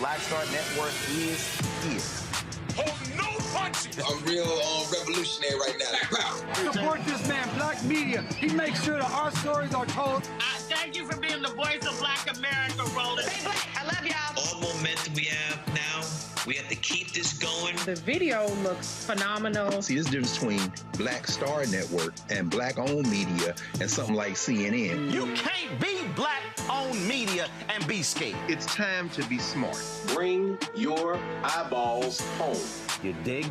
Black Star Network is here. Hold no punches! I'm real revolutionary right now. Support this man, Black Media. He makes sure that our stories are told. Thank you for being the voice of Black America, Roland. Stay black. I love y'all. All momentum we have now, we have to keep this going. The video looks phenomenal. See, there's a difference between Black Star Network and Black-owned media and something like CNN. You can't be Black-owned media and be scared. It's time to be smart. Bring your eyeballs home. You dig?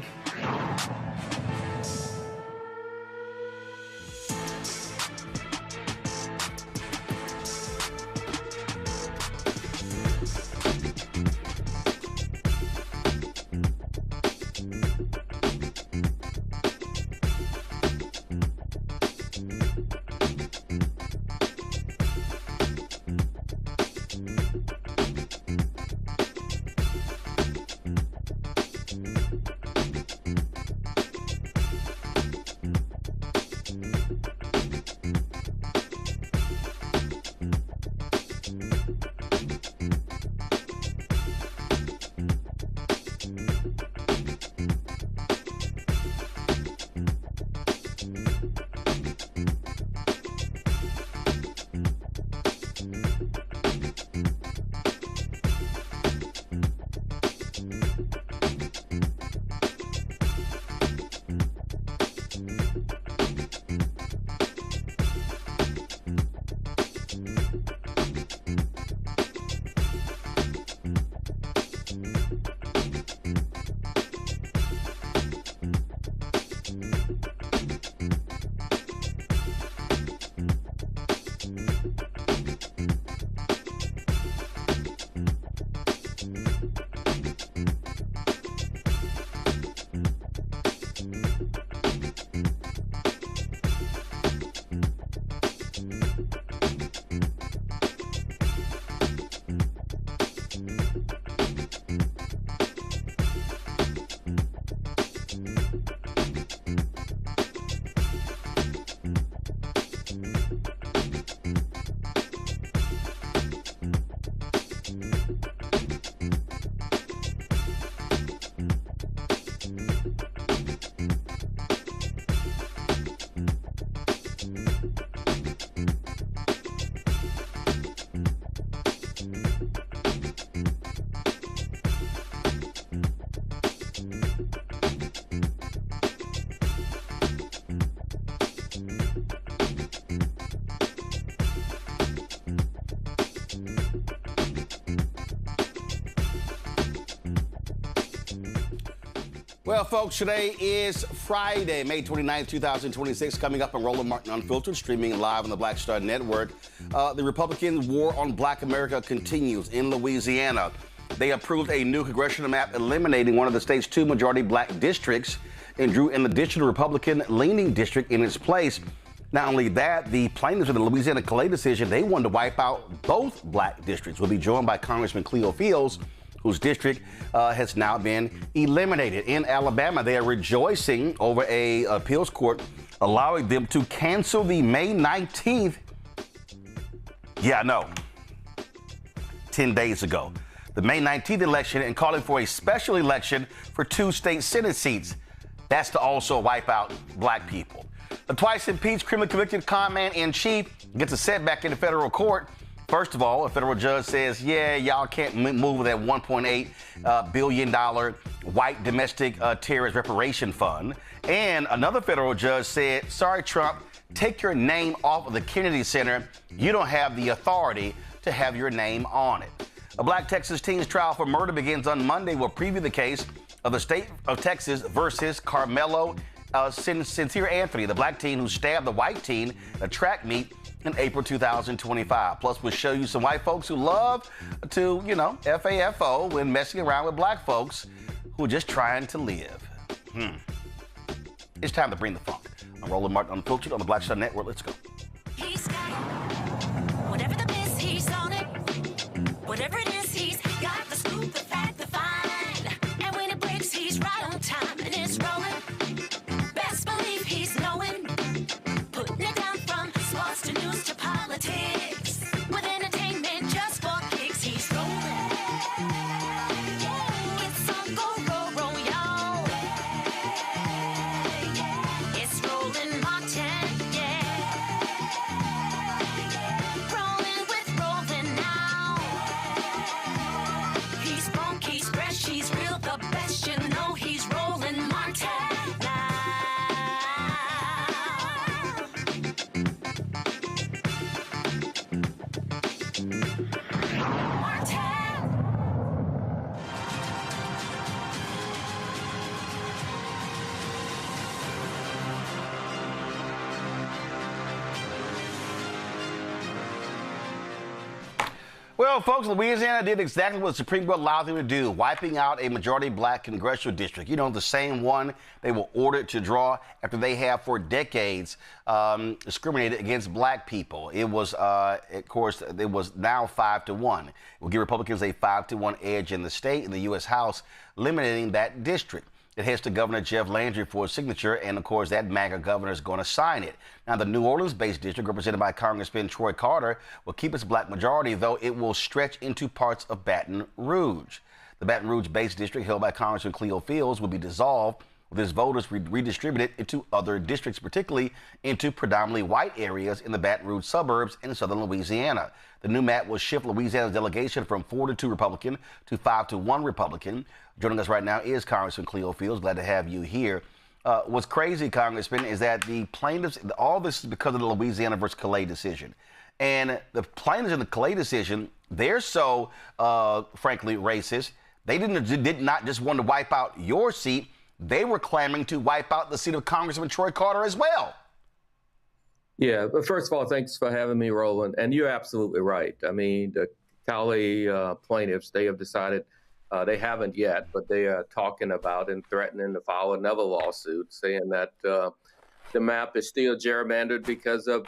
Well, folks, today is Friday, May 29th, 2026, coming up on Roland Martin Unfiltered, streaming live on the Black Star Network. The Republican war on Black America continues in Louisiana. They approved a new congressional map eliminating one of the state's two majority black districts and drew an additional Republican-leaning district in its place. Not only that, the plaintiffs in the Louisiana Calais decision, they wanted to wipe out both black districts. We'll be joined by Congressman Cleo Fields, whose district has now been eliminated. In Alabama, they are rejoicing over a appeals court allowing them to cancel the May 19th, 10 days ago, the May 19th election, and calling for a special election for 2 state Senate seats. That's to also wipe out black people. The twice-impeached, criminally convicted con-man-in-chief gets a setback in the federal court. First of all, a federal judge says, y'all can't move that $1.8 billion white domestic terrorist reparation fund. And another federal judge said, sorry, Trump, take your name off of the Kennedy Center. You don't have the authority to have your name on it. A black Texas teen's trial for murder begins on Monday. We'll preview the case of the state of Texas versus Karmelo Sincere Anthony, the black teen who stabbed the white teen at a track meet in April 2025. Plus, we'll show you some white folks who love to, FAFO when messing around with black folks who are just trying to live. It's time to bring the funk. I'm Roland Martin Unfiltered on the Black Star Network. Let's go. He's got whatever the miss, he's on it. Whatever it is, he's got the scoop, the fact, the find. And when it breaks, he's right on time and it's rolling. Best believe he's knowing. Putting it down from sports to news to politics. With entertainment just for kicks, he's rolling. Well, folks, Louisiana did exactly what the Supreme Court allowed them to do, wiping out a majority black congressional district. You know, the same one they were ordered to draw after they have for decades discriminated against black people. It was, of course, it was now 5-1. It will give Republicans a 5-1 edge in the state, in the U.S. House, eliminating that district. It heads to Governor Jeff Landry for a signature, and of course, that MAGA governor is going to sign it. Now, the New Orleans-based district, represented by Congressman Troy Carter, will keep its black majority, though it will stretch into parts of Baton Rouge. The Baton Rouge-based district, held by Congressman Cleo Fields, will be dissolved, with its voters redistributed into other districts, particularly into predominantly white areas in the Baton Rouge suburbs in southern Louisiana. The new map will shift Louisiana's delegation from 4-2 Republican to 5-1 Republican. Joining us right now is Congressman Cleo Fields. Glad to have you here. What's crazy, Congressman, is that the plaintiffs, all this is because of the Louisiana versus Calais decision. And the plaintiffs in the Calais decision, they're so, frankly, racist. They did not just want to wipe out your seat. They were clamoring to wipe out the seat of Congressman Troy Carter as well. Yeah, but first of all, thanks for having me, Roland. And you're absolutely right. I mean, the Calais plaintiffs, they have decided, they haven't yet, but they are talking about and threatening to file another lawsuit saying that the map is still gerrymandered because of,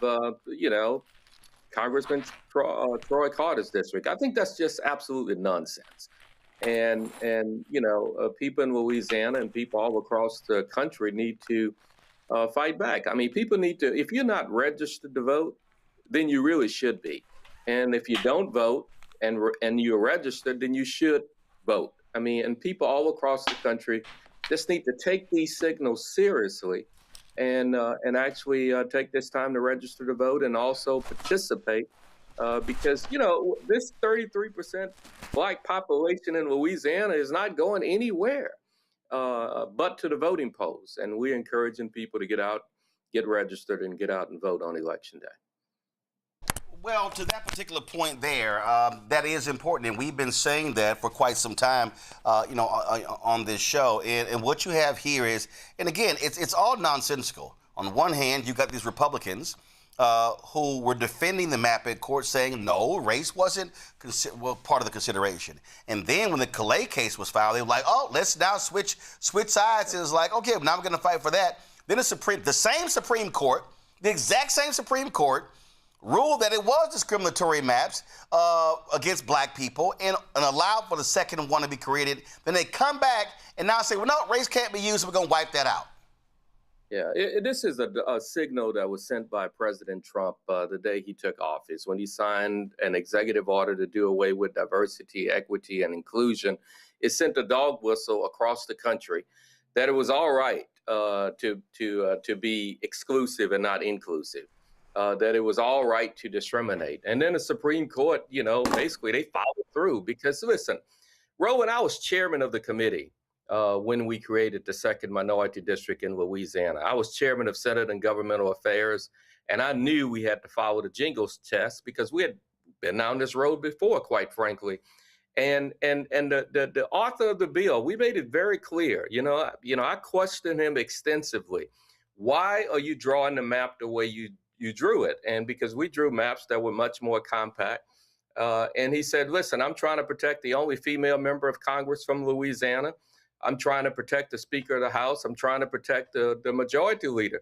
Congressman Troy Carter's district. I think that's just absolutely nonsense. And people in Louisiana and people all across the country need to fight back. I mean, people need to, if you're not registered to vote, then you really should be. And if you don't vote and you're registered, then you should vote. I mean, and people all across the country just need to take these signals seriously and actually take this time to register to vote and also participate. Because, this 33% black population in Louisiana is not going anywhere but to the voting polls. And we're encouraging people to get out, get registered, and get out and vote on Election Day. Well, to that particular point there, that is important. And we've been saying that for quite some time, on this show. And what you have here is, and again, it's all nonsensical. On one hand, you've got these Republicans who were defending the map in court, saying no, race wasn't part of the consideration. And then when the Calais case was filed, they were like, oh, let's now switch sides. And it's like, okay, now we're going to fight for that. Then the same Supreme Court, the exact same Supreme Court, ruled that it was discriminatory maps against black people and allowed for the second one to be created. Then they come back and now say, well, no, race can't be used, so we're going to wipe that out. Yeah, this is a signal that was sent by President Trump the day he took office, when he signed an executive order to do away with diversity, equity, and inclusion. It sent a dog whistle across the country that it was all right to be exclusive and not inclusive, that it was all right to discriminate. And then the Supreme Court, basically they followed through because, listen, Roland, I was chairman of the committee when we created the second minority district in Louisiana. I was chairman of Senate and Governmental Affairs, and I knew we had to follow the jingles test because we had been down this road before, quite frankly. And the author of the bill, we made it very clear. I questioned him extensively. Why are you drawing the map the way you drew it? And because we drew maps that were much more compact. And he said, listen, I'm trying to protect the only female member of Congress from Louisiana. I'm trying to protect the Speaker of the House. I'm trying to protect the Majority Leader.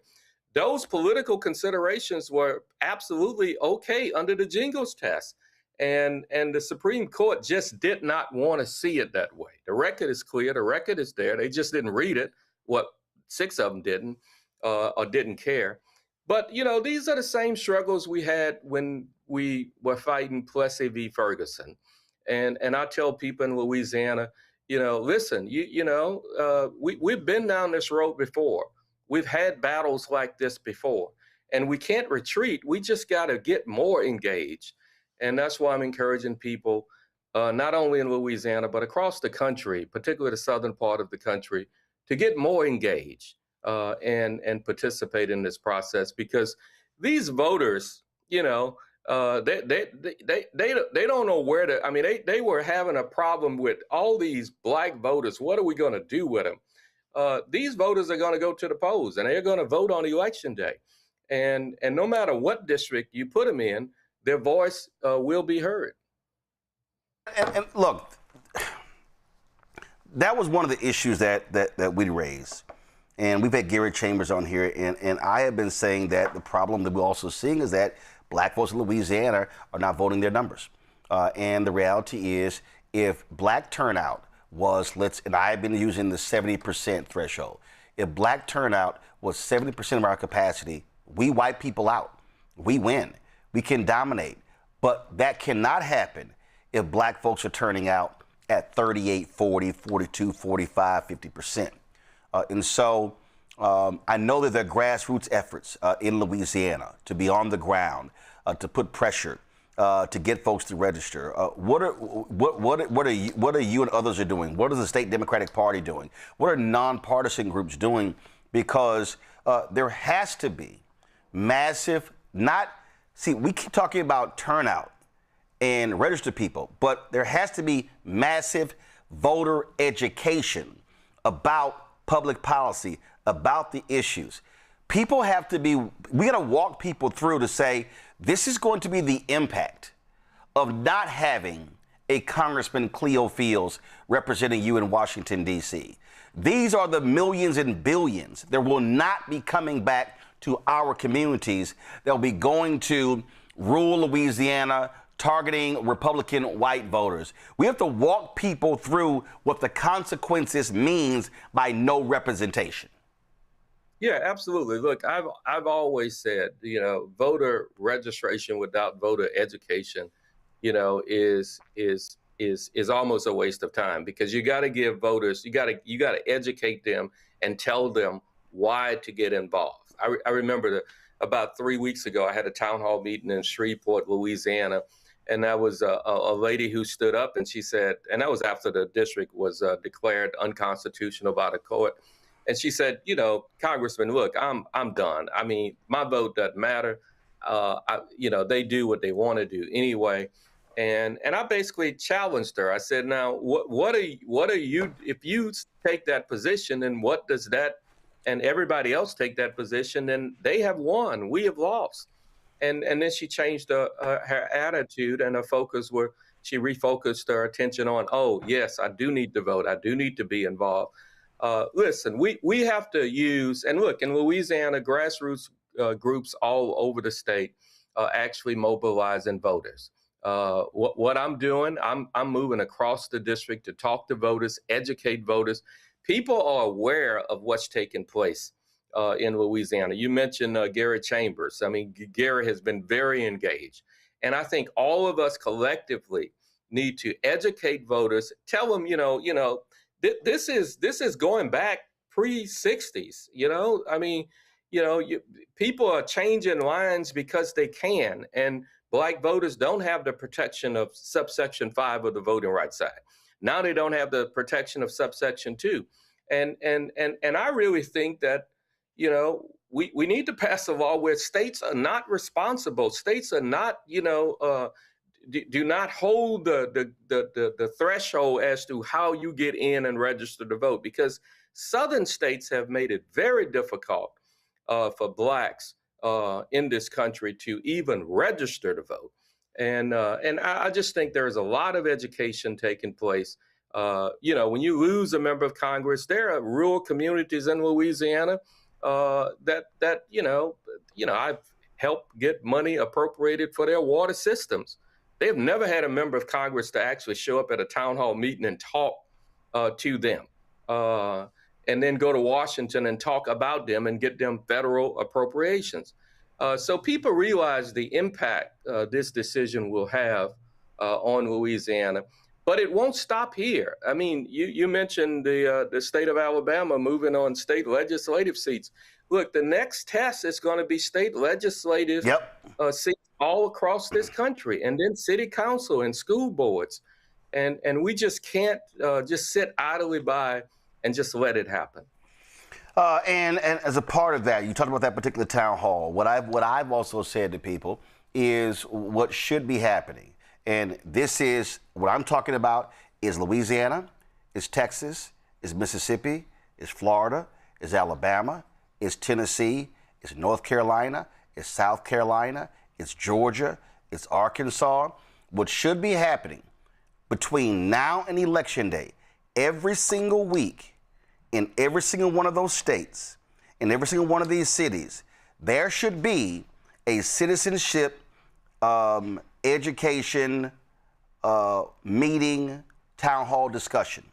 Those political considerations were absolutely okay under the jingles test. And the Supreme Court just did not want to see it that way. The record is clear. The record is there. They just didn't read it. What, 6 of them didn't or didn't care. But, these are the same struggles we had when we were fighting Plessy v. Ferguson. And I tell people in Louisiana, listen, we've been down this road before. We've had battles like this before, and we can't retreat. We just got to get more engaged. And that's why I'm encouraging people, not only in Louisiana, but across the country, particularly the southern part of the country, to get more engaged and participate in this process, because these voters, they don't know where to. I mean, they were having a problem with all these black voters. What are we going to do with them? These voters are going to go to the polls and they're going to vote on Election Day. And no matter what district you put them in, their voice will be heard. And look, that was one of the issues that we raised. And we've had Garrett Chambers on here, and I have been saying that the problem that we're also seeing is that black votes in Louisiana are not voting their numbers. And the reality is, if black turnout was, and I've been using the 70% threshold, if black turnout was 70% of our capacity, we wipe people out. We win. We can dominate. But that cannot happen if black folks are turning out at 38, 40, 42, 45, 50%. And so I know that there are grassroots efforts in Louisiana to be on the ground, to put pressure, to get folks to register. What are you and others are doing? What is the state Democratic Party doing? What are nonpartisan groups doing? Because there has to be massive, we keep talking about turnout and register people, but there has to be massive voter education about public policy, about the issues. People have to be, we got to walk people through to say, this is going to be the impact of not having a Congressman Cleo Fields representing you in Washington, D.C. These are the millions and billions that will not be coming back to our communities. They'll be going to rural Louisiana, targeting Republican white voters. We have to walk people through what the consequences means by no representation. Yeah, absolutely. Look, I've always said, voter registration without voter education, is almost a waste of time, because you got to give voters, you got to educate them and tell them why to get involved. I remember about 3 weeks ago, I had a town hall meeting in Shreveport, Louisiana, and that was a lady who stood up and she said, and that was after the district was declared unconstitutional by the court. And she said, Congressman, look, I'm done. I mean, my vote doesn't matter. They do what they want to do anyway. And I basically challenged her. I said, now, what are you, if you take that position, and what does that, and everybody else take that position, then they have won, we have lost. And then she changed her attitude and her focus, where she refocused her attention on, oh, yes, I do need to vote. I do need to be involved. Listen, we have to use, and look, in Louisiana, grassroots groups all over the state actually mobilizing voters. What I'm doing, I'm moving across the district to talk to voters, educate voters. People are aware of what's taking place in Louisiana. You mentioned Garrett Chambers. I mean, Garrett has been very engaged. And I think all of us collectively need to educate voters, tell them, this is going back pre-60s, I mean, people are changing lines because they can, and black voters don't have the protection of subsection 5 of the Voting Rights Act. Now they don't have the protection of subsection 2. And I really think that, we need to pass a law where states are not responsible. States are not, do not hold the threshold as to how you get in and register to vote, because southern states have made it very difficult for blacks in this country to even register to vote. And I just think there's a lot of education taking place. When you lose a member of Congress, there are rural communities in Louisiana that I've helped get money appropriated for their water systems. They've never had a member of Congress to actually show up at a town hall meeting and talk to them, and then go to Washington and talk about them and get them federal appropriations. So people realize the impact this decision will have on Louisiana. But it won't stop here. I mean, you mentioned the state of Alabama moving on state legislative seats. Look, the next test is going to be state legislative seats all across this country, and then city council and school boards. And we just can't just sit idly by and just let it happen. And as a part of that, you talked about that particular town hall. What I've also said to people is what should be happening. And this is what I'm talking about is Louisiana, is Texas, is Mississippi, is Florida, is Alabama, is Tennessee, is North Carolina, is South Carolina, it's Georgia, it's Arkansas. What should be happening between now and Election Day, every single week, in every single one of those states, in every single one of these cities, there should be a citizenship education meeting, town hall discussion.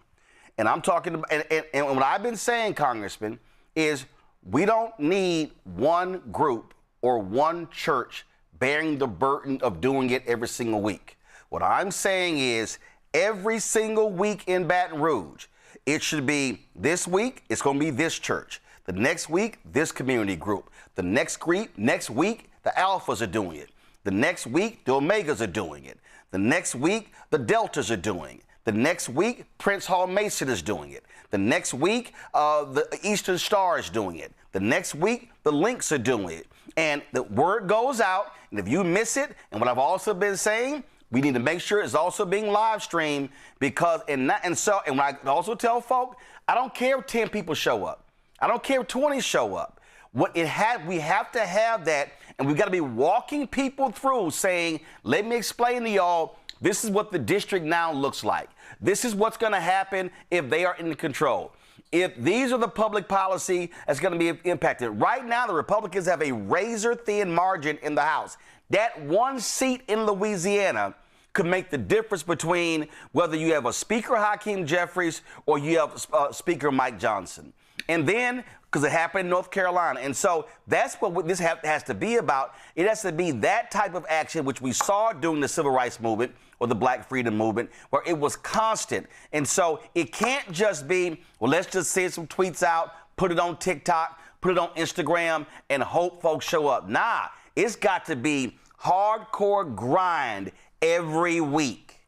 And I'm talking about, and what I've been saying, Congressman, is we don't need one group or one church bearing the burden of doing it every single week. What I'm saying is every single week in Baton Rouge, it should be this week, it's going to be this church. The next week, this community group. The next week, the Alphas are doing it. The next week, the Omegas are doing it. The next week, the Deltas are doing it. The next week, Prince Hall Mason is doing it. The next week, the Eastern Star is doing it. The next week, the Links are doing it. And the word goes out, and if you miss it, and what I've also been saying, we need to make sure it's also being live streamed because, and when I also tell folk, I don't care if 10 people show up. I don't care if 20 show up. We have to have that, and we've got to be walking people through saying, let me explain to y'all, this is what the district now looks like. This is what's going to happen if they are in control. If these are the public policy that's going to be impacted. Right now, the Republicans have a razor-thin margin in the House. That one seat in Louisiana could make the difference between whether you have a Speaker Hakeem Jeffries or you have Speaker Mike Johnson. And then, because it happened in North Carolina. And so that's what this has to be about. It has to be that type of action, which we saw during the Civil Rights Movement or the Black Freedom Movement, where it was constant. And so it can't just be, well, let's just send some tweets out, put it on TikTok, put it on Instagram, and hope folks show up. Nah, it's got to be hardcore grind every week.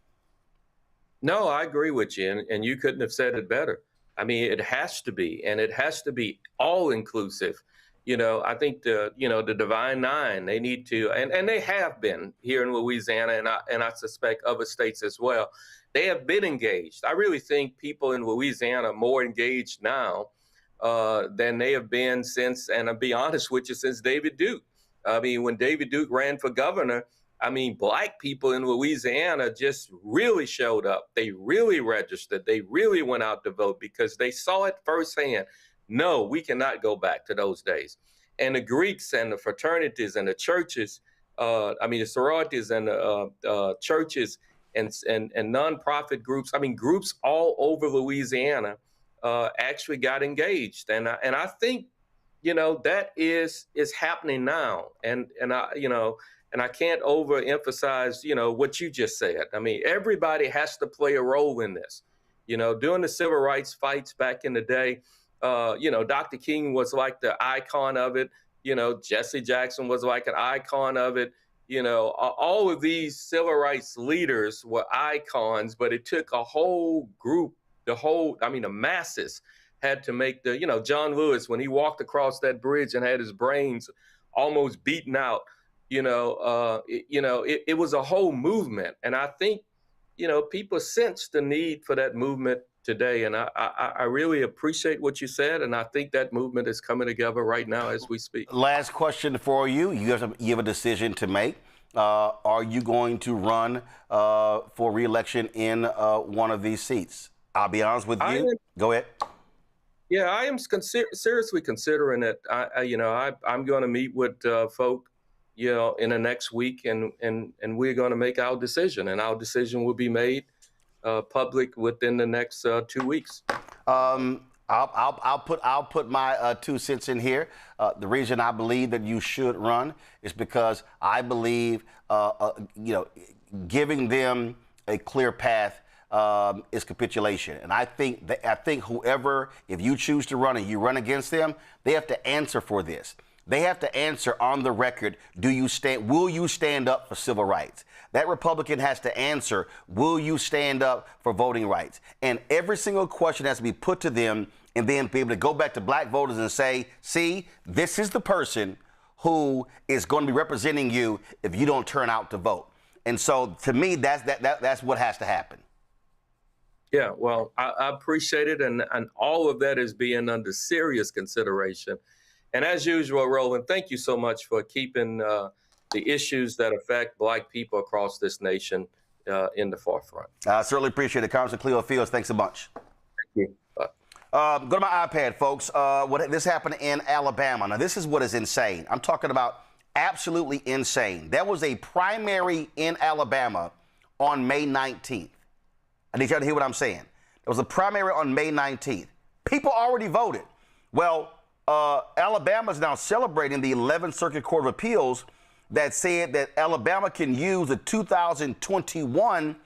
No, I agree with you, and you couldn't have said it better. I mean, it has to be, and it has to be all inclusive. You know, I think the Divine Nine, they need to, and they have been here in Louisiana, and I suspect other states as well. They have been engaged. I really think people in Louisiana are more engaged now than they have been since, and I'll be honest with you, since David Duke. I mean, when David Duke ran for governor, I mean, Black people in Louisiana just really showed up. They really registered. They really went out to vote because they saw it firsthand. No, we cannot go back to those days. And the Greeks and the fraternities and the churches, the sororities and the churches and nonprofit groups, groups all over Louisiana actually got engaged. And I think, that is happening now. And I can't overemphasize, what you just said. I mean, everybody has to play a role in this. During the civil rights fights back in the day, Dr. King was like the icon of it. Jesse Jackson was like an icon of it. All of these civil rights leaders were icons, but it took a whole group, the masses had to make John Lewis, when he walked across that bridge and had his brains almost beaten out, it was a whole movement. And I think, people sense the need for that movement today. And I really appreciate what you said. And I think that movement is coming together right now as we speak. Last question for you. You have a decision to make. Are you going to run for re-election in one of these seats? I'll be honest with you. Go ahead. Yeah, I am seriously considering it. I'm going to meet with folk, in the next week, and we're going to make our decision, and our decision will be made public within the next 2 weeks. I'll put my 2 cents in here. The reason I believe that you should run is because I believe, giving them a clear path is capitulation. And I think whoever, if you choose to run and you run against them, they have to answer for this. They have to answer on the record, will you stand up for civil rights? That Republican has to answer, will you stand up for voting rights? And every single question has to be put to them, and then be able to go back to Black voters and say, see, this is the person who is going to be representing you if you don't turn out to vote. And so to me, that's what has to happen. Yeah, well, I appreciate it, and all of that is being under serious consideration. And as usual, Roland, thank you so much for keeping the issues that affect Black people across this nation in the forefront. I certainly appreciate it. Congressman Cleo Fields, thanks a bunch. Thank you. Bye. Go to my iPad, folks. This happened in Alabama. Now, this is what is insane. I'm talking about absolutely insane. There was a primary in Alabama on May 19th. I need y'all to hear what I'm saying. There was a primary on May 19th. People already voted. Well, Alabama is now celebrating the 11th Circuit Court of Appeals that said that Alabama can use the 2021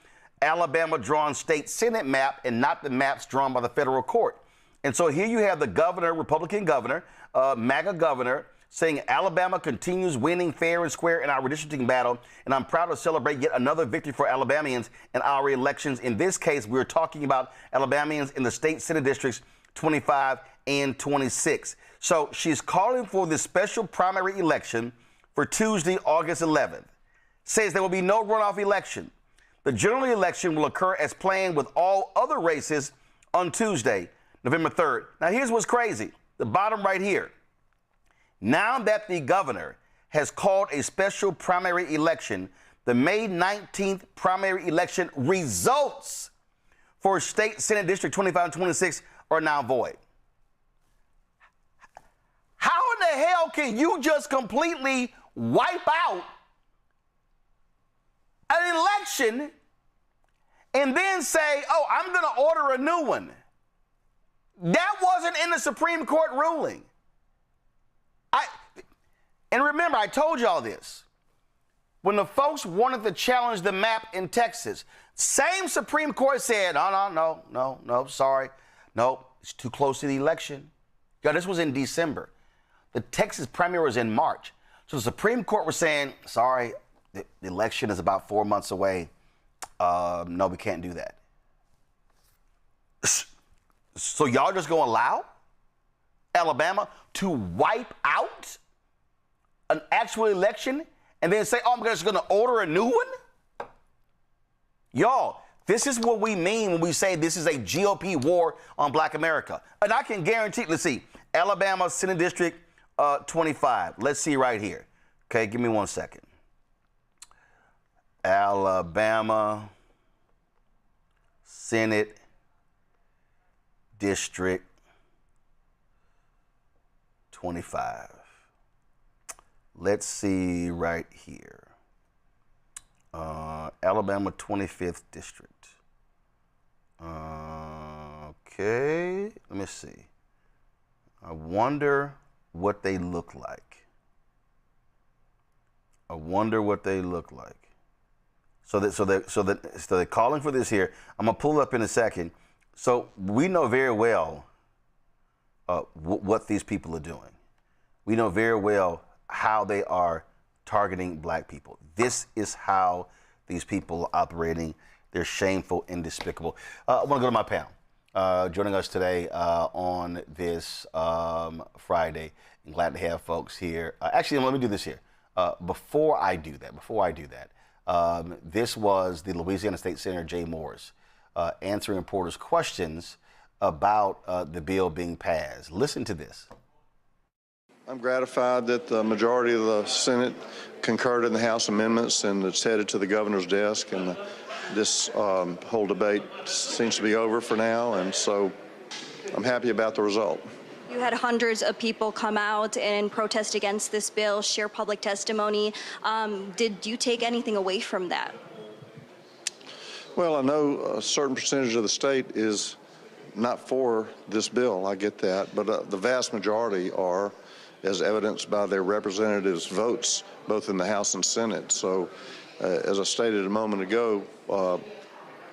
Alabama drawn state Senate map and not the maps drawn by the federal court. And so here you have the governor, Republican governor, MAGA governor, saying Alabama continues winning fair and square in our redistricting battle, and I'm proud to celebrate yet another victory for Alabamians in our elections. In this case, we're talking about Alabamians in the state Senate districts 25 and 26. So she's calling for this special primary election for Tuesday, August 11th. Says there will be no runoff election. The general election will occur as planned with all other races on Tuesday, November 3rd. Now, here's what's crazy. The bottom right here. Now that the governor has called a special primary election, the May 19th primary election results for State Senate District 25 and 26 are now void. How in the hell can you just completely wipe out an election and then say, oh, I'm going to order a new one? That wasn't in the Supreme Court ruling. And remember, I told y'all this. When the folks wanted to challenge the map in Texas, same Supreme Court said, no, sorry. No, it's too close to the election. Yeah, this was in December. The Texas primary was in March. So the Supreme Court was saying, sorry, the election is about 4 months away. No, we can't do that. So y'all just gonna allow Alabama to wipe out an actual election and then say, oh, I'm just gonna order a new one? Y'all, this is what we mean when we say this is a GOP war on Black America. And I can guarantee, let's see, Alabama Senate District 25. Let's see right here. Okay, give me 1 second. Alabama Senate District 25. Let's see right here. Alabama 25th District. Okay, let me see. I wonder what they look like. So they're calling for this here. I'm gonna pull it up in a second. So we know very well what these people are doing. We know very well how they are targeting Black people. This is how these people are operating. They're shameful and despicable. I want to go to my panel. Joining us today on this Friday. I'm glad to have folks here. Actually, let me do this here. Before I do that, this was the Louisiana State Senator Jay Morris answering reporters' questions about the bill being passed. Listen to this. I'm gratified that the majority of the Senate concurred in the House amendments and it's headed to the governor's desk, and this whole debate seems to be over for now, and so I'm happy about the result. You had hundreds of people come out and protest against this bill, share public testimony. Did you take anything away from that? Well, I know a certain percentage of the state is not for this bill. I get that. But the vast majority are, as evidenced by their representatives' votes, both in the House and Senate. So, as I stated a moment ago,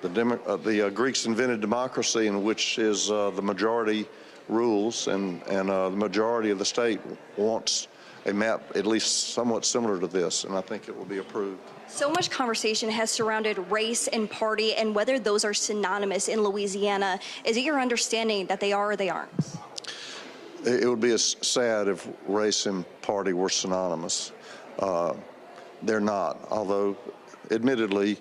the Greeks invented democracy, in which is the majority rules, and the majority of the state wants a map at least somewhat similar to this, and I think it will be approved. So much conversation has surrounded race and party and whether those are synonymous in Louisiana. Is it your understanding that they are or they aren't? It would be sad if race and party were synonymous. They're not, although admittedly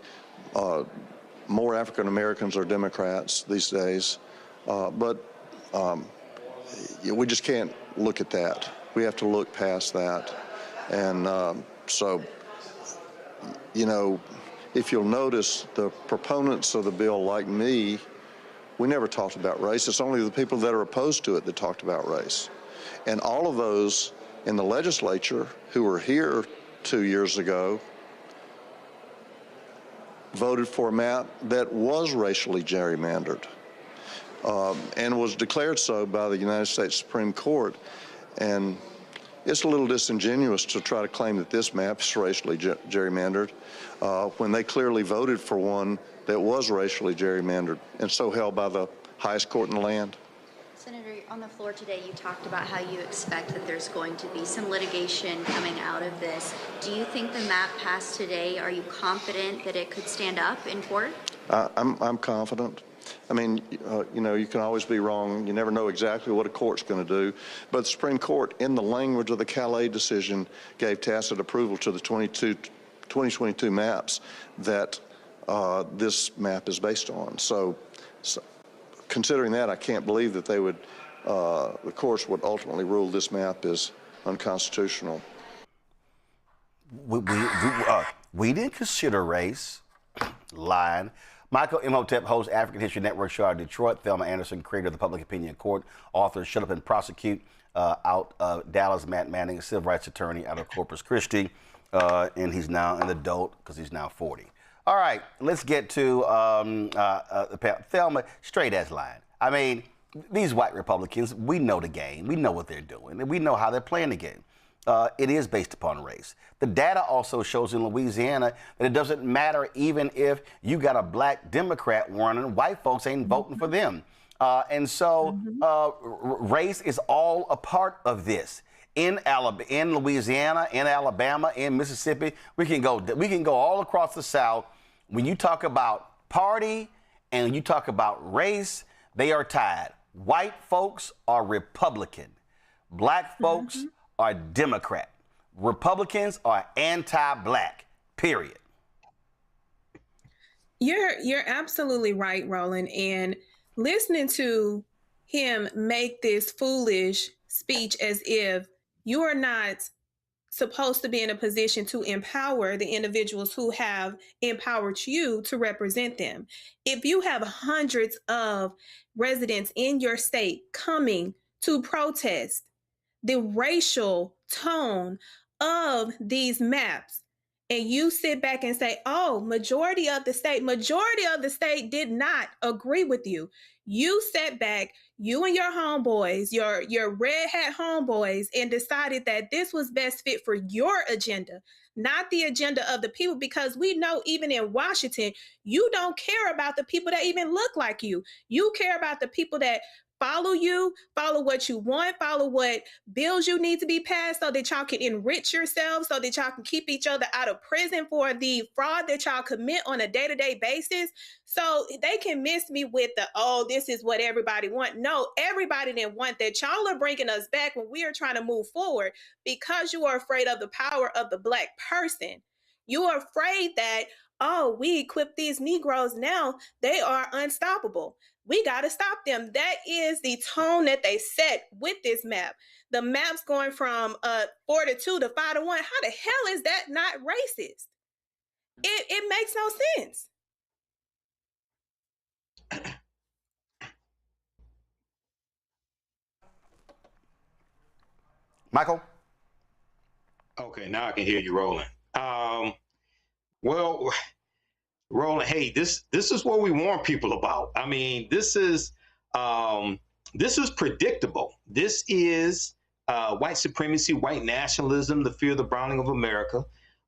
more African Americans are Democrats these days, but we just can't look at that. We have to look past that. And so, you know, if you'll notice, the proponents of the bill, like me, we never talked about race. It's only the people that are opposed to it that talked about race. And all of those in the legislature who were here 2 years ago voted for a map that was racially gerrymandered and was declared so by the United States Supreme Court. And it's a little disingenuous to try to claim that this map is racially gerrymandered when they clearly voted for one that was racially gerrymandered and so held by the highest court in the land. Senator, on the floor today, you talked about how you expect that there's going to be some litigation coming out of this. Do you think the map passed today? Are you confident that it could stand up in court? I'm confident. I mean, you know, you can always be wrong. You never know exactly what a court's going to do. But the Supreme Court, in the language of the Calais decision, gave tacit approval to the 2022 maps that this map is based on. So considering that, I can't believe that they would, the courts would ultimately rule this map is unconstitutional. We didn't consider race. Lying. Michael Imhotep hosts African History Network show out of Detroit. Thelma Anderson, creator of the Public Opinion Court, author Shut Up and Prosecute, out of Dallas. Matt Manning, civil rights attorney out of Corpus Christi, and he's now an adult because he's now 40. All right, let's get to Thelma, straight as line. I mean, these white Republicans, we know the game. We know what they're doing, and we know how they're playing the game. It is based upon race. The data also shows in Louisiana that it doesn't matter even if you got a black Democrat running, white folks ain't voting for them. And so race is all a part of this. In Louisiana, in Alabama, in Mississippi, we can go all across the South. When you talk about party and you talk about race, they are tied. White folks are Republican. Black folks are Democrat. Republicans are anti-black, period. You're absolutely right, Roland. And listening to him make this foolish speech as if you are not supposed to be in a position to empower the individuals who have empowered you to represent them. If you have hundreds of residents in your state coming to protest the racial tone of these maps, and you sit back and say, oh, majority of the state did not agree with you. You sat back, you and your homeboys, your red hat homeboys, and decided that this was best fit for your agenda, not the agenda of the people, because we know even in Washington, you don't care about the people that even look like you. You care about the people that follow you, follow what you want, follow what bills you need to be passed so that y'all can enrich yourselves, so that y'all can keep each other out of prison for the fraud that y'all commit on a day-to-day basis. So they can miss me with the, oh, this is what everybody want. No, everybody didn't want that. Y'all are bringing us back when we are trying to move forward because you are afraid of the power of the black person. You are afraid that, oh, we equip these Negroes now, they are unstoppable. We got to stop them. That is the tone that they set with this map. The map's going from 4-2 to 5-1. How the hell is that not racist? It makes no sense. Michael? Okay, now I can hear you, Roland. Well, Roland, hey, this is what we warn people about. I mean, this is predictable. This is white supremacy, white nationalism, the fear of the browning of America.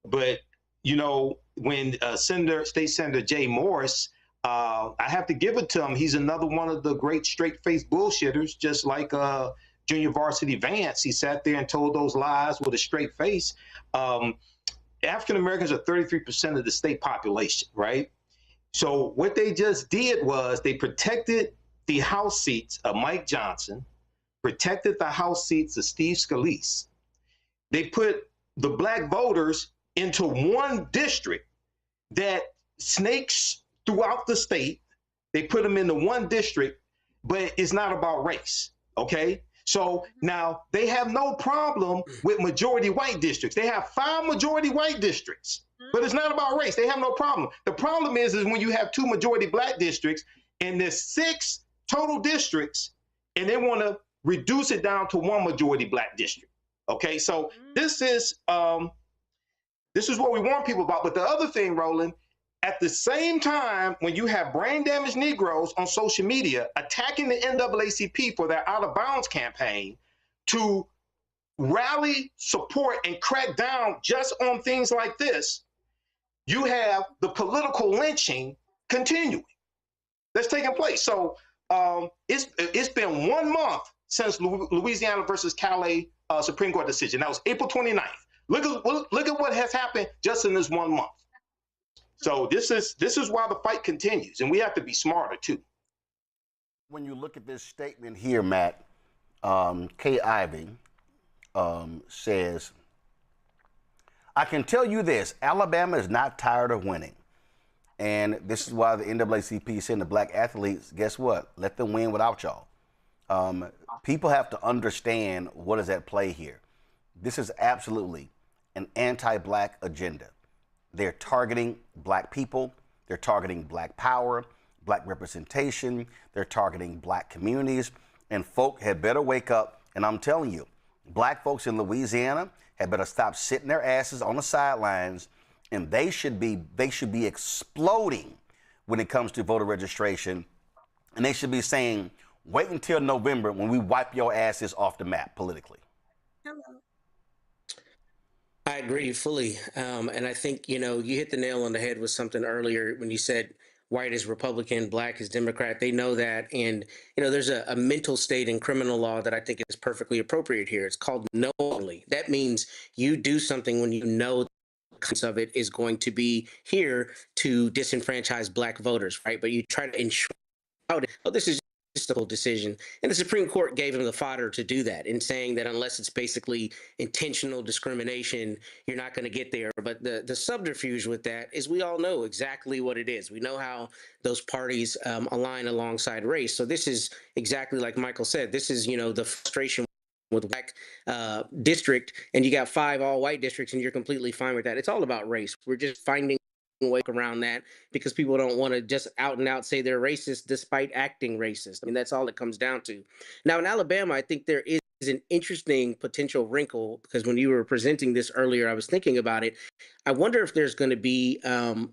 But you know, when State Senator Jay Morris, I have to give it to him. He's another one of the great straight-faced bullshitters, just like Junior Varsity Vance. He sat there and told those lies with a straight face. African Americans are 33% of the state population, right? So what they just did was they protected the House seats of Mike Johnson, protected the House seats of Steve Scalise. They put the black voters into one district that snakes throughout the state. They put them into one district, but it's not about race, okay? So now they have no problem with majority white districts. They have 5 majority white districts, but it's not about race. They have no problem. The problem is when you have 2 majority black districts and there's 6 total districts, and they want to reduce it down to 1 majority black district. Okay, so this is what we warn people about. But the other thing, Roland, at the same time, when you have brain damaged Negroes on social media attacking the NAACP for their out of bounds campaign to rally, support, and crack down just on things like this, you have the political lynching continuing that's taking place. So it's been 1 month since Louisiana versus Calais Supreme Court decision. That was April 29th. Look at what has happened just in this 1 month. So this is why the fight continues, and we have to be smarter too. When you look at this statement here, Matt, Kay Ivey says, I can tell you this, Alabama is not tired of winning. And this is why the NAACP is saying to black athletes, guess what? Let them win without y'all. People have to understand what is at play here. This is absolutely an anti-black agenda. They're targeting black people. They're targeting black power, black representation. They're targeting black communities. And folk had better wake up. And I'm telling you, black folks in Louisiana had better stop sitting their asses on the sidelines. And they should be exploding when it comes to voter registration. And they should be saying, wait until November when we wipe your asses off the map politically. Hello. I agree fully. And I think, you hit the nail on the head with something earlier when you said white is Republican, black is Democrat. They know that. And, there's a mental state in criminal law that I think is perfectly appropriate here. It's called knowingly. That means you do something when you know of it is going to be here to disenfranchise black voters, right? But you try to ensure this is just a whole decision. And the Supreme Court gave him the fodder to do that in saying that unless it's basically intentional discrimination, you're not going to get there. But the subterfuge with that is we all know exactly what it is. We know how those parties align alongside race. So this is exactly like Michael said, this is, the frustration with black district, and you got 5 all white districts and you're completely fine with that. It's all about race. We're just finding a way around that because people don't want to just out and out say they're racist despite acting racist. I mean, that's all it comes down to. Now in Alabama, I think there is an interesting potential wrinkle because when you were presenting this earlier, I was thinking about it. I wonder if there's going to be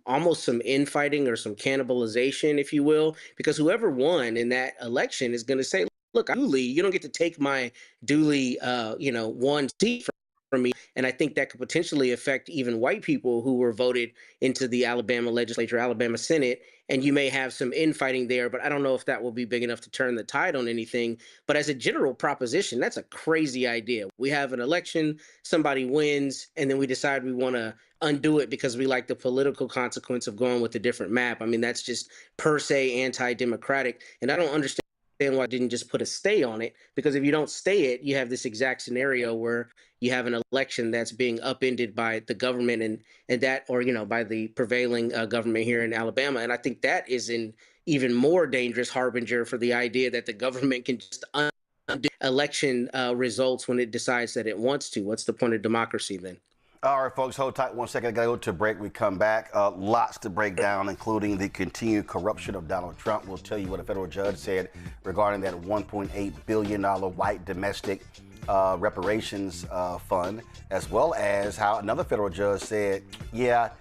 almost some infighting or some cannibalization, if you will, because whoever won in that election is going to say, look, you don't get to take my duly, one seat from me. And I think that could potentially affect even white people who were voted into the Alabama legislature, Alabama Senate. And you may have some infighting there, but I don't know if that will be big enough to turn the tide on anything. But as a general proposition, that's a crazy idea. We have an election, somebody wins, and then we decide we want to undo it because we like the political consequence of going with a different map. I mean, that's just per se anti-democratic. And I don't understand why I didn't just put a stay on it, because if you don't stay it, you have this exact scenario where you have an election that's being upended by the government and that, or, by the prevailing government here in Alabama. And I think that is an even more dangerous harbinger for the idea that the government can just undo election results when it decides that it wants to. What's the point of democracy then? All right, folks, hold tight 1 second. I got to go to a break. We come back. Lots to break down, including the continued corruption of Donald Trump. We'll tell you what a federal judge said regarding that $1.8 billion white domestic reparations fund, as well as how another federal judge said, yeah,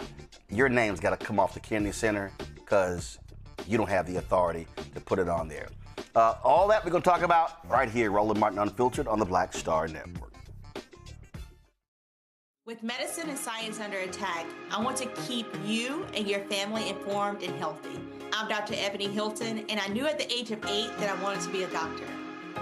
your name's got to come off the Kennedy Center because you don't have the authority to put it on there. All that we're going to talk about right here, Roland Martin Unfiltered on the Black Star Network. With medicine and science under attack, I want to keep you and your family informed and healthy. I'm Dr. Ebony Hilton, and I knew at the age of 8 that I wanted to be a doctor.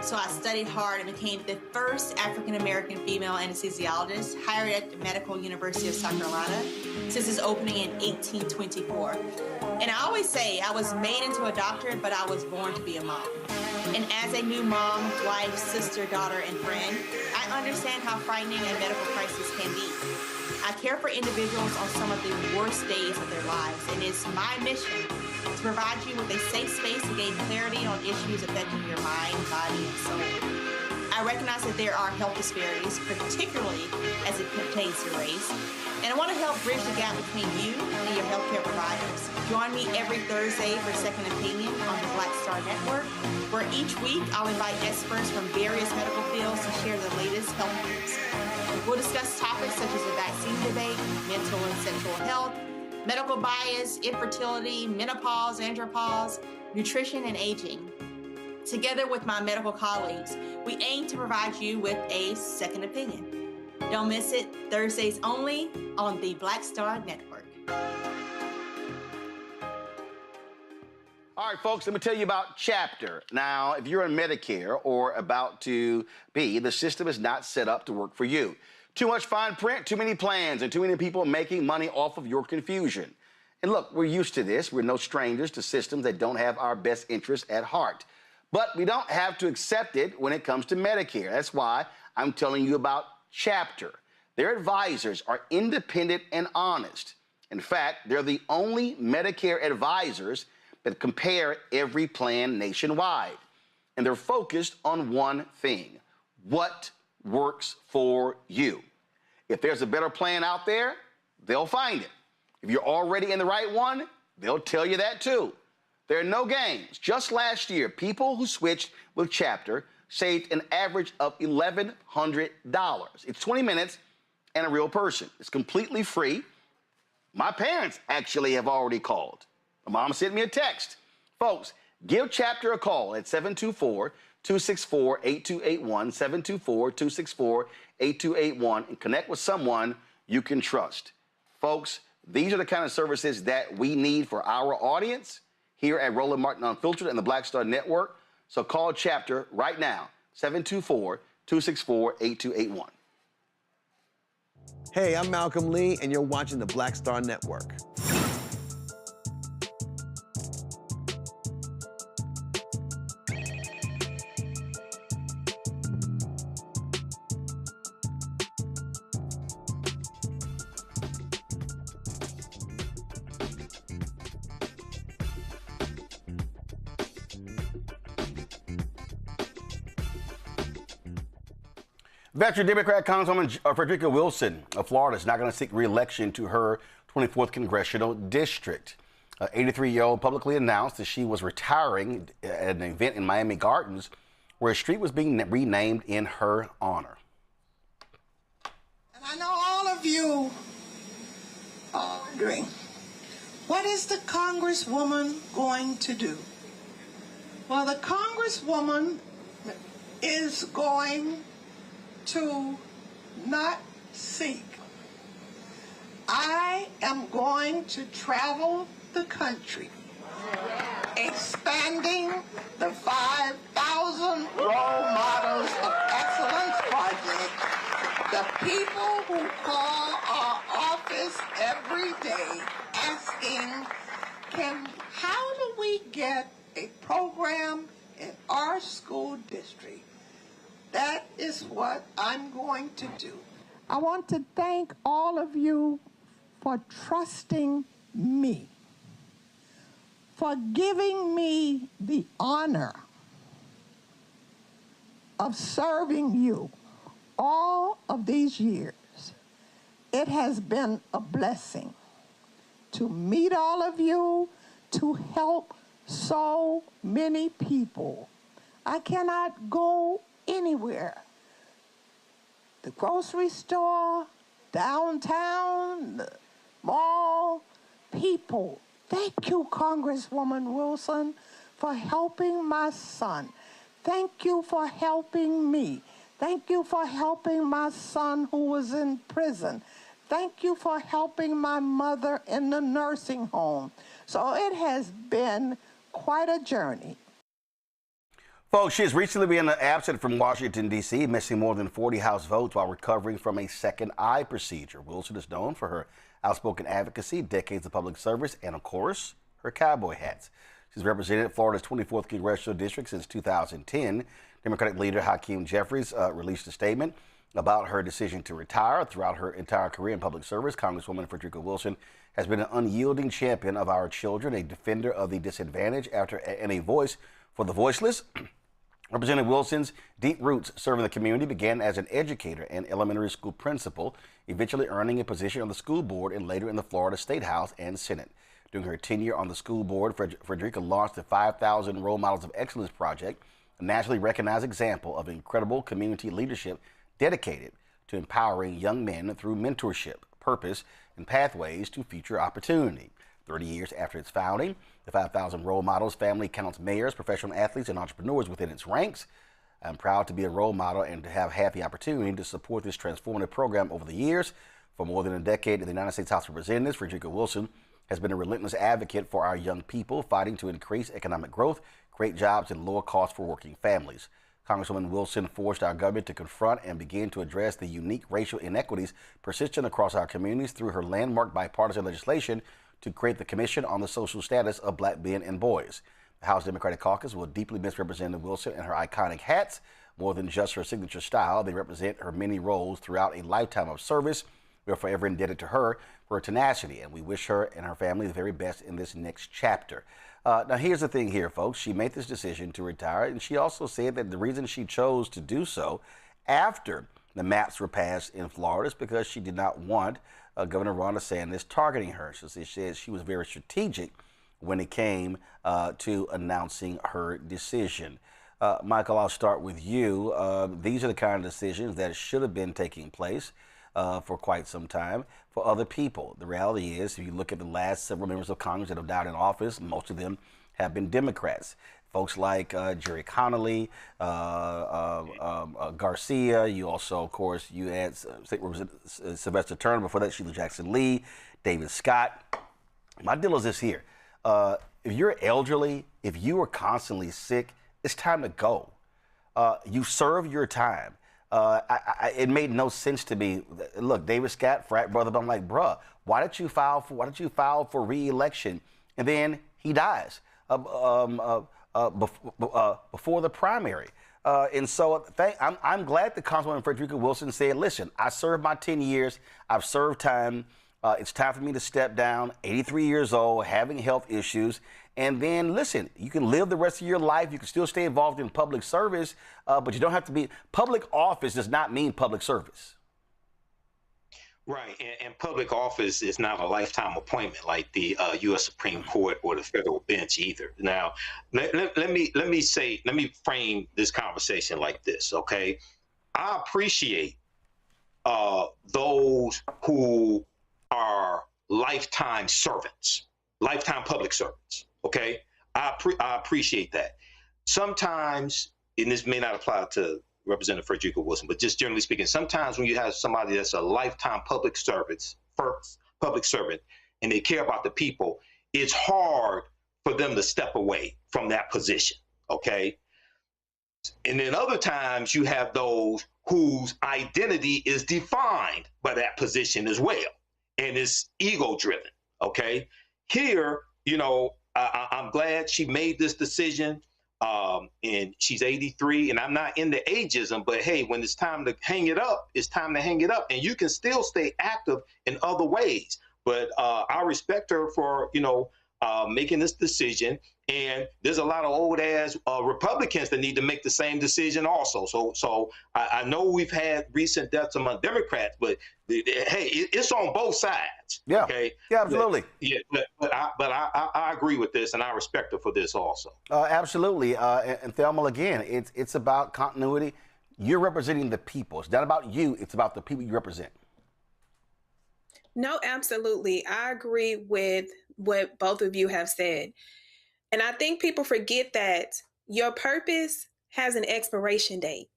So I studied hard and became the first African-American female anesthesiologist hired at the Medical University of South Carolina since its opening in 1824. And I always say I was made into a doctor, but I was born to be a mom. And as a new mom, wife, sister, daughter, and friend, I understand how frightening a medical crisis can be. I care for individuals on some of the worst days of their lives, and it's my mission to provide you with a safe space to gain clarity on issues affecting your mind, body, and soul. I recognize that there are health disparities, particularly as it pertains to race, and I want to help bridge the gap between you and your healthcare providers. Join me every Thursday for Second Opinion on the Black Star Network, where each week I'll invite experts from various medical fields to share the latest health news. We'll discuss topics such as the vaccine debate, mental and sexual health, medical bias, infertility, menopause, andropause, nutrition, and aging. Together with my medical colleagues, we aim to provide you with a second opinion. Don't miss it, Thursdays only on the Black Star Network. All right, folks, let me tell you about Chapter. Now, if you're on Medicare or about to be, the system is not set up to work for you. Too much fine print, too many plans, and too many people making money off of your confusion. And look, we're used to this. We're no strangers to systems that don't have our best interests at heart. But we don't have to accept it when it comes to Medicare. That's why I'm telling you about Chapter. Their advisors are independent and honest. In fact, they're the only Medicare advisors that compare every plan nationwide. And they're focused on one thing: what works for you. If there's a better plan out there, they'll find it. If you're already in the right one, they'll tell you that too. There are no games. Just last year, people who switched with Chapter saved an average of $1,100. It's 20 minutes and a real person. It's completely free. My parents actually have already called. My mom sent me a text. Folks, give Chapter a call at 724-264-8281, 724-264-8281, and connect with someone you can trust. Folks, these are the kind of services that we need for our audience here at Roland Martin Unfiltered and the Black Star Network. So call Chapter right now, 724-264-8281. Hey, I'm Malcolm Lee, and you're watching the Black Star Network. Veteran Democrat Congresswoman Frederica Wilson of Florida is not going to seek re-election to her 24th congressional district. 83-year-old publicly announced that she was retiring at an event in Miami Gardens where a street was being renamed in her honor. And I know all of you are wondering, what is the Congresswoman going to do? Well, the Congresswoman is going to not seek. I am going to travel the country, expanding the 5,000 Role Models of Excellence Project. The people who call our office every day asking, how do we get a program in our school district? That is what I'm going to do. I want to thank all of you for trusting me, for giving me the honor of serving you all of these years. It has been a blessing to meet all of you, to help so many people. I cannot go anywhere. The grocery store, downtown, the mall, people. Thank you, Congresswoman Wilson, for helping my son. Thank you for helping me. Thank you for helping my son who was in prison. Thank you for helping my mother in the nursing home. So it has been quite a journey. Folks, she has recently been absent from Washington, D.C., missing more than 40 House votes while recovering from a second eye procedure. Wilson is known for her outspoken advocacy, decades of public service, and, of course, her cowboy hats. She's represented Florida's 24th congressional district since 2010. Democratic leader Hakeem Jeffries released a statement about her decision to retire. Throughout her entire career in public service, Congresswoman Frederica Wilson has been an unyielding champion of our children, a defender of the disadvantaged, and a voice for the voiceless. Representative Wilson's deep roots serving the community began as an educator and elementary school principal, eventually earning a position on the school board and later in the Florida State House and Senate. During her tenure on the school board, Frederica launched the 5,000 Role Models of Excellence Project, a nationally recognized example of incredible community leadership dedicated to empowering young men through mentorship, purpose, and pathways to future opportunity. 30 years after its founding, the 5,000 Role Models family counts mayors, professional athletes, and entrepreneurs within its ranks. I'm proud to be a role model and to have had the opportunity to support this transformative program over the years. For more than a decade in the United States House of Representatives, Frederica Wilson has been a relentless advocate for our young people, fighting to increase economic growth, create jobs, and lower costs for working families. Congresswoman Wilson forced our government to confront and begin to address the unique racial inequities persistent across our communities through her landmark bipartisan legislation to create the Commission on the Social Status of Black Men and Boys. The House Democratic Caucus will deeply miss Representative Wilson and her iconic hats. More than just her signature style, they represent her many roles throughout a lifetime of service. We are forever indebted to her for her tenacity, and we wish her and her family the very best in this next chapter. Now, here's the thing here, folks. She made this decision to retire, and she also said that the reason she chose to do so after the maps were passed in Florida is because she did not want Governor Ron DeSantis targeting her. So she said she was very strategic when it came to announcing her decision. Michael, I'll start with you. These are the kind of decisions that should have been taking place for quite some time for other people. The reality is, if you look at the last several members of Congress that have died in office, most of them have been Democrats. Folks like Jerry Connolly, Garcia. You also, of course, you had State Representative Sylvester Turner. Before that, Sheila Jackson Lee, David Scott. My deal is this here. If you're elderly, if you are constantly sick, it's time to go. You serve your time. It made no sense to me. Look, David Scott, frat brother, but I'm like, bruh, why did you file for re-election? And then he dies before the primary. And so I'm glad that Congresswoman Frederica Wilson said, listen, I served my 10 years. I've served time. It's time for me to step down, 83 years old, having health issues. And then, listen, you can live the rest of your life. You can still stay involved in public service, but you don't have to be. Public office does not mean public service. Right, and public office is not a lifetime appointment like the U.S. Supreme Court or the federal bench either. Now, let me frame this conversation like this, okay? I appreciate those who are lifetime servants, lifetime public servants, okay? I appreciate that. Sometimes, and this may not apply to Representative Frederica Wilson, but just generally speaking, sometimes when you have somebody that's a lifetime public servant, and they care about the people, it's hard for them to step away from that position, okay? And then other times you have those whose identity is defined by that position as well, and it's ego-driven, okay? Here, you know, I'm glad she made this decision. And she's 83, and I'm not into ageism, but hey, when it's time to hang it up, it's time to hang it up, and you can still stay active in other ways. But I respect her for, you know, making this decision. And there's a lot of old ass Republicans that need to make the same decision also. So I know we've had recent deaths among Democrats, but hey, it's on both sides. Yeah. Okay. Yeah, absolutely. But I agree with this, and I respect her for this also. Absolutely. And Thelma, again, it's about continuity. You're representing the people. It's not about you. It's about the people you represent. No, absolutely. I agree with what both of you have said. And I think people forget that your purpose has an expiration date.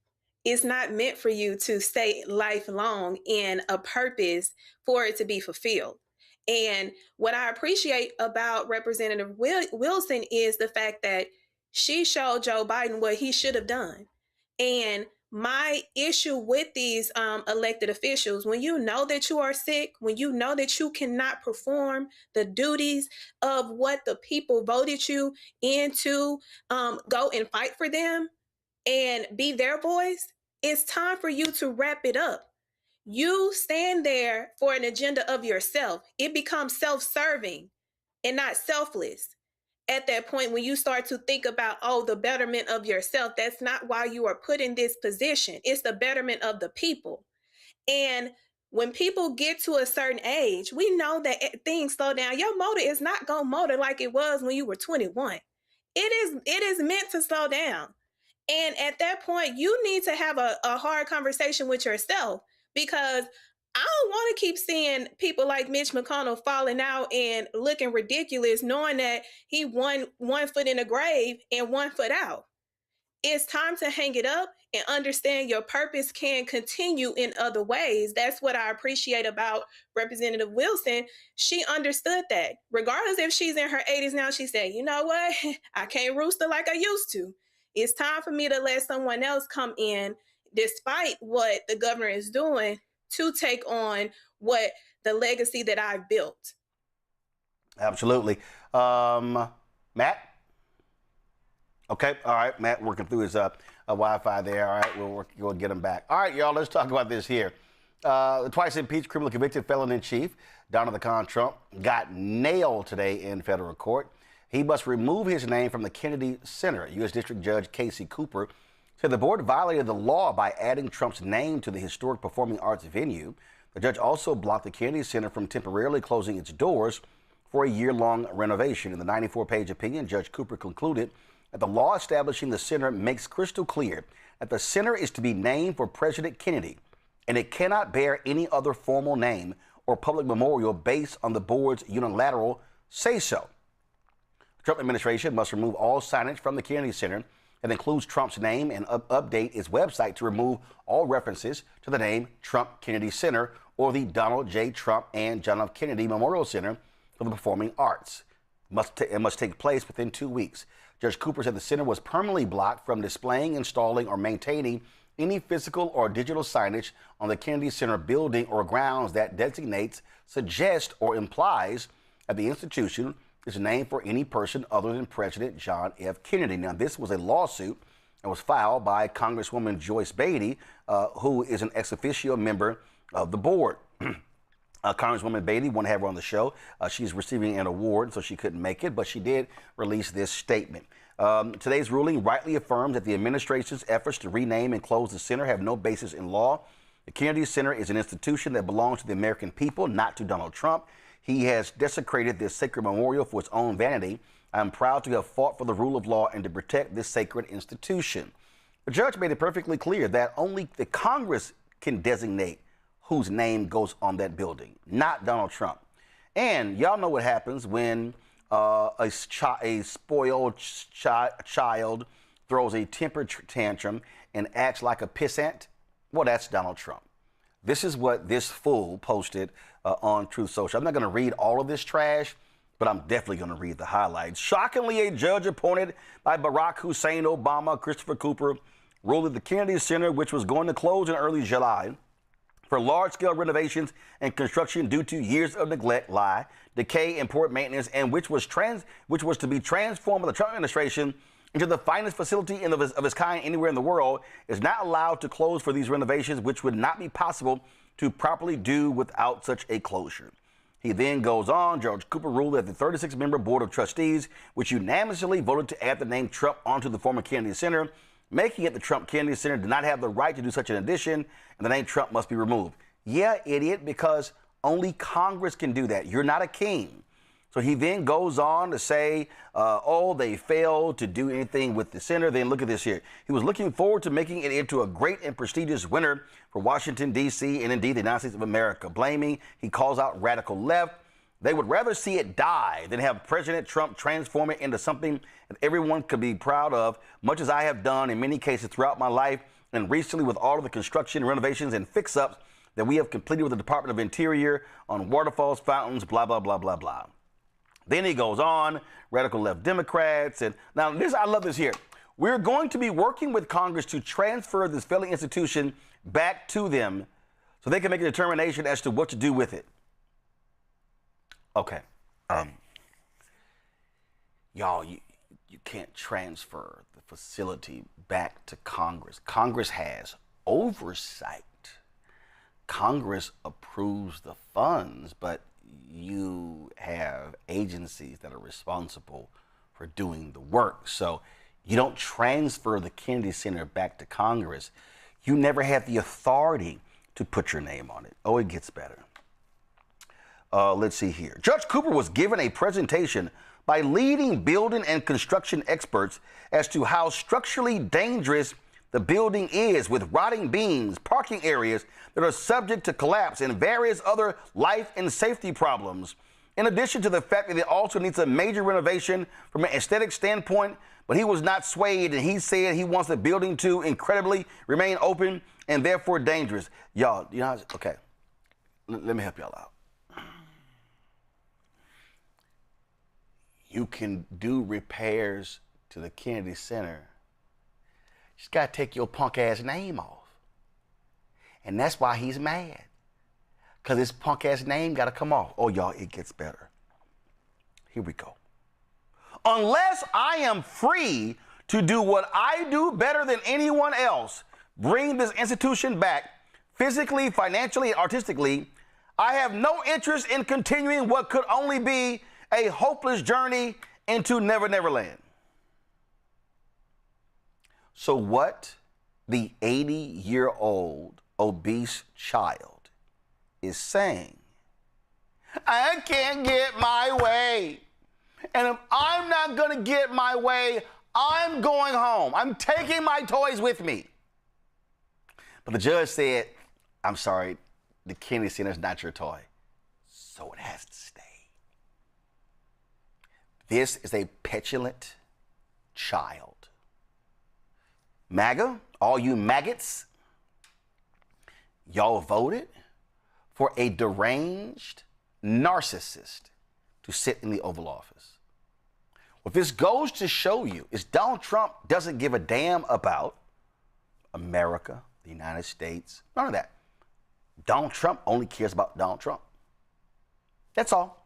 It's not meant for you to stay lifelong in a purpose for it to be fulfilled. And what I appreciate about Representative Wilson is the fact that she showed Joe Biden what he should have done. And my issue with these elected officials, when you know that you are sick, when you know that you cannot perform the duties of what the people voted you in to go and fight for them and be their voice, it's time for you to wrap it up. You stand there for an agenda of yourself. It becomes self-serving and not selfless. at that point, when you start to think about, oh, the betterment of yourself, that's not why you are put in this position. It's the betterment of the people. And when people get to a certain age, we know that things slow down. Your motor is not going to motor like it was when you were 21. It is meant to slow down. And at that point, you need to have a hard conversation with yourself, because I don't want to keep seeing people like Mitch McConnell falling out and looking ridiculous, knowing that he one foot in the grave and 1 foot out. It's time to hang it up and understand your purpose can continue in other ways. That's what I appreciate about Representative Wilson. She understood that. Regardless if she's in her 80s now, she said, you know what? I can't rooster like I used to. It's time for me to let someone else come in, despite what the governor is doing, to take on what the legacy that I've built. Absolutely. Matt? Okay, all right, Matt working through his Wi-Fi there. All right, we'll get him back. All right, y'all, let's talk about this here. The twice-impeached, criminally convicted felon-in-chief, Donald the Con Trump, got nailed today in federal court. He must remove his name from the Kennedy Center. U.S. District Judge Casey Cooper said the board violated the law by adding Trump's name to the historic performing arts venue. The judge also blocked the Kennedy Center from temporarily closing its doors for a year-long renovation. In the 94-page opinion, Judge Cooper concluded that the law establishing the center makes crystal clear that the center is to be named for President Kennedy, and it cannot bear any other formal name or public memorial based on the board's unilateral say-so. The Trump administration must remove all signage from the Kennedy Center that includes Trump's name and update its website to remove all references to the name Trump Kennedy Center or the Donald J. Trump and John F. Kennedy Memorial Center for the Performing Arts. It must take place within 2 weeks. Judge Cooper said the center was permanently blocked from displaying, installing, or maintaining any physical or digital signage on the Kennedy Center building or grounds that designates, suggests, or implies that the institution is named for any person other than President John F. Kennedy. Now, this was a lawsuit that was filed by Congresswoman Joyce Beatty, who is an ex officio member of the board. Congresswoman Beatty, want to have her on the show. She's receiving an award, so she couldn't make it, but she did release this statement. Today's ruling rightly affirms that the administration's efforts to rename and close the center have no basis in law. The Kennedy Center is an institution that belongs to the American people, not to Donald Trump. He has desecrated this sacred memorial for his own vanity. I'm proud to have fought for the rule of law and to protect this sacred institution. The judge made it perfectly clear that only the Congress can designate whose name goes on that building, not Donald Trump. And y'all know what happens when a spoiled child throws a temper tantrum and acts like a pissant. Well, that's Donald Trump. This is what this fool posted on Truth Social. I'm not going to read all of this trash, but I'm definitely going to read the highlights. Shockingly, a judge appointed by Barack Hussein Obama, Christopher Cooper, ruled that the Kennedy Center, which was going to close in early July for large-scale renovations and construction due to years of neglect, decay, and poor maintenance, and which was to be transformed by the Trump administration into the finest facility of its kind anywhere in the world, is not allowed to close for these renovations, which would not be possible to properly do without such a closure. He then goes on. Judge Cooper ruled that the 36-member Board of Trustees, which unanimously voted to add the name Trump onto the former Kennedy Center, making it the Trump Kennedy Center, did not have the right to do such an addition, and the name Trump must be removed. Yeah, idiot, because only Congress can do that. You're not a king. So he then goes on to say, they failed to do anything with the center. Then look at this here. He was looking forward to making it into a great and prestigious winner for Washington, D.C., and indeed the United States of America. Blaming, he calls out radical left. They would rather see it die than have President Trump transform it into something that everyone could be proud of, much as I have done in many cases throughout my life, and recently with all of the construction, renovations, and fix-ups that we have completed with the Department of Interior on waterfalls, fountains, blah, blah, blah, blah, blah. Then he goes on, radical left Democrats. And now I love this here. We're going to be working with Congress to transfer this failing institution back to them so they can make a determination as to what to do with it. Okay. Y'all, you can't transfer the facility back to Congress. Congress has oversight. Congress approves the funds, but you have agencies that are responsible for doing the work. So you don't transfer the Kennedy Center back to Congress. You never had the authority to put your name on it. Oh, it gets better. Let's see here. Judge Cooper was given a presentation by leading building and construction experts as to how structurally dangerous the building is, with rotting beams, parking areas that are subject to collapse, and various other life and safety problems. In addition to the fact that it also needs a major renovation from an aesthetic standpoint, but he was not swayed, and he said he wants the building to incredibly remain open and therefore dangerous. Y'all, you know, okay, let me help y'all out. You can do repairs to the Kennedy Center. You just gotta take your punk ass name off. And that's why he's mad. Because his punk ass name gotta come off. Oh, y'all, it gets better. Here we go. Unless I am free to do what I do better than anyone else, bring this institution back physically, financially, and artistically, I have no interest in continuing what could only be a hopeless journey into Never Never Land. So what the 80-year-old obese child is saying, I can't get my way. And if I'm not going to get my way, I'm going home. I'm taking my toys with me. But the judge said, I'm sorry, the Kennedy Center is not your toy, so it has to stay. This is a petulant child. MAGA, all you maggots, y'all voted for a deranged narcissist to sit in the Oval Office. What this goes to show you is Donald Trump doesn't give a damn about America, the United States, none of that. Donald Trump only cares about Donald Trump. That's all.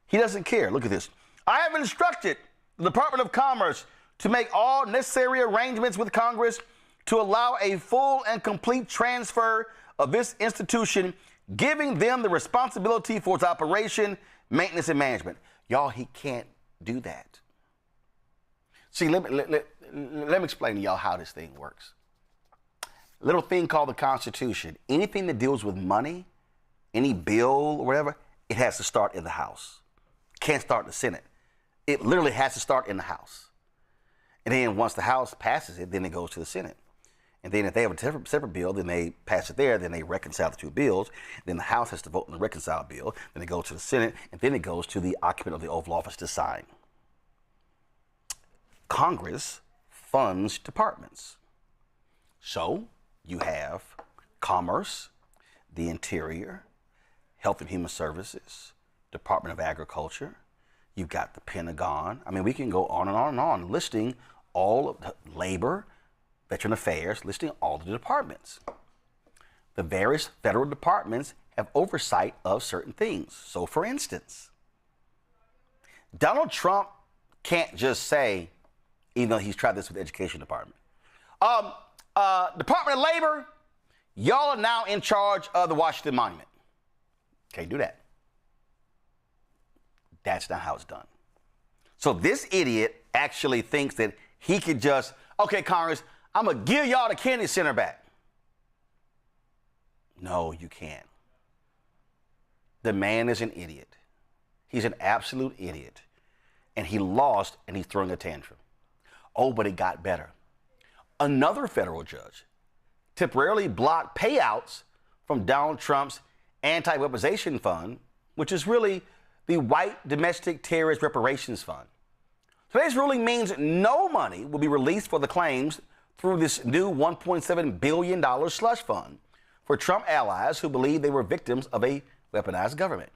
He doesn't care. Look at this. I have instructed the Department of Commerce to make all necessary arrangements with Congress to allow a full and complete transfer of this institution, giving them the responsibility for its operation, maintenance, and management. Y'all, he can't do that. See, let me explain to y'all how this thing works. A little thing called the Constitution. Anything that deals with money, any bill or whatever, it has to start in the House. Can't start in the Senate. It literally has to start in the House. And then once the House passes it, then it goes to the Senate. And then if they have a separate bill, then they pass it there, then they reconcile the two bills. Then the House has to vote on the reconciled bill. Then it goes to the Senate, and then it goes to the occupant of the Oval Office to sign. Congress funds departments. So you have Commerce, the Interior, Health and Human Services, Department of Agriculture. You've got the Pentagon. I mean, we can go on and on and on, listing all of the Labor, Veteran Affairs, listing all of the departments. The various federal departments have oversight of certain things. So, for instance, Donald Trump can't just say, even though he's tried this with the Education Department, Department of Labor, y'all are now in charge of the Washington Monument. Can't do that. That's not how it's done. So this idiot actually thinks that he could just, okay, Congress, I'm going to give y'all the Kennedy Center back. No, you can't. The man is an idiot. He's an absolute idiot. And he lost, and he's throwing a tantrum. Oh, but it got better. Another federal judge temporarily blocked payouts from Donald Trump's Anti-Weaponization Fund, which is really the White Domestic Terrorist Reparations Fund. Today's ruling means no money will be released for the claims through this new $1.7 billion slush fund for Trump allies who believe they were victims of a weaponized government.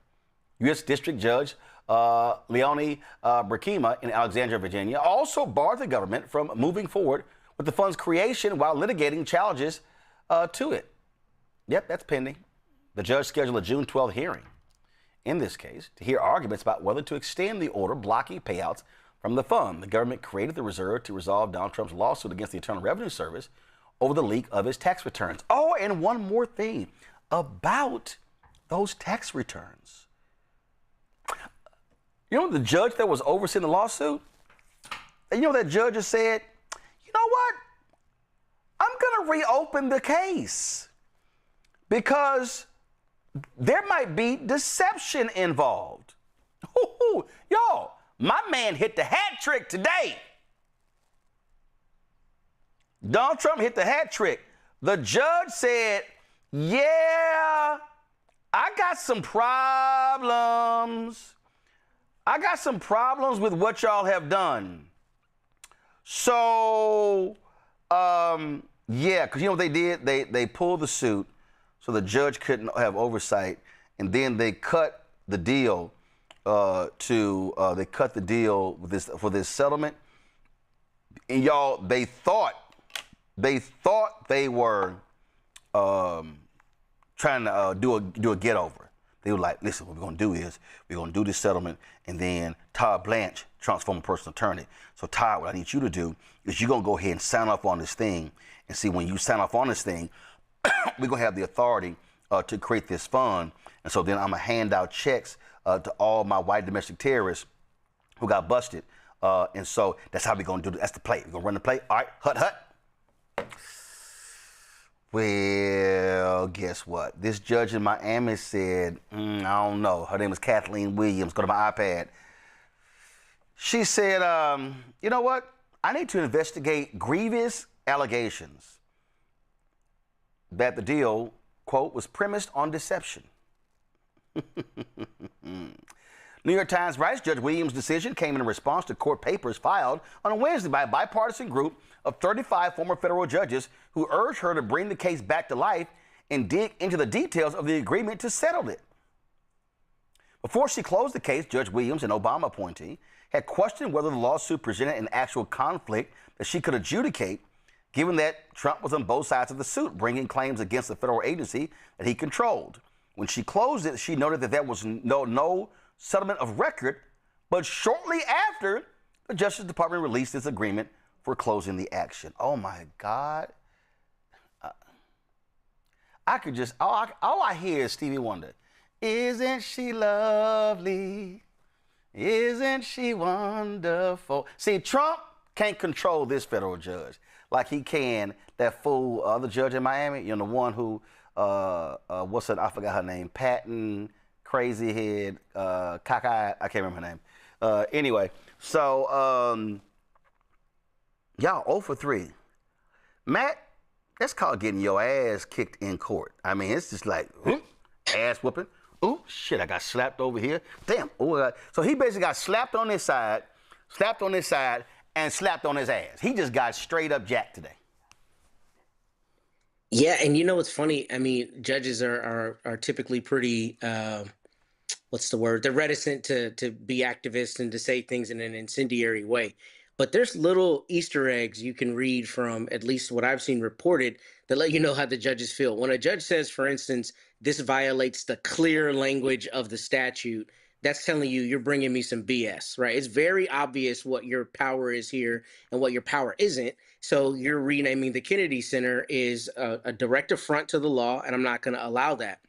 U.S. District Judge Leone Brikema in Alexandria, Virginia, also barred the government from moving forward with the fund's creation while litigating challenges to it. Yep, that's pending. The judge scheduled a June 12th hearing in this case to hear arguments about whether to extend the order blocking payouts from the fund. The government created the reserve to resolve Donald Trump's lawsuit against the Internal Revenue Service over the leak of his tax returns. Oh, and one more thing about those tax returns. You know the judge that was overseeing the lawsuit? And you know that judge has said, you know what? I'm going to reopen the case because there might be deception involved. Ooh, y'all, my man hit the hat trick today. Donald Trump hit the hat trick. The judge said, yeah, I got some problems. I got some problems with what y'all have done. So, yeah, because you know what they did? They pulled the suit so the judge couldn't have oversight, and then they cut the deal for this settlement. And y'all, they thought they were trying to do a get over. They were like, listen, what we're going to do is we're going to do this settlement, and then Todd Blanche, Trump's former personal attorney. So Todd, what I need you to do is you're going to go ahead and sign off on this thing. And see, when you sign off on this thing, we're going to have the authority to create this fund. And so then I'm going to hand out checks to all my white domestic terrorists who got busted. And so that's how we're going to do it. That's the play. We're going to run the play. All right, hut. Well, guess what? This judge in Miami said, I don't know. Her name is Kathleen Williams. Go to my iPad. She said, you know what? I need to investigate grievous allegations that the deal, quote, was premised on deception. New York Times writes Judge Williams' decision came in response to court papers filed on Wednesday by a bipartisan group of 35 former federal judges who urged her to bring the case back to life and dig into the details of the agreement to settle it. Before she closed the case, Judge Williams, an Obama appointee, had questioned whether the lawsuit presented an actual conflict that she could adjudicate, given that Trump was on both sides of the suit, bringing claims against the federal agency that he controlled. When she closed it, she noted that there was no settlement of record, but shortly after, the Justice Department released its agreement for closing the action. Oh my God. I could just, all I hear is Stevie Wonder. Isn't she lovely? Isn't she wonderful? See, Trump can't control this federal judge like he can that fool, other judge in Miami, you know, the one who, what's her, I forgot her name, Patton, crazy head, cockeyed, I can't remember her name. Anyway, so, y'all 0 for 3. Matt, that's called getting your ass kicked in court. I mean, it's just like, ass whooping. Oh, shit, I got slapped over here. Damn. Ooh, so he basically got slapped on this side, and slapped on his ass. He just got straight up jacked today. Yeah, and you know what's funny? I mean, judges are typically pretty, what's the word? They're reticent to be activists and to say things in an incendiary way. But there's little Easter eggs you can read from at least what I've seen reported that let you know how the judges feel. When a judge says, for instance, this violates the clear language of the statute, that's telling you you're bringing me some BS, right? It's very obvious what your power is here and what your power isn't. So you're renaming the Kennedy Center is a direct affront to the law, and I'm not going to allow that.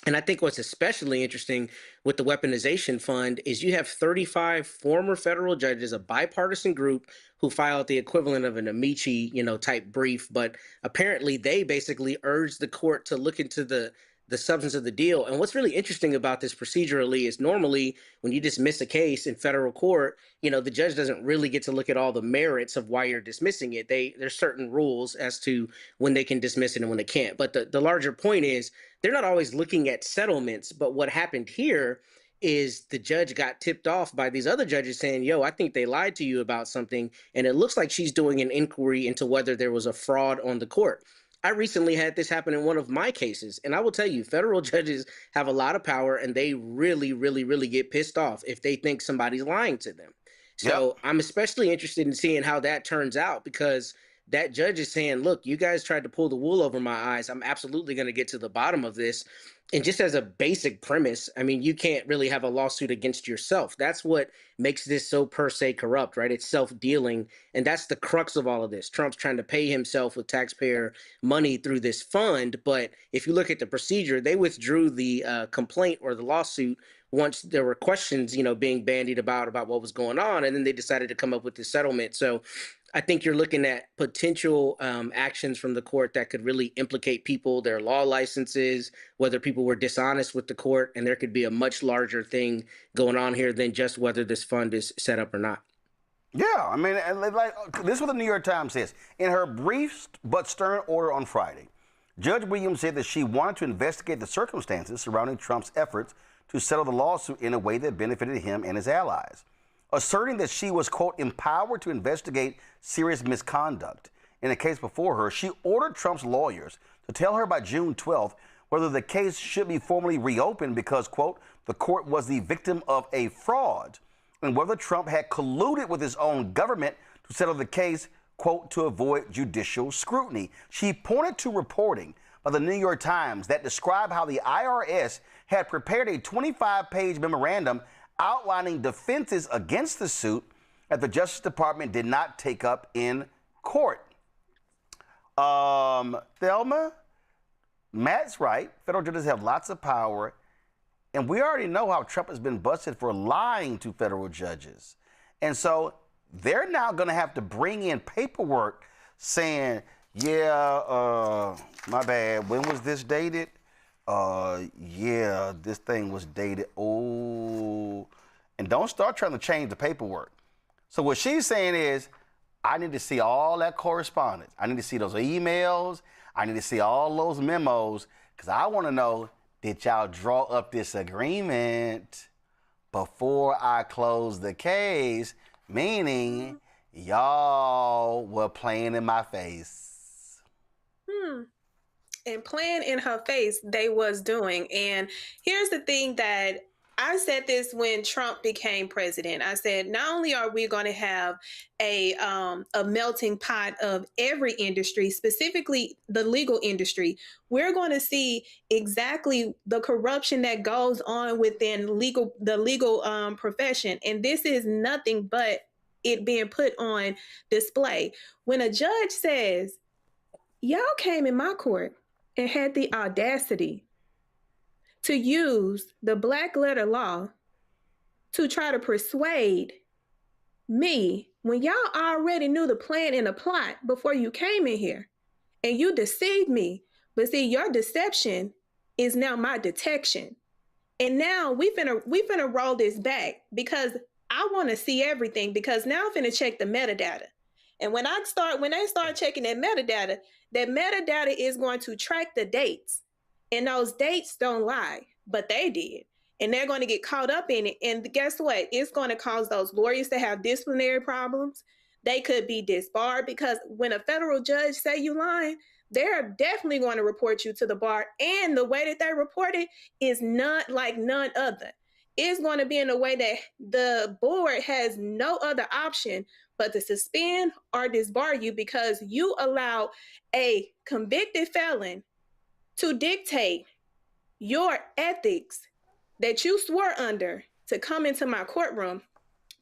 And I think what's especially interesting with the Weaponization Fund is you have 35 former federal judges, a bipartisan group who filed the equivalent of an amici, type brief. But apparently they basically urged the court to look into the substance of the deal. And what's really interesting about this procedurally is normally when you dismiss a case in federal court, the judge doesn't really get to look at all the merits of why you're dismissing it. There's certain rules as to when they can dismiss it and when they can't. But the larger point is they're not always looking at settlements. But what happened here is the judge got tipped off by these other judges saying, yo, I think they lied to you about something. And it looks like she's doing an inquiry into whether there was a fraud on the court. I recently had this happen in one of my cases, and I will tell you, federal judges have a lot of power, and they really, really, really get pissed off if they think somebody's lying to them. So I'm especially interested in seeing how that turns out, because that judge is saying, look, you guys tried to pull the wool over my eyes. I'm absolutely going to get to the bottom of this. And just as a basic premise, I mean, you can't really have a lawsuit against yourself. That's what makes this so per se corrupt, right? It's self-dealing. And that's the crux of all of this. Trump's trying to pay himself with taxpayer money through this fund. But if you look at the procedure, they withdrew the complaint or the lawsuit once there were questions, being bandied about what was going on, and then they decided to come up with this settlement. So I think you're looking at potential actions from the court that could really implicate people, their law licenses, whether people were dishonest with the court, and there could be a much larger thing going on here than just whether this fund is set up or not. Yeah, I mean, like this is what the New York Times says. In her brief but stern order on Friday, Judge Williams said that she wanted to investigate the circumstances surrounding Trump's efforts to settle the lawsuit in a way that benefited him and his allies, asserting that she was, quote, empowered to investigate serious misconduct. In a case before her, she ordered Trump's lawyers to tell her by June 12th whether the case should be formally reopened because, quote, the court was the victim of a fraud, and whether Trump had colluded with his own government to settle the case, quote, to avoid judicial scrutiny. She pointed to reporting by the New York Times that described how the IRS had prepared a 25-page memorandum outlining defenses against the suit that the Justice Department did not take up in court. Thelma, Matt's right. Federal judges have lots of power. And we already know how Trump has been busted for lying to federal judges. And so they're now going to have to bring in paperwork saying, yeah, my bad. When was this dated? Yeah, this thing was dated. Oh, and don't start trying to change the paperwork. So what she's saying is, I need to see all that correspondence. I need to see those emails. I need to see all those memos because I want to know, did y'all draw up this agreement before I close the case? Meaning, y'all were playing in my face. And playing in her face, they was doing. And here's the thing that I said this when Trump became president. I said, not only are we going to have a melting pot of every industry, specifically the legal industry, we're going to see exactly the corruption that goes on within the legal profession. And this is nothing but it being put on display. When a judge says, y'all came in my court and had the audacity to use the black letter law to try to persuade me when y'all already knew the plan and the plot before you came in here and you deceived me. But see, your deception is now my detection. And now we finna roll this back because I want to see everything because now I'm finna check the metadata. And when they start checking that metadata is going to track the dates. And those dates don't lie, but they did. And they're going to get caught up in it. And guess what? It's going to cause those lawyers to have disciplinary problems. They could be disbarred because when a federal judge say you lying, they're definitely going to report you to the bar. And the way that they report it is not like none other. It's going to be in a way that the board has no other option but to suspend or disbar you because you allow a convicted felon to dictate your ethics that you swore under to come into my courtroom.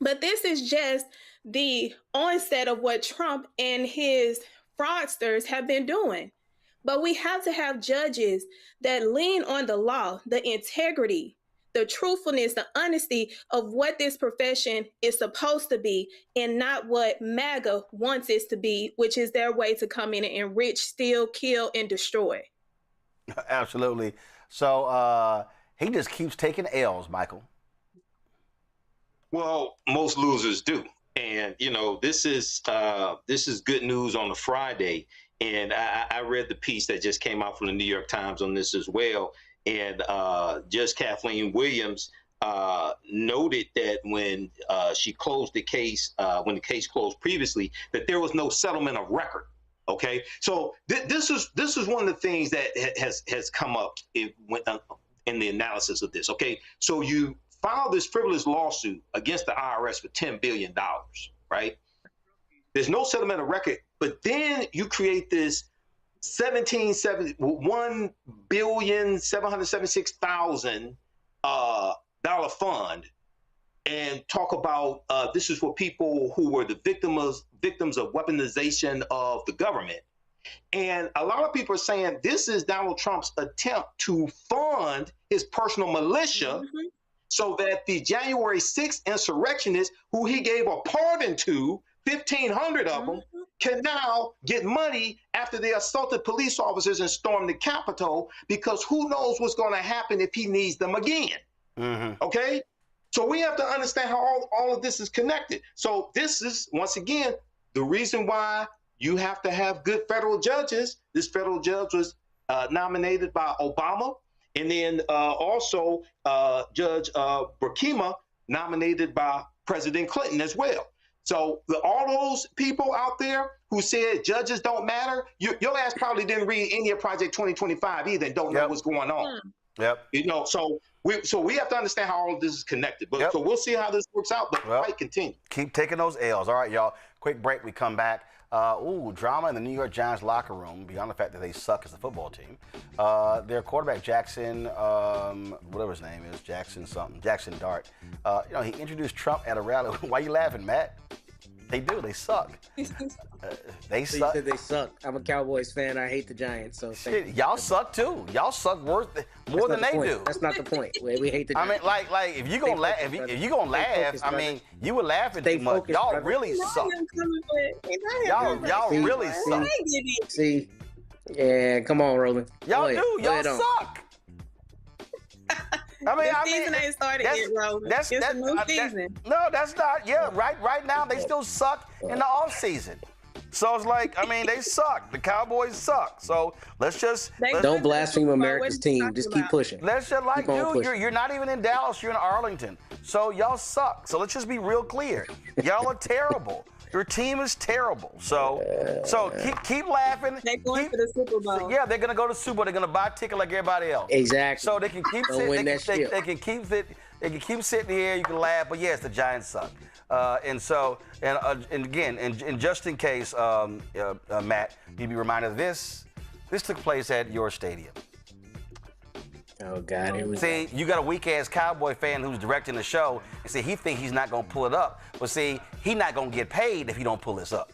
But this is just the onset of what Trump and his fraudsters have been doing. But we have to have judges that lean on the law, the integrity, the truthfulness, the honesty of what this profession is supposed to be and not what MAGA wants it to be, which is their way to come in and enrich, steal, kill, and destroy. Absolutely. So he just keeps taking L's, Michael. Well, most losers do. And, this is good news on a Friday. And I read the piece that just came out from the New York Times on this as well. And Judge Kathleen Williams noted that when she closed the case, when the case closed previously, that there was no settlement of record. Okay, so this is one of the things that has come up in the analysis of this. Okay, so you filed this frivolous lawsuit against the IRS for $10 billion, right? There's no settlement of record, but then you create this $1,776,000 fund and talk about this is for people who were the victims of weaponization of the government. And a lot of people are saying this is Donald Trump's attempt to fund his personal militia so that the January 6th insurrectionists, who he gave a pardon to, 1,500 of them, can now get money after they assaulted police officers and stormed the Capitol, because who knows what's going to happen if he needs them again. Okay? So we have to understand how all of this is connected. So this is, once again, the reason why you have to have good federal judges. This federal judge was nominated by Obama, and then also Judge Burkima, nominated by President Clinton as well. So all those people out there who said judges don't matter, your ass probably didn't read any of Project 2025 either and don't know what's going on. You know, so we have to understand how all of this is connected. But so we'll see how this works out, but the fight continues. Keep taking those L's. All right, y'all. Quick break. We come back. Drama in the New York Giants locker room, beyond the fact that they suck as a football team. Their quarterback, Jackson, whatever his name is, Jackson Dart, you know, he introduced Trump at a rally. Why you laughing, Matt? They do. They suck. They So suck. you said they suck. I'm a Cowboys fan. I hate the Giants. So Shit, y'all suck too. Y'all suck more than they do. That's not the point. We hate the Giants. I mean, like if you gonna laugh, if you gonna laugh, I mean, you were laughing too much. Y'all really suck. Y'all really suck. See, yeah, come on, Roland. Y'all do. Y'all suck. The season ain't started yet, Roland. It's a new season. No, that's not. Yeah, right now they still suck in the off season. So it's like, I mean, they suck. The Cowboys suck. So let's just don't blaspheme America's team. Just keep pushing. Let's just you're not even in Dallas. You're in Arlington. So y'all suck. So let's just be real clear. Y'all are terrible. Your team is terrible. So keep laughing. They're going for the Super Bowl. Yeah, they're gonna go to the Super Bowl. They're gonna buy a ticket like everybody else. Exactly. So they can keep sitting. They can keep sitting here. You can laugh, but yes, the Giants suck. And again, just in case, Matt, you'd be reminded of this. This took place at your stadium. Oh God! Here we see, you got a weak ass Cowboy fan who's directing the show, and see, he thinks he's not gonna pull it up, but see, he's not gonna get paid if he don't pull this up.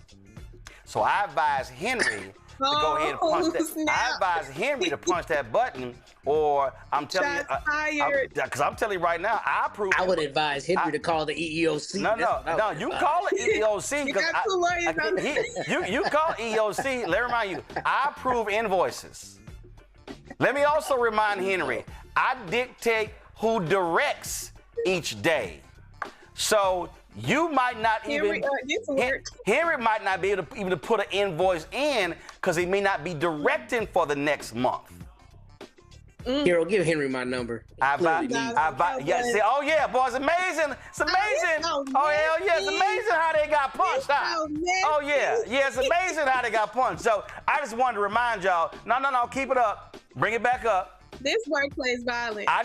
So I advise Henry to go ahead and punch that. I advise Henry to punch that button, or I'm telling you, because I'm telling you right now, I would advise Henry to call the EEOC. No, you call it EEOC because you call EEOC. Let me remind you, I approve invoices. Let me also remind Henry, I dictate who directs each day. So you might not even, Henry might not be able to even put an invoice in because he may not be directing for the next month. Hero, give Henry my number. Oh yeah, boy, it's amazing. It's amazing. Oh hell yeah, it's amazing how they got punched. Oh yeah, it's amazing how they got punched. So I just wanted to remind y'all, no, keep it up. Bring it back up. This workplace violence. I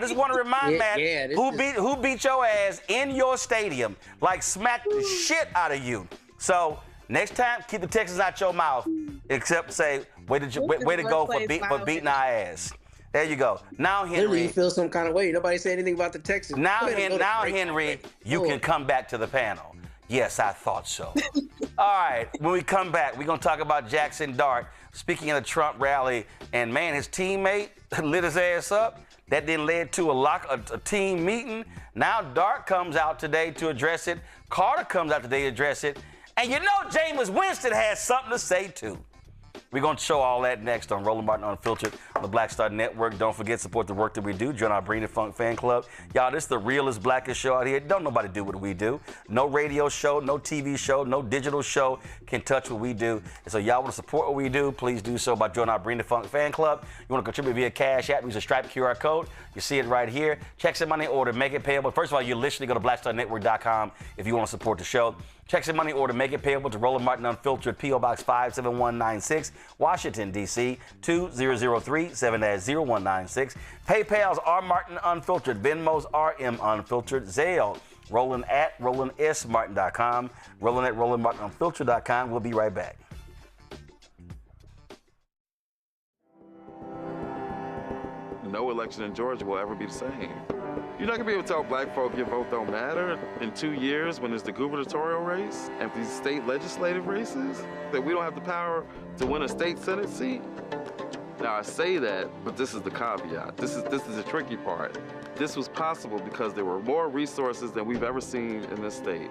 just want to remind Matt who beat your ass in your stadium, like smacked the shit out of you. So next time, keep the Texans out your mouth, except say way to go for beating our ass. There you go. Now Henry, clearly you feel some kind of way. Nobody said anything about the Texans. Now Henry, you can come back to the panel. Yes, I thought so. All right, when we come back, we're gonna talk about Jackson Dart. Speaking of the Trump rally, and man, his teammate lit his ass up. That then led to a team meeting. Now Dart comes out today to address it. Carter comes out today to address it. And you know Jameis Winston has something to say too. We're going to show all that next on Roland Martin Unfiltered on the Black Star Network. Don't forget, support the work that we do. Join our Bring the Funk fan club. Y'all, this is the realest, blackest show out here. Don't nobody do what we do. No radio show, no TV show, no digital show can touch what we do. And so y'all want to support what we do, please do so by joining our Bring the Funk fan club. You want to contribute via Cash App, use a Stripe QR code. You see it right here. Checks and money order, make it payable. First of all, you're listening, go to blackstarnetwork.com if you want to support the show. Checks and money order, make it payable to Roland Martin Unfiltered, P.O. Box 57196, Washington, D.C., 2003 7-0196. PayPal's R. Martin Unfiltered, Venmo's RM Unfiltered, Zelle, Roland at RolandSMartin.com, Roland at RolandMartinUnfiltered.com. We'll be right back. No election in Georgia will ever be the same. You're not gonna be able to tell black folk your vote don't matter in 2 years when it's the gubernatorial race and these state legislative races, that we don't have the power to win a state senate seat. Now I say that, but this is the caveat. This is the tricky part. This was possible because there were more resources than we've ever seen in this state.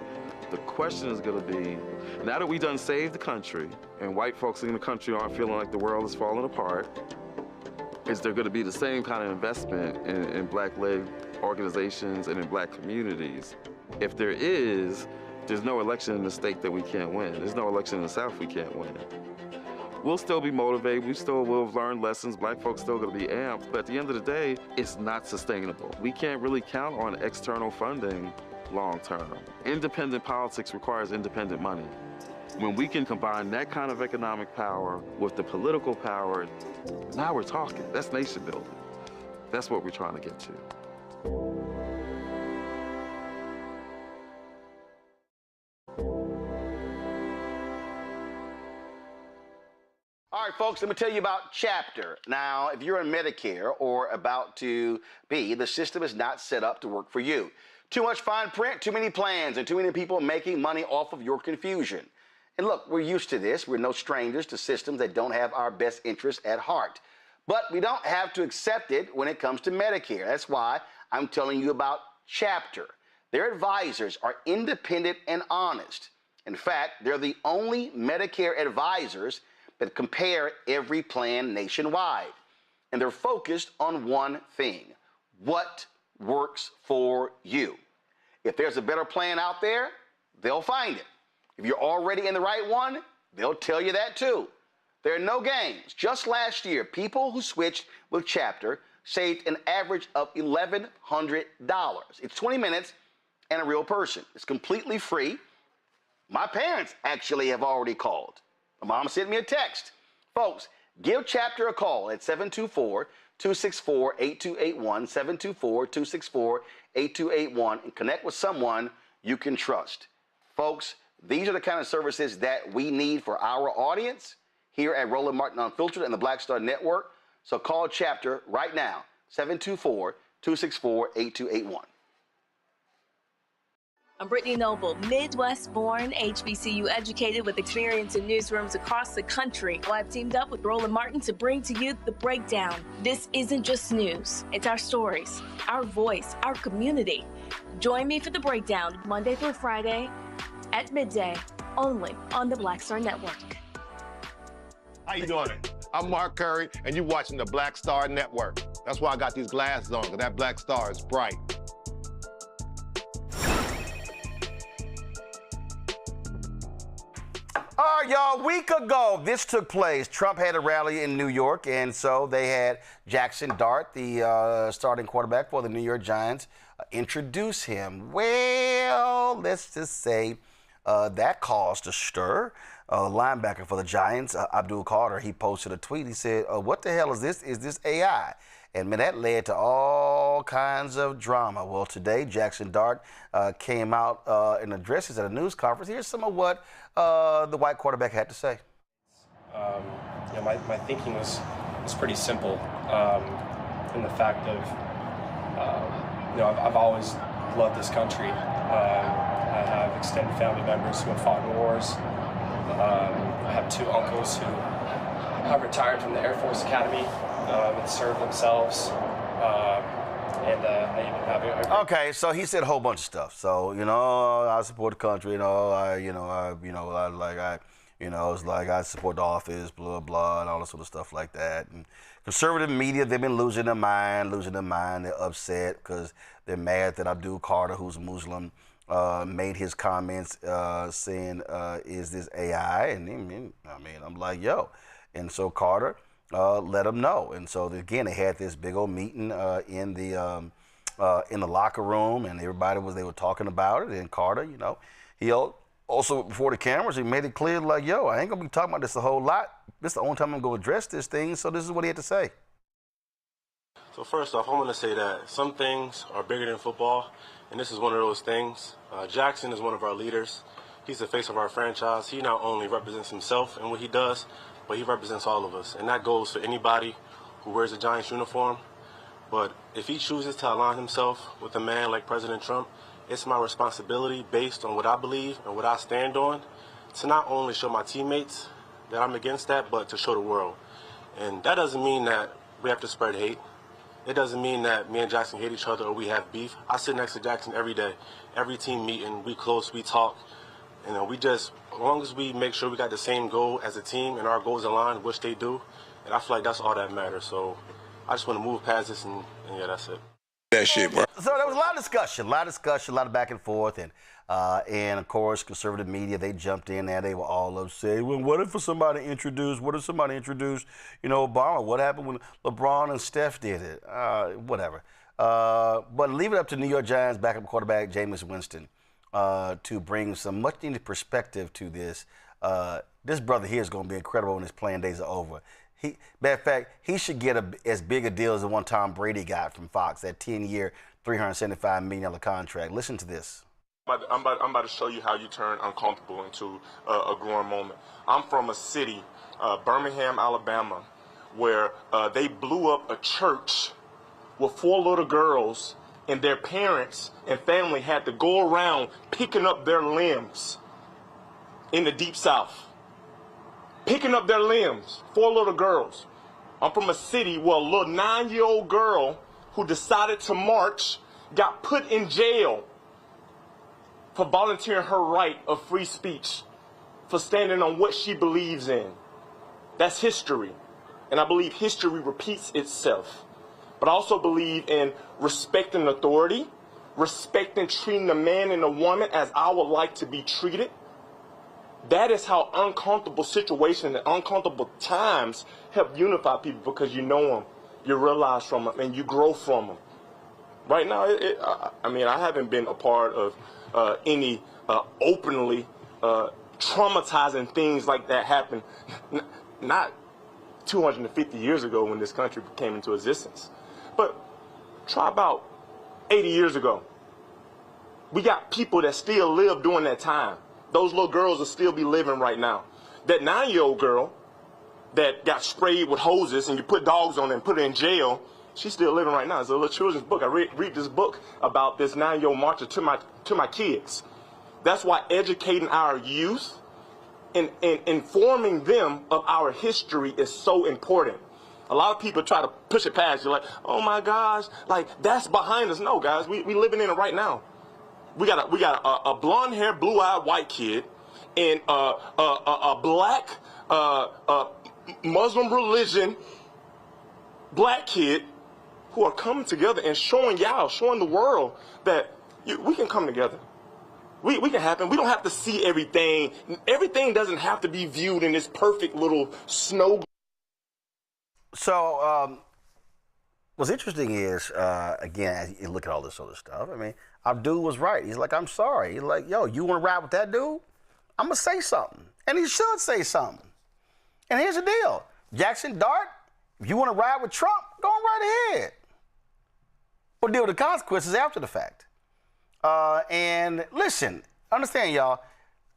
The question is going to be, now that we done saved the country and white folks in the country aren't feeling like the world is falling apart, is there going to be the same kind of investment in black-led organizations and in black communities? If there is, there's no election in the state that we can't win. There's no election in the South we can't win. We'll still be motivated. We still will have learned lessons. Black folks still going to be amped. But at the end of the day, it's not sustainable. We can't really count on external funding long term. Independent politics requires independent money. When we can combine that kind of economic power with the political power, now we're talking. That's nation building. That's what we're trying to get to. All right, folks, let me tell you about Chapter. Now, if you're on Medicare or about to be, the system is not set up to work for you. Too much fine print, too many plans, and too many people making money off of your confusion. And look, we're used to this. We're no strangers to systems that don't have our best interests at heart. But we don't have to accept it when it comes to Medicare. That's why I'm telling you about Chapter. Their advisors are independent and honest. In fact, they're the only Medicare advisors that compare every plan nationwide. And they're focused on one thing: what works for you. If there's a better plan out there, they'll find it. If you're already in the right one, they'll tell you that too. There are no games. Just last year, people who switched with Chapter saved an average of $1,100. It's 20 minutes and a real person. It's completely free. My parents actually have already called. My mom sent me a text. Folks, give Chapter a call at 724-264-8281, 724-264-8281, and connect with someone you can trust. Folks, these are the kind of services that we need for our audience here at Roland Martin Unfiltered and the Black Star Network. So call Chapter right now, 724-264-8281. I'm Brittany Noble, Midwest-born, HBCU educated with experience in newsrooms across the country. Well, I've teamed up with Roland Martin to bring to you The Breakdown. This isn't just news. It's our stories, our voice, our community. Join me for The Breakdown, Monday through Friday at midday, only on the Black Star Network. How you doing? I'm Mark Curry, and you're watching the Black Star Network. That's why I got these glasses on, because that black star is bright. All right, y'all, a week ago, this took place. Trump had a rally in New York, and so they had Jackson Dart, the starting quarterback for the New York Giants, introduce him. Well, let's just say that caused a stir. Linebacker for the Giants, Abdul Carter, he posted a tweet. He said, what the hell is this? Is this AI? And man, that led to all kinds of drama. Well, today, Jackson Dart came out and addressed at a news conference. Here's some of what the white quarterback had to say. My thinking was pretty simple in the fact of, I've always loved this country. I have extended family members who have fought in wars. I have two uncles who have retired from the Air Force Academy and served themselves. And I even have Okay, so he said a whole bunch of stuff. So, I support the country, it's like I support the office, blah, blah, and all that sort of stuff like that. And conservative media, they've been losing their mind. They're upset because they're mad that Abdul Carter, who's Muslim, made his comments saying, is this AI? And I'm like, yo. And so Carter let them know. And so again, they had this big old meeting in the locker room, and they were talking about it. And Carter, he also before the cameras, he made it clear, like, yo, I ain't gonna be talking about this a whole lot. This is the only time I'm gonna address this thing. So this is what he had to say. So first off, I want to say that some things are bigger than football, and this is one of those things. Jackson is one of our leaders. He's the face of our franchise. He not only represents himself and what he does, but he represents all of us. And that goes for anybody who wears a Giants uniform. But if he chooses to align himself with a man like President Trump, it's my responsibility, based on what I believe and what I stand on, to not only show my teammates that I'm against that, but to show the world. And that doesn't mean that we have to spread hate. it doesn't mean that me and Jackson hate each other or we have beef. I sit next to Jackson every day. Every team meeting, we close, we talk. You know, as long as we make sure we got the same goal as a team and our goals align, which they do, and I feel like that's all that matters. So I just want to move past this, and yeah, that's it. That shit, bro. So there was a lot of discussion, a lot of back and forth, and of course, conservative media, they jumped in there. They were all upset. Well, what if somebody introduced, Obama? What happened when LeBron and Steph did it? Whatever. But leave it up to New York Giants backup quarterback Jameis Winston to bring some much needed perspective to this. This brother here is going to be incredible when his playing days are over. Matter of fact, he should get as big a deal as the one Tom Brady got from Fox, that 10-year, $375 million contract. Listen to this. I'm about to show you how you turn uncomfortable into a growing moment. I'm from a city, Birmingham, Alabama, where they blew up a church with 4 little girls, and their parents and family had to go around picking up their limbs in the Deep South. Picking up their limbs, 4 little girls. I'm from a city where a little 9-year-old girl who decided to march got put in jail for volunteering her right of free speech, for standing on what she believes in. That's history. And I believe history repeats itself. But I also believe in respecting authority, respecting treating the man and the woman as I would like to be treated. That is how uncomfortable situations and uncomfortable times help unify people, because you know them, you realize from them, and you grow from them. Right now, I haven't been a part of any openly traumatizing things like that happen, not 250 years ago when this country came into existence. But try about 80 years ago. We got people that still live during that time. Those little girls will still be living right now. That 9-year-old girl that got sprayed with hoses and you put dogs on her and put her in jail, she's still living right now. It's a little children's book. I read this book about this 9-year-old marcher to my kids. That's why educating our youth and informing them of our history is so important. A lot of people try to push it past. You're like, oh my gosh, like that's behind us. No, guys, we living in it right now. We got a blonde-haired, blue-eyed white kid and a black Muslim religion black kid who are coming together and showing the world that we can come together. We can happen. We don't have to see everything. Everything doesn't have to be viewed in this perfect little snow. So what's interesting is, again, as you look at all this other stuff, I mean, Abdul was right. He's like, I'm sorry. He's like, yo, you want to ride with that dude? I'm going to say something. And he should say something. And here's the deal. Jackson Dart, if you want to ride with Trump, go on right ahead. We'll deal with the consequences after the fact. And listen, understand, y'all,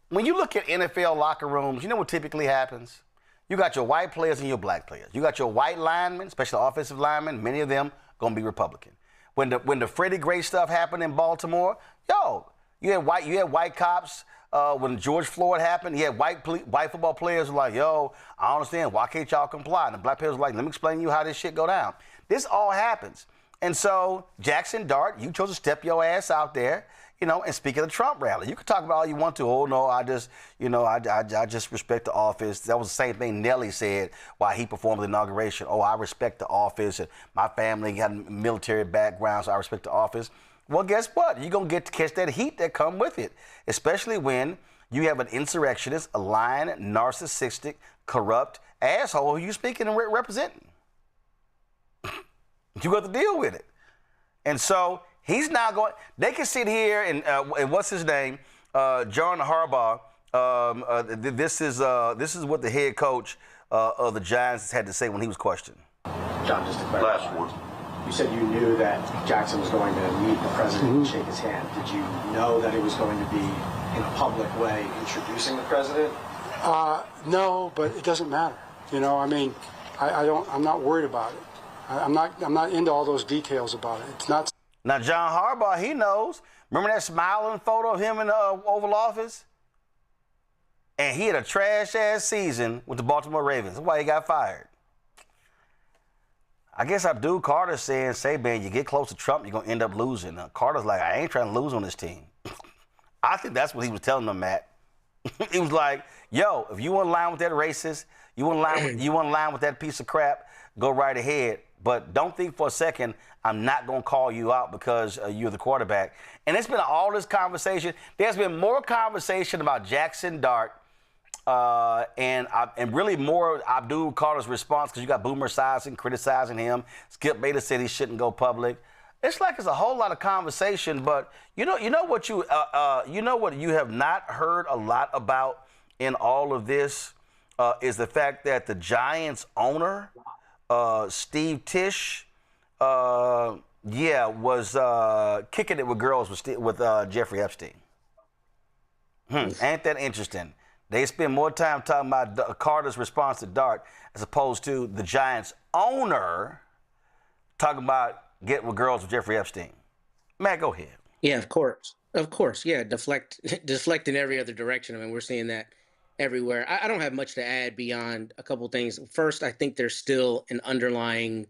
when you look at NFL locker rooms, you know what typically happens? You got your white players and your black players. You got your white linemen, especially offensive linemen, many of them going to be Republican. When the Freddie Gray stuff happened in Baltimore, yo, you had white cops. When George Floyd happened, you had white football players who were like, yo, I don't understand. Why can't y'all comply? And the black players were like, let me explain to you how this shit go down. This all happens. And so, Jackson Dart, you chose to step your ass out there, you know, and speak at the Trump rally. You can talk about all you want to. Oh, no, I just respect the office. That was the same thing Nelly said while he performed the inauguration. Oh, I respect the office, and my family got a military background, so I respect the office. Well, guess what? You're going to get to catch that heat that come with it, especially when you have an insurrectionist, a lying, narcissistic, corrupt asshole who you're speaking and representing. You got to deal with it. And so he's now going, they can sit here and what's his name? John Harbaugh. This is what the head coach of the Giants had to say when he was questioned. John, just to clarify. You said you knew that Jackson was going to meet the president and shake his hand. Did you know that it was going to be in a public way introducing the president? No, but it doesn't matter. You know, I mean, I'm not worried about it. I'm not into all those details about it. It's not. Now, John Harbaugh, he knows. Remember that smiling photo of him in the Oval Office? And he had a trash-ass season with the Baltimore Ravens. That's why he got fired. I guess Abdul Carter's saying, say, man, you get close to Trump, you're going to end up losing. Carter's like, I ain't trying to lose on this team. I think that's what he was telling them, Matt. He was like, yo, if you want to line with that racist, you want to line with that piece of crap, go right ahead. But don't think for a second I'm not going to call you out because you're the quarterback. And it's been all this conversation. There's been more conversation about Jackson Dart and really more Abdul Carter's response, because you got Boomer Esiason criticizing him. Skip Bayless said he shouldn't go public. It's like it's a whole lot of conversation, but you know what you have not heard a lot about in all of this is the fact that the Giants owner, Steve Tisch, was kicking it with girls with Jeffrey Epstein. Ain't that interesting? They spend more time talking about Carter's response to Dart as opposed to the Giants owner talking about getting with girls with Jeffrey Epstein. Matt, go ahead. Yeah, of course. Yeah, deflect in every other direction. I mean, we're seeing that everywhere. I don't have much to add beyond a couple things. First, I think there's still an underlying,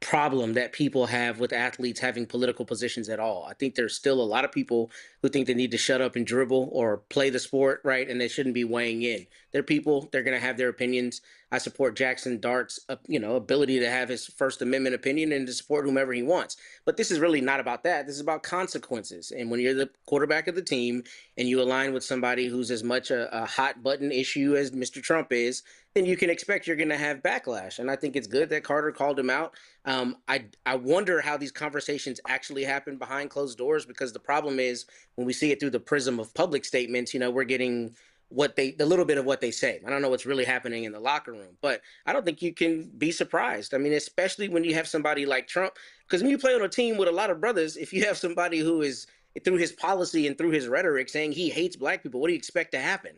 problem that people have with athletes having political positions at all. I think there's still a lot of people who think they need to shut up and dribble or play the sport, right? And they shouldn't be weighing in. They're people, they're going to have their opinions. I support Jackson Dart's, ability to have his First Amendment opinion and to support whomever he wants. But this is really not about that. This is about consequences. And when you're the quarterback of the team and you align with somebody who's as much a hot button issue as Mr. Trump is, then you can expect you're going to have backlash. And I think it's good that Carter called him out. I wonder how these conversations actually happen behind closed doors, because the problem is when we see it through the prism of public statements, we're getting the little bit of what they say. I don't know what's really happening in the locker room, but I don't think you can be surprised. I mean, especially when you have somebody like Trump, because when you play on a team with a lot of brothers, if you have somebody who is through his policy and through his rhetoric saying he hates black people, what do you expect to happen?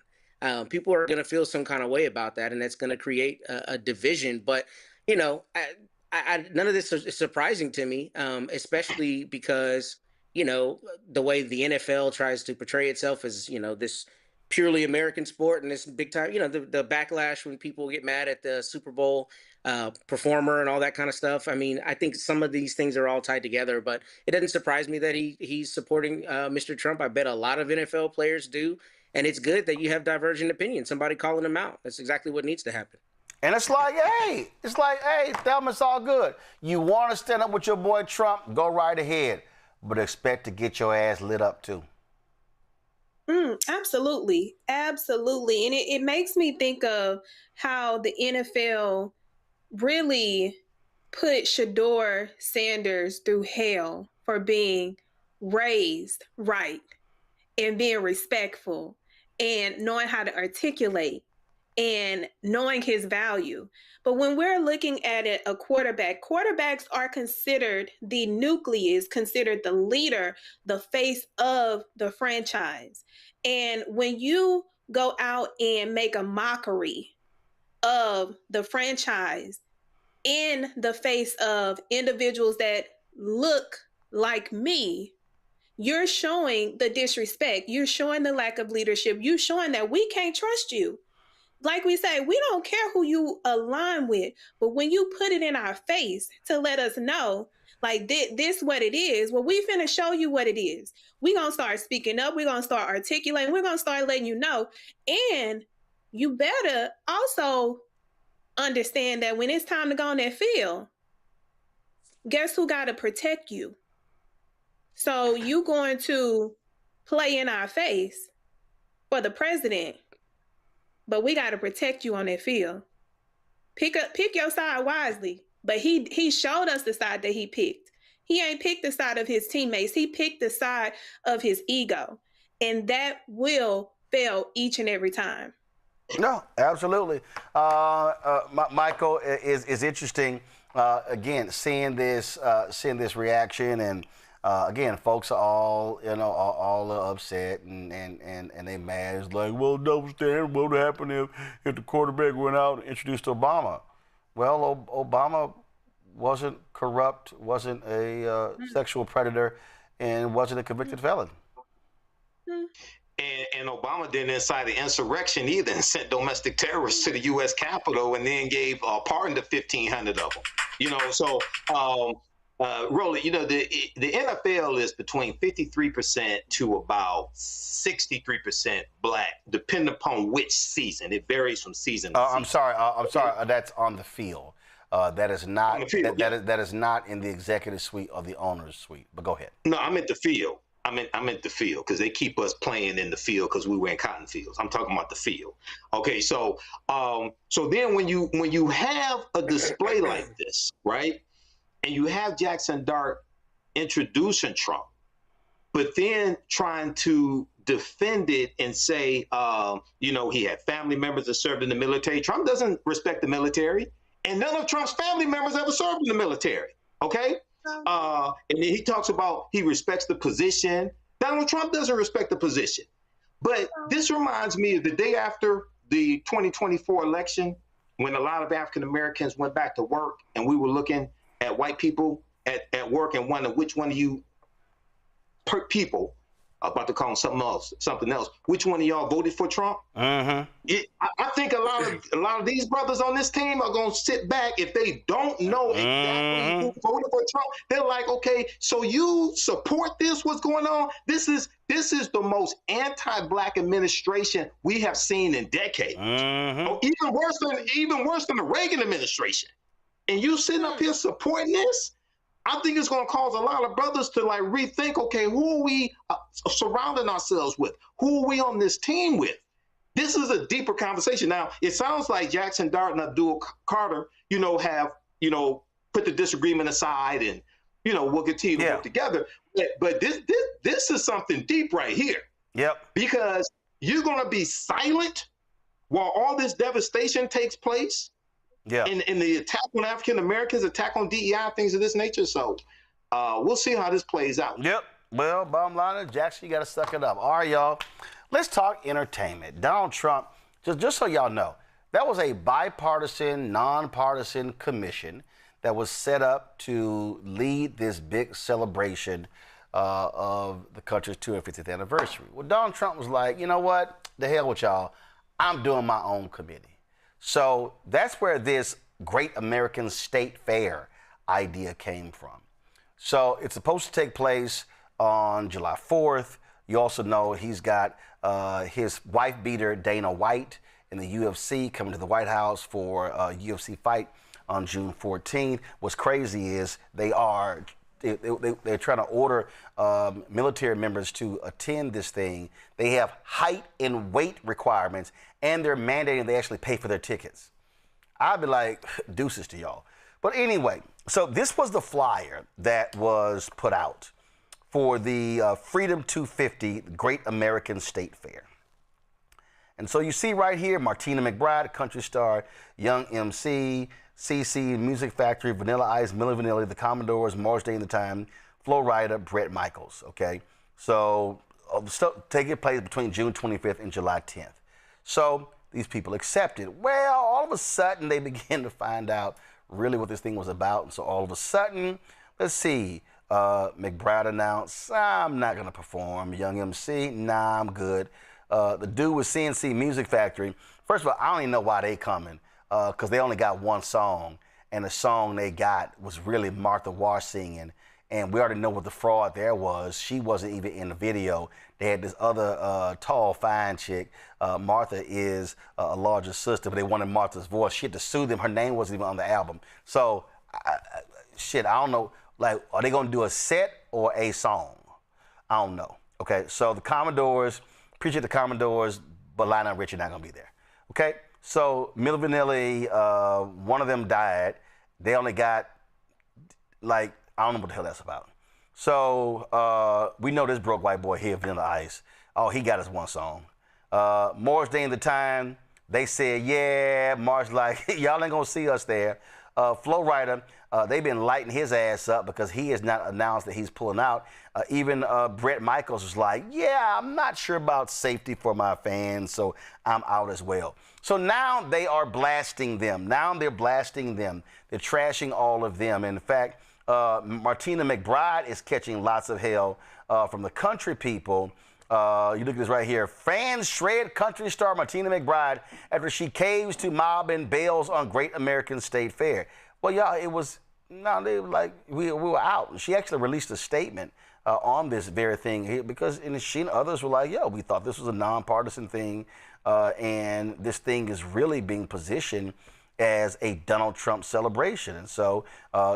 People are going to feel some kind of way about that, and that's going to create a division. But, none of this is surprising to me, especially because, the way the NFL tries to portray itself as, this purely American sport and this big time, the backlash when people get mad at the Super Bowl performer and all that kind of stuff. I mean, I think some of these things are all tied together, but it doesn't surprise me that he's supporting Mr. Trump. I bet a lot of NFL players do. And it's good that you have divergent opinions, somebody calling them out. That's exactly what needs to happen. And it's like, hey, Thelma, it's all good. You want to stand up with your boy Trump, go right ahead. But expect to get your ass lit up, too. Absolutely. Absolutely. And it makes me think of how the NFL really put Shador Sanders through hell for being raised right and being respectful and knowing how to articulate and knowing his value. But when we're looking at it, a quarterback, quarterbacks are considered the nucleus, considered the leader, the face of the franchise. And when you go out and make a mockery of the franchise in the face of individuals that look like me, you're showing the disrespect. You're showing the lack of leadership. You're showing that we can't trust you. Like we say, we don't care who you align with, but when you put it in our face to let us know, like this what it is, well, we finna show you what it is. We're going to start speaking up. We're going to start articulating. We're going to start letting you know. And you better also understand that when it's time to go on that field, guess who got to protect you? So you going to play in our face for the president, but we got to protect you on that field. Pick your side wisely. But he showed us the side that he picked. He ain't picked the side of his teammates. He picked the side of his ego. And that will fail each and every time. No, absolutely. Michael, is interesting. Again, seeing this reaction, and again, folks are all upset and they mad. It's like, well, double standard. What would happen if the quarterback went out and introduced Obama? Well, Obama wasn't corrupt, wasn't a sexual predator, and wasn't a convicted felon. And Obama didn't incite an insurrection either and sent domestic terrorists to the U.S. Capitol and then gave a pardon to 1,500 of them. You know, so Roland, you know, the NFL is between 53% to about 63% black, depending upon which season. It varies from season to season. I'm sorry. That's on the field. That is not that is not in the executive suite or the owner's suite. But go ahead. No, I'm at the field. I'm at the field because they keep us playing in the field because we were in cotton fields. I'm talking about the field. Okay, so so then when you have a display like this, right, and you have Jackson Dart introducing Trump, but then trying to defend it and say, you know, he had family members that served in the military. Trump doesn't respect the military, and none of Trump's family members ever served in the military. Okay. And then he talks about he respects the position. Donald Trump doesn't respect the position. But this reminds me of the day after the 2024 election, when a lot of African Americans went back to work and we were looking at white people at work and wondering which one of you people, I'm about to call them something else, which one of y'all voted for Trump? I think a lot of these brothers on this team are going to sit back if they don't know exactly who voted for Trump. They're like, okay, so you support this? What's going on? This is the most anti-black administration we have seen in decades. Even worse than the Reagan administration. And you sitting up here supporting this? I think it's going to cause a lot of brothers to like rethink, okay, who are we surrounding ourselves with? Who are we on this team with? This is a deeper conversation. Now, it sounds like Jackson Dart and Abdul Carter, you know, have, you know, put the disagreement aside and, you know, we'll continue to work together. But this is something deep right here. Yep. Because you're going to be silent while all this devastation takes place. Yeah. In the attack on African Americans, attack on DEI, things of this nature. So we'll see how this plays out. Yep. Well, bottom line is, Jackson, you got to suck it up. All right, y'all. Let's talk entertainment. Donald Trump, just so y'all know, that was a bipartisan, nonpartisan commission that was set up to lead this big celebration of the country's 250th anniversary. Well, Donald Trump was like, you know what? The hell with y'all. I'm doing my own committee. So that's where this Great American State Fair idea came from. So it's supposed to take place on July 4th. You also know he's got his wife beater Dana White in the UFC coming to the White House for a UFC fight on June 14th. What's crazy is they're trying to order military members to attend this thing. They have height and weight requirements, and they're mandating they actually pay for their tickets. I'd be like, deuces to y'all. But anyway, so this was the flyer that was put out for the Freedom 250 Great American State Fair. And so you see right here, Martina McBride, country star, Young MC, CC, Music Factory, Vanilla Ice, Milli Vanilli, The Commodores, Morris Day in the Time, Flo Rida, Bret Michaels, okay? So taking place between June 25th and July 10th. So these people accepted. Well, all of a sudden they began to find out really what this thing was about. And so all of a sudden, let's see, McBride announced, I'm not gonna perform. Young MC, nah, I'm good. The dude with CNC Music Factory, first of all, I don't even know why they coming, because they only got one song, and the song they got was really Martha Wash singing, and we already know what the fraud there was. She wasn't even in the video. They had this other tall, fine chick. Martha is a larger sister, but they wanted Martha's voice. She had to sue them. Her name wasn't even on the album. So, I don't know. Like, are they going to do a set or a song? I don't know. Okay, so the Commodores, appreciate the Commodores, but Lionel Richie not going to be there. Okay, so Milli Vanilli, one of them died. They only got, like, I don't know what the hell that's about. So we know this broke white boy here, Vanilla Ice. Oh, he got his one song. Morris Day in the Time, they said, yeah, Morris like, y'all ain't gonna see us there. Flo Rida, they've been lighting his ass up because he has not announced that he's pulling out. Even Bret Michaels was like, yeah, I'm not sure about safety for my fans, so I'm out as well. So now they are blasting them. Now they're blasting them. They're trashing all of them. In fact, Martina McBride is catching lots of hell from the country people You look at this right here. Fans shred country star Martina McBride after she caves to mob and bails on Great American State Fair. Well, y'all, it was, no, they were like, we were out. She actually released a statement on this very thing here because she and others were like, yo, we thought this was a nonpartisan thing, and this thing is really being positioned as a Donald Trump celebration. And so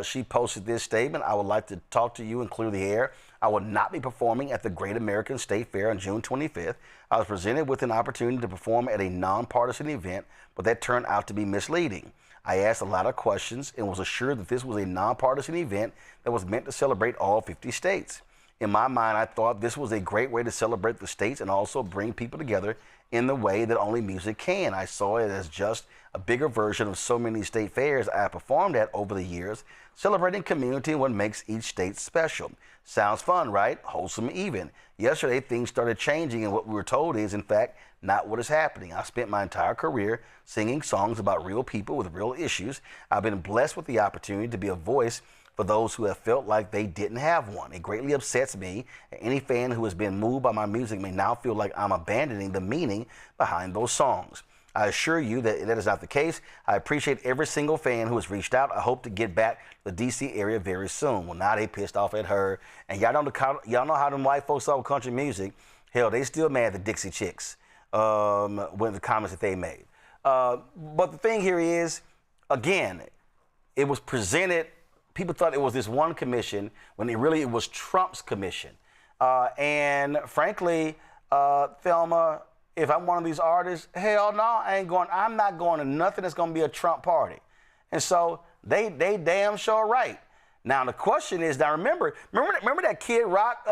she posted this statement. I would like to talk to you and clear the air. I will not be performing at the Great American State Fair on June 25th. I was presented with an opportunity to perform at a nonpartisan event, but that turned out to be misleading. I asked a lot of questions and was assured that this was a nonpartisan event that was meant to celebrate all 50 states. In my mind, I thought this was a great way to celebrate the states and also bring people together in the way that only music can. I saw it as just a bigger version of so many state fairs I have performed at over the years, celebrating community and what makes each state special. Sounds fun, right? Wholesome even. Yesterday, things started changing, and what we were told is, in fact, not what is happening. I spent my entire career singing songs about real people with real issues. I've been blessed with the opportunity to be a voice for those who have felt like they didn't have one. It greatly upsets me. Any fan who has been moved by my music may now feel like I'm abandoning the meaning behind those songs. I assure you that that is not the case. I appreciate every single fan who has reached out. I hope to get back to the D.C. area very soon. Well, now they pissed off at her. And y'all know how them white folks are with country music. Hell, they still mad at the Dixie Chicks when the comments that they made. But the thing here is, again, it was presented. People thought it was this one commission when it was Trump's commission. And frankly, Thelma, if I'm one of these artists, hell no, I'm not going to nothing that's going to be a Trump party. And so they damn sure right. Now the question is, now remember that Kid Rock,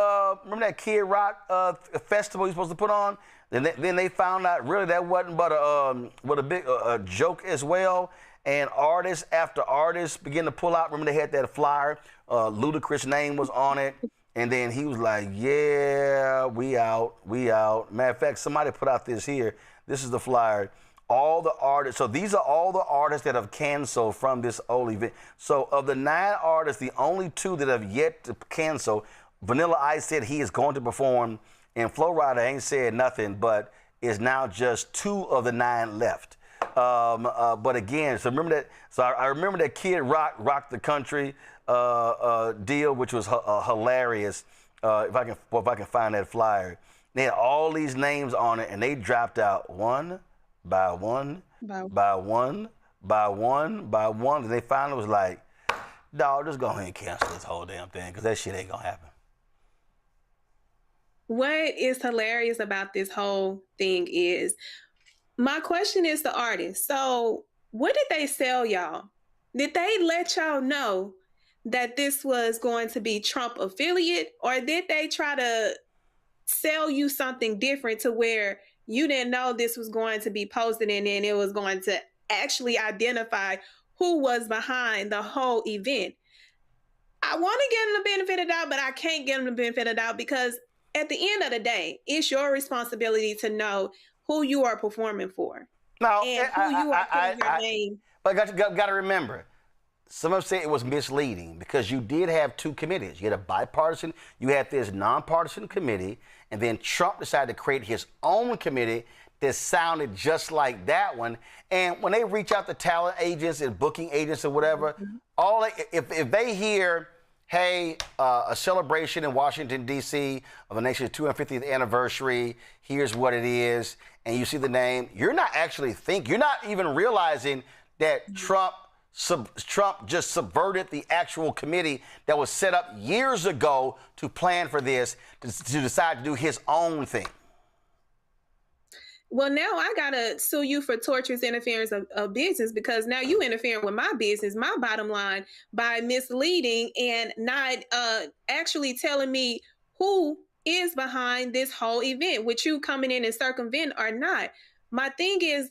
festival you're supposed to put on? Then they found out really that wasn't but a big joke as well. And artist after artist began to pull out. Remember they had that flyer, Ludacris' name was on it. And then he was like, yeah, we out. Matter of fact, somebody put out this here. This is the flyer. All the artists, so these are all the artists that have canceled from this old event. So of the 9 artists, the only 2 that have yet to cancel, Vanilla Ice said he is going to perform, and Flo Rida ain't said nothing, but is now just 2 of the 9 left. But again, so remember that. So I remember that Kid Rock rocked the country deal, which was hilarious. If I can find that flyer, they had all these names on it, and they dropped out one by one, by one, and they finally was like, "Dog, just go ahead and cancel this whole damn thing, because that shit ain't gonna happen." What is hilarious about this whole thing is, my question is the artist. So what did they sell y'all? Did they let y'all know that this was going to be Trump affiliate, or did they try to sell you something different to where you didn't know this was going to be posted and then it was going to actually identify who was behind the whole event? I want to give them the benefit of the doubt, but I can't give them the benefit of the doubt because at the end of the day, it's your responsibility to know who you are performing for. No, and who you are putting your name. But got to remember, some of them say it was misleading because you did have 2 committees. You had a bipartisan, you had this nonpartisan committee, and then Trump decided to create his own committee that sounded just like that one. And when they reach out to talent agents and booking agents or whatever, if they hear, hey, a celebration in Washington, D.C. of the nation's 250th anniversary, here's what it is, and you see the name, you're not even realizing that Trump just subverted the actual committee that was set up years ago to plan for this, to decide to do his own thing. Well, now I gotta sue you for tortious interference of business because now you interfering with my business, my bottom line, by misleading and not actually telling me who is behind this whole event, which you coming in and circumvent or not. My thing is,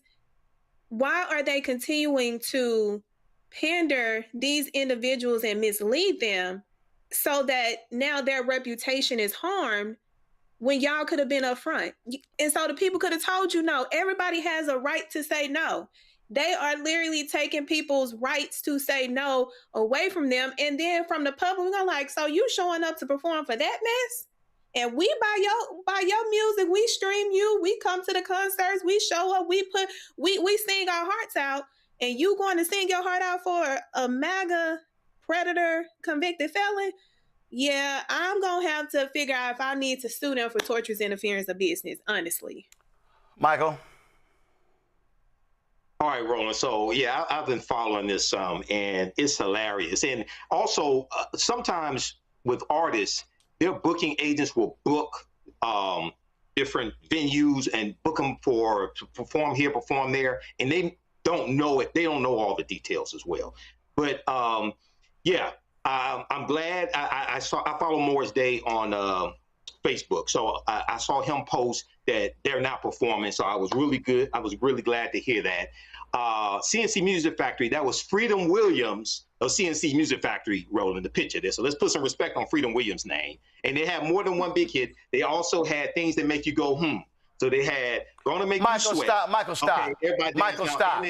why are they continuing to pander these individuals and mislead them so that now their reputation is harmed when y'all could have been upfront? And so the people could have told you no. Everybody has a right to say no. They are literally taking people's rights to say no away from them. And then from the public, I'm like, so you showing up to perform for that mess? And we buy your music, we stream you, we come to the concerts, we show up, we sing our hearts out, and you going to sing your heart out for a MAGA predator convicted felon? Yeah, I'm gonna have to figure out if I need to sue them for torturous interference of business, honestly. Michael? All right, Roland. So yeah, I've been following this some, and it's hilarious. And also, sometimes with artists, their booking agents will book different venues and book them to perform here, perform there, and they don't know it. They don't know all the details as well. But yeah, I'm glad I follow Morris Day on Facebook, so I saw him post that they're not performing. So I was really good. I was really glad to hear that. CNC Music Factory, that was Freedom Williams of CNC Music Factory rolling the picture there. So let's put some respect on Freedom Williams' name. And they had more than one big hit. They also had things that make you go, So they had Gonna Make You Sweat. Michael, stop. Okay, Michael, stop.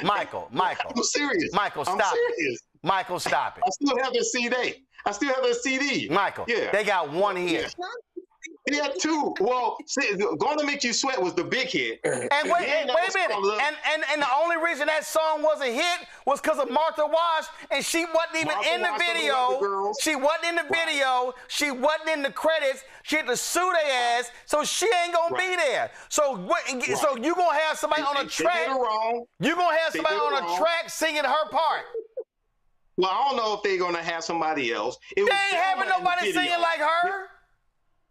Michael. I'm serious. Michael, stop. I'm serious. Michael, stop it. I still have the CD. Michael, yeah. They got one hit. Yeah. He had two. Well, Gonna Make You Sweat was the big hit. And wait a minute. And the only reason that song was a hit was because of Martha Wash, and she wasn't even in the video. She wasn't in the video. She wasn't in the credits. She had to sue their ass, so she ain't gonna be there. So so you gonna have somebody on a track. You gonna have somebody on a track singing her part. Well, I don't know if they're gonna have somebody else. They ain't having nobody singing like her.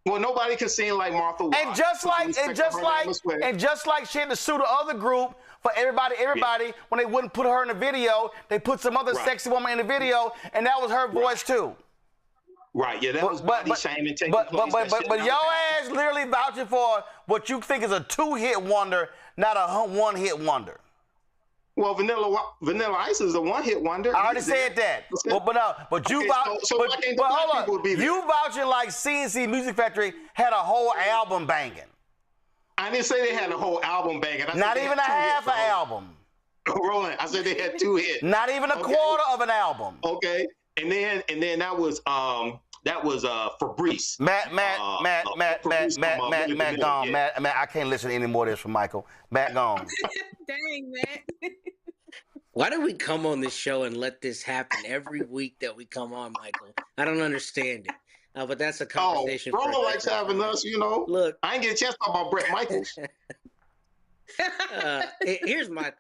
Well, nobody can sing like Martha Wash. And just like she had to sue the other group for everybody, when they wouldn't put her in the video, they put some other sexy woman in the video, and that was her voice too. Right, yeah, that was body shaming taking place. But your ass literally vouching for what you think is a two-hit wonder, not a one-hit wonder. Well, Vanilla Ice is a one-hit wonder. I already said that. But you hold on. You vouching like CNC Music Factory had a whole album banging. I didn't say they had a whole album banging. Not even a half an album. Roland, I said they had two hits. Not even a quarter of an album. Okay, and then that was Fabrice. Matt gone. Matt, I can't listen to any more of this from Michael. Matt gone. Dang, Matt. Why do we come on this show and let this happen every week that we come on, Michael? I don't understand it. But that's a conversation. Roland likes having us, Look, I ain't get a chance to talk about Brett Michaels. Here's my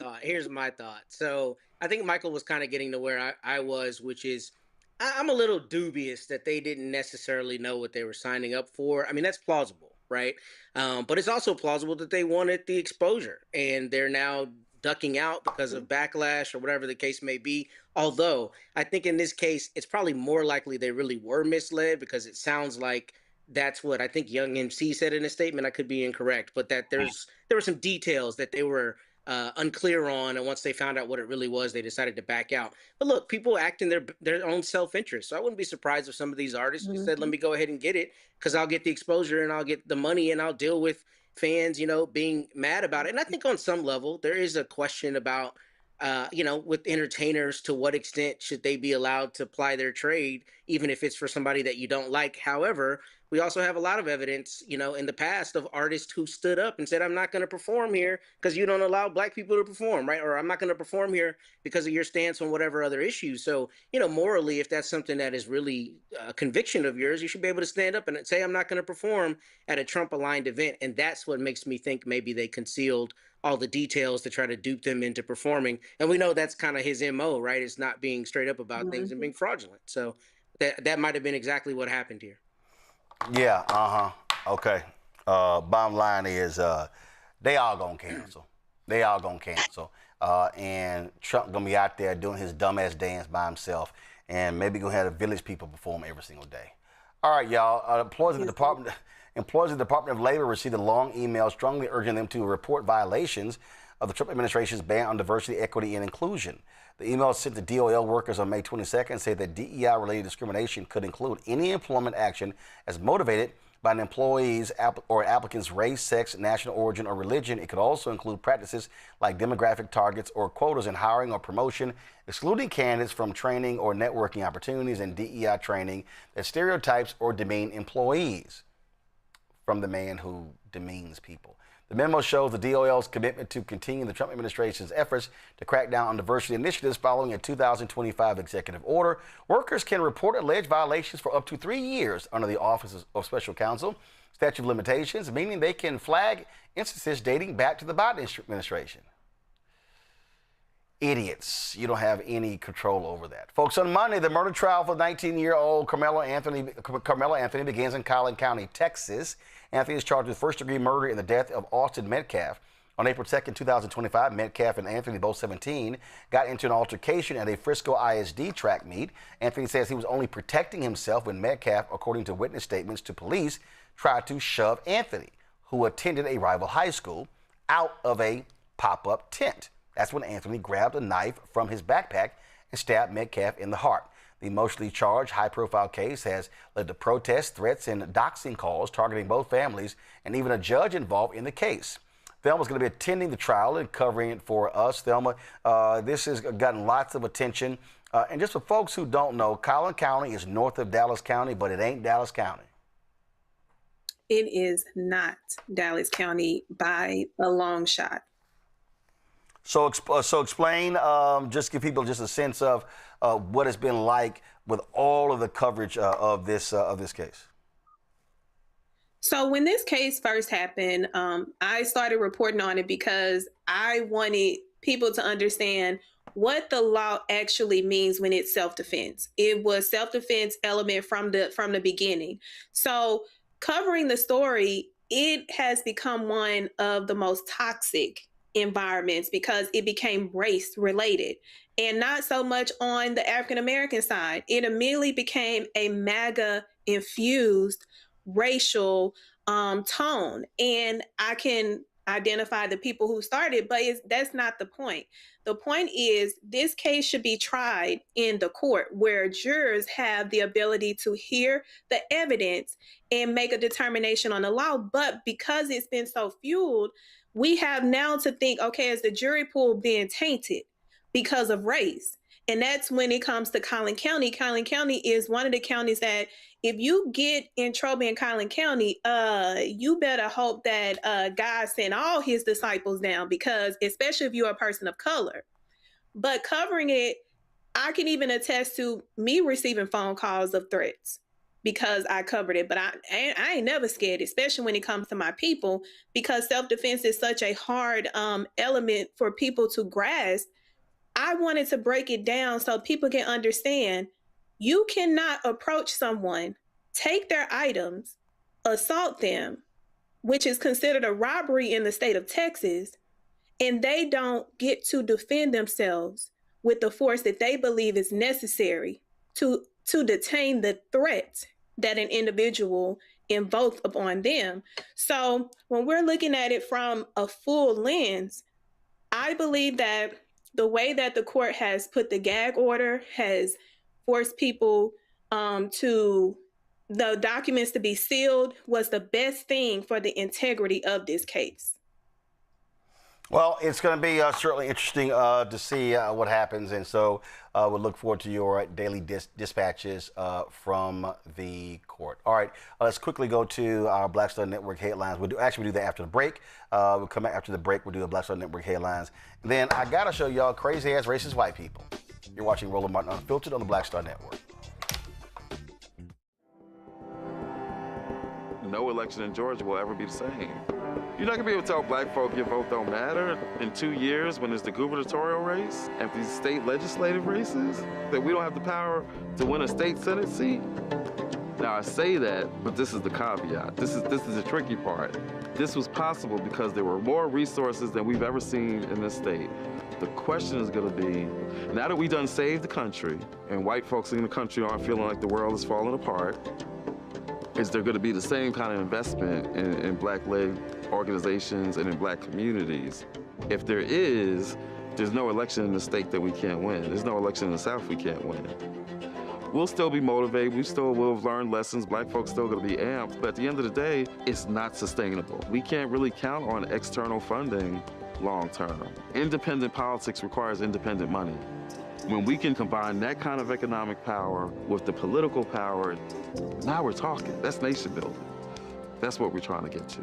thought. So I think Michael was kind of getting to where I was, which is I'm a little dubious that they didn't necessarily know what they were signing up for. I mean, that's plausible, right? But it's also plausible that they wanted the exposure, and they're now ducking out because of backlash or whatever the case may be. Although I think in this case, it's probably more likely they really were misled, because it sounds like that's what I think Young MC said in a statement. I could be incorrect, but that there were some details that they were unclear on, and once they found out what it really was, they decided to back out. But look, people act in their own self-interest, so I wouldn't be surprised if some of these artists said, let me go ahead and get it, because I'll get the exposure and I'll get the money and I'll deal with fans, being mad about it. And I think on some level there is a question about with entertainers, to what extent should they be allowed to ply their trade, even if it's for somebody that you don't like. However, we also have a lot of evidence, in the past, of artists who stood up and said, I'm not going to perform here because you don't allow Black people to perform, right? Or I'm not going to perform here because of your stance on whatever other issues. So, morally, if that's something that is really a conviction of yours, you should be able to stand up and say, I'm not going to perform at a Trump-aligned event. And that's what makes me think maybe they concealed all the details to try to dupe them into performing. And we know that's kind of his MO, right? It's not being straight up about things and being fraudulent. So that might have been exactly what happened here. Yeah, okay. Bottom line is they all gonna cancel. And Trump gonna be out there doing his dumbass dance by himself, and maybe gonna have the village people perform every single day. All right, y'all. Employees of the Department of Labor received a long email strongly urging them to report violations of the Trump administration's ban on diversity, equity, and inclusion. The email sent to DOL workers on May 22nd said that DEI-related discrimination could include any employment action as motivated by an employee's or applicant's race, sex, national origin, or religion. It could also include practices like demographic targets or quotas in hiring or promotion, excluding candidates from training or networking opportunities and DEI training that stereotypes or demean employees. From the man who demeans people. The memo shows the DOL's commitment to continue the Trump administration's efforts to crack down on diversity initiatives following a 2025 executive order. Workers can report alleged violations for up to 3 years under the Office of Special Counsel statute of limitations, meaning they can flag instances dating back to the Biden administration. Idiots. You don't have any control over that. Folks, on Monday, the murder trial for 19-year-old Karmelo Anthony begins in Collin County, Texas. Anthony is charged with first-degree murder in the death of Austin Metcalf. On April 2nd, 2025, Metcalf and Anthony, both 17, got into an altercation at a Frisco ISD track meet. Anthony says he was only protecting himself when Metcalf, according to witness statements to police, tried to shove Anthony, who attended a rival high school, out of a pop-up tent. That's when Anthony grabbed a knife from his backpack and stabbed Metcalf in the heart. The emotionally charged, high-profile case has led to protests, threats, and doxing calls targeting both families and even a judge involved in the case. Thelma's going to be attending the trial and covering it for us. Thelma, this has gotten lots of attention. And just for folks who don't know, Collin County is north of Dallas County, but it ain't Dallas County. It is not Dallas County by a long shot. So explain, just give people just a sense of what it's been like with all of the coverage of this case. So when this case first happened, I started reporting on it because I wanted people to understand what the law actually means when it's self-defense. It was self-defense element from the beginning. So covering the story, it has become one of the most toxic environments because it became race related and not so much on the African American side. It immediately became a MAGA infused racial tone. And I can identify the people who started, but that's not the point. The point is this case should be tried in the court where jurors have the ability to hear the evidence and make a determination on the law. But because it's been so fueled, we have now to think, okay, is the jury pool being tainted because of race? And that's when it comes to Collin County. Collin County is one of the counties that if you get in trouble in Collin County, you better hope that God sent all his disciples down, because especially if you're a person of color. But covering it, I can even attest to me receiving phone calls of threats because I covered it. But I ain't never scared, especially when it comes to my people, because self-defense is such a hard element for people to grasp. I wanted to break it down so people can understand you cannot approach someone, take their items, assault them, which is considered a robbery in the state of Texas, and they don't get to defend themselves with the force that they believe is necessary to detain the threat that an individual invoked upon them. So when we're looking at it from a full lens, I believe that the way that the court has put the gag order has forced people to the documents to be sealed was the best thing for the integrity of this case. Well, it's going to be certainly interesting to see what happens, and so we'll look forward to your daily dispatches from the court. All right, let's quickly go to our Black Star Network headlines. We'll do that after the break. We'll come back after the break. We'll do a Black Star Network headlines. And then I got to show y'all crazy-ass racist white people. You're watching Roland Martin Unfiltered on the Black Star Network. No election in Georgia will ever be the same. You're not gonna be able to tell black folk your vote don't matter in 2 years when it's the gubernatorial race and these state legislative races, that we don't have the power to win a state Senate seat. Now I say that, but this is the caveat. This is the tricky part. This was possible because there were more resources than we've ever seen in this state. The question is gonna be, now that we done saved the country and white folks in the country aren't feeling like the world is falling apart, is there going to be the same kind of investment in black-led organizations and in black communities? If there is, there's no election in the state that we can't win. There's no election in the South we can't win. We'll still be motivated. We still will have learned lessons. Black folks still going to be amped. But at the end of the day, it's not sustainable. We can't really count on external funding long term. Independent politics requires independent money. When we can combine that kind of economic power with the political power, now we're talking. That's nation building. That's what we're trying to get to.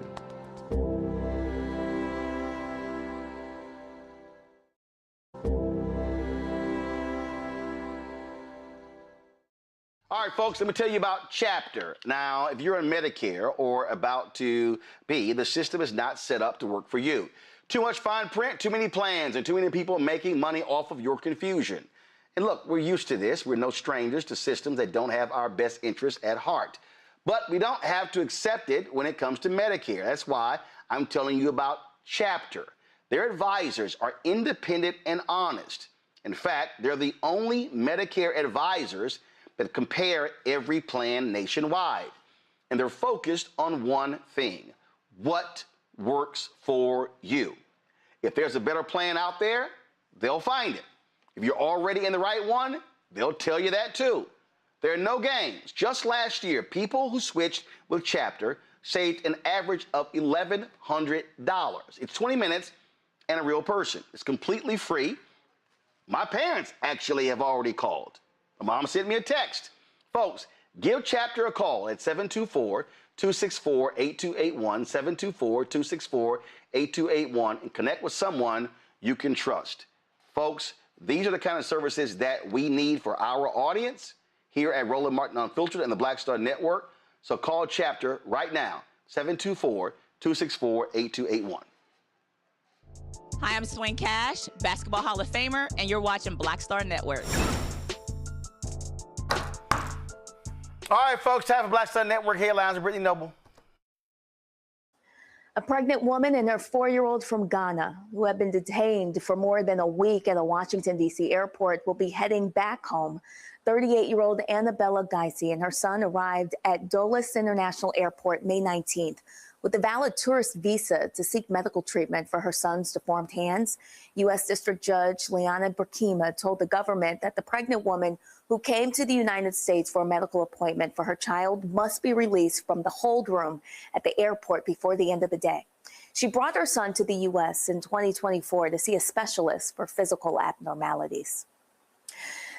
All right, folks, let me tell you about Chapter. Now, if you're on Medicare or about to be, the system is not set up to work for you. Too much fine print, too many plans, and too many people making money off of your confusion. And look, we're used to this. We're no strangers to systems that don't have our best interests at heart. But we don't have to accept it when it comes to Medicare. That's why I'm telling you about Chapter. Their advisors are independent and honest. In fact, they're the only Medicare advisors that compare every plan nationwide. And they're focused on one thing: what works for you. If there's a better plan out there, they'll find it. If you're already in the right one, they'll tell you that too. There are no games. Just last year, people who switched with Chapter saved an average of $1,100. It's 20 minutes and a real person. It's completely free. My parents actually have already called. My mom sent me a text. Folks, give Chapter a call at 724-264-8281, 724-264-8281, and connect with someone you can trust. Folks, these are the kind of services that we need for our audience here at Roland Martin Unfiltered and the Black Star Network. So call Chapter right now, 724-264-8281. Hi, I'm Swing Cash, Basketball Hall of Famer, and you're watching Black Star Network. All right, folks, time for Black Star Network headlines with Brittany Noble. A pregnant woman and her 4-year-old from Ghana, who have been detained for more than a week at a Washington, D.C. airport, will be heading back home. 38-year-old Annabella Geisy and her son arrived at Dulles International Airport May 19th with a valid tourist visa to seek medical treatment for her son's deformed hands. U.S. District Judge Liana Burkima told the government that the pregnant woman who came to the United States for a medical appointment for her child must be released from the hold room at the airport before the end of the day. She brought her son to the U.S. in 2024 to see a specialist for physical abnormalities.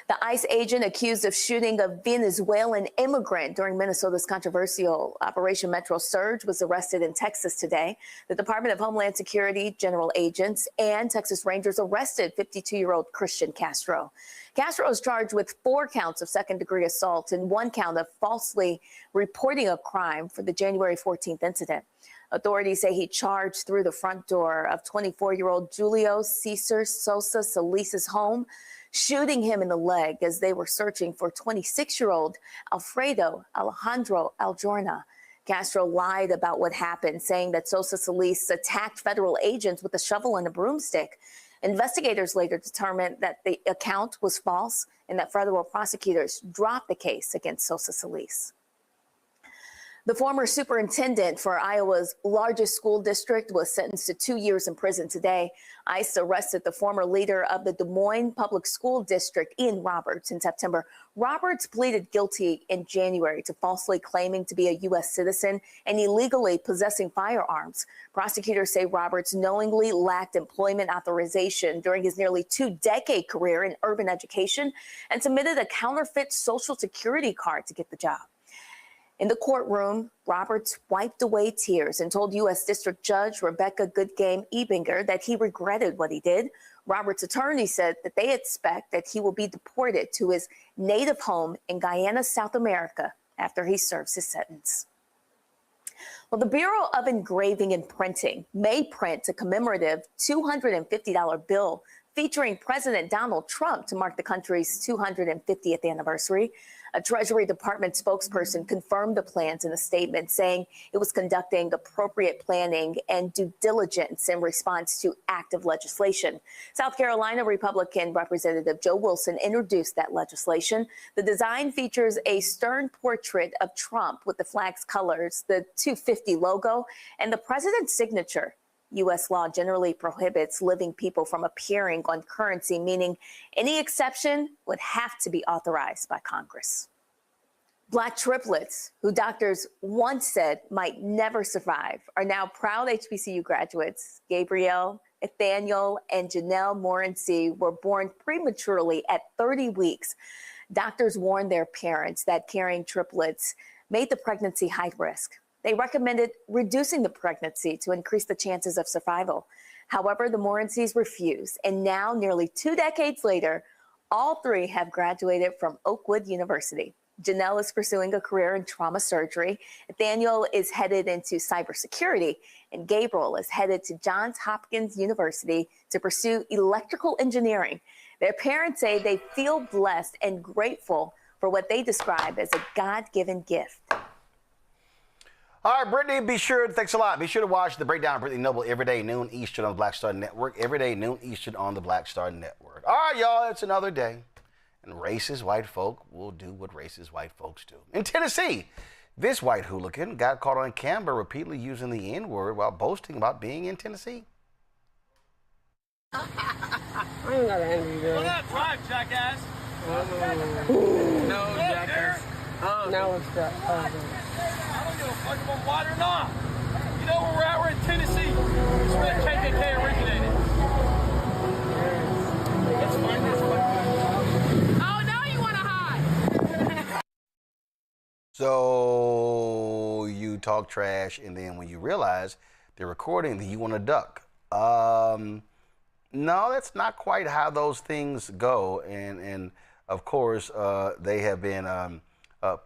The ICE agent accused of shooting a Venezuelan immigrant during Minnesota's controversial Operation Metro Surge was arrested in Texas today. The Department of Homeland Security, general agents, and Texas Rangers arrested 52-year-old Christian Castro. Castro is charged with 4 counts of second-degree assault and 1 count of falsely reporting a crime for the January 14th incident. Authorities say he charged through the front door of 24-year-old Julio Cesar Sosa Solis's home, shooting him in the leg as they were searching for 26-year-old Alfredo Alejandro Aljorna. Castro lied about what happened, saying that Sosa Solis attacked federal agents with a shovel and a broomstick. Investigators later determined that the account was false and that federal prosecutors dropped the case against Sosa Solis. The former superintendent for Iowa's largest school district was sentenced to 2 years in prison today. ICE arrested the former leader of the Des Moines Public School District, Ian Roberts, in September. Roberts pleaded guilty in January to falsely claiming to be a U.S. citizen and illegally possessing firearms. Prosecutors say Roberts knowingly lacked employment authorization during his nearly 2-decade career in urban education and submitted a counterfeit Social Security card to get the job. In the courtroom, Roberts wiped away tears and told U.S. District Judge Rebecca Goodgame Ebinger that he regretted what he did. Roberts' attorney said that they expect that he will be deported to his native home in Guyana, South America, after he serves his sentence. Well, the Bureau of Engraving and Printing may print a commemorative $250 bill featuring President Donald Trump to mark the country's 250th anniversary. A Treasury Department spokesperson confirmed the plans in a statement, saying it was conducting appropriate planning and due diligence in response to active legislation. South Carolina Republican Representative Joe Wilson introduced that legislation. The design features a stern portrait of Trump with the flag's colors, the 250 logo, and the president's signature. U.S. law generally prohibits living people from appearing on currency, meaning any exception would have to be authorized by Congress. Black triplets, who doctors once said might never survive, are now proud HBCU graduates. Gabrielle, Nathaniel, and Janelle Morency were born prematurely at 30 weeks. Doctors warned their parents that carrying triplets made the pregnancy high risk. They recommended reducing the pregnancy to increase the chances of survival. However, the Morencys refused, and now, nearly 2 decades later, all three have graduated from Oakwood University. Janelle is pursuing a career in trauma surgery. Nathaniel is headed into cybersecurity, and Gabriel is headed to Johns Hopkins University to pursue electrical engineering. Their parents say they feel blessed and grateful for what they describe as a God-given gift. All right, Brittany, thanks a lot. Be sure to watch The Breakdown of Brittany Noble every day, noon Eastern on the Black Star Network. Every day, noon Eastern on the Black Star Network. All right, y'all, it's another day. And racist white folk will do what racist white folks do. In Tennessee, this white hooligan got caught on camera repeatedly using the N-word while boasting about being in Tennessee. I ain't got an angry girl. Well, not drive, jackass. No, jackass. Now it's that. I don't give a fuck if I'm white or not. You know where we're at? We're in Tennessee. It's where the KKK originated. It's fun. It's fun. Oh, now you want to hide. So you talk trash, and then when you realize they're recording, then you want to duck. No, that's not quite how those things go. And of course, they have been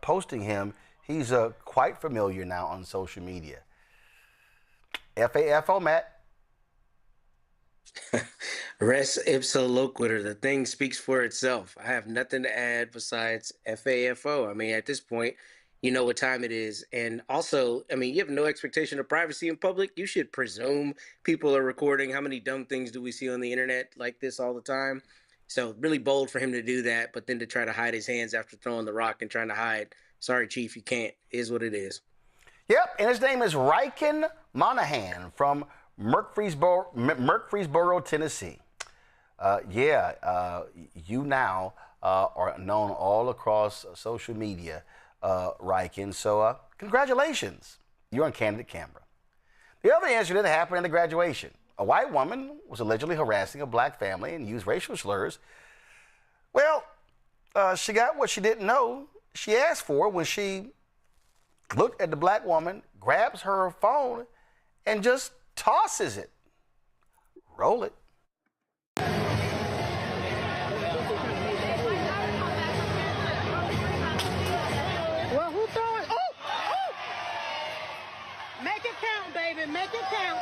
posting him. He's quite familiar now on social media. FAFO, Matt. Res ipsa loquitur. The thing speaks for itself. I have nothing to add besides FAFO. I mean, at this point, you know what time it is. And also, I mean, you have no expectation of privacy in public. You should presume people are recording. How many dumb things do we see on the internet like this all the time? So really bold for him to do that, but then to try to hide his hands after throwing the rock and trying to hide. Sorry, Chief, you can't. It is what it is. Yep, and his name is Ryken Monahan from Murfreesboro, Tennessee. You now are known all across social media, Ryken. So congratulations. You're on candid camera. The other incident happened in the graduation. A white woman was allegedly harassing a black family and used racial slurs. Well, she got what she didn't know she asked for when she looked at the black woman, grabs her phone, and just tosses it. Roll it. Well, who throwing? Oh! Make it count, baby. Make it count.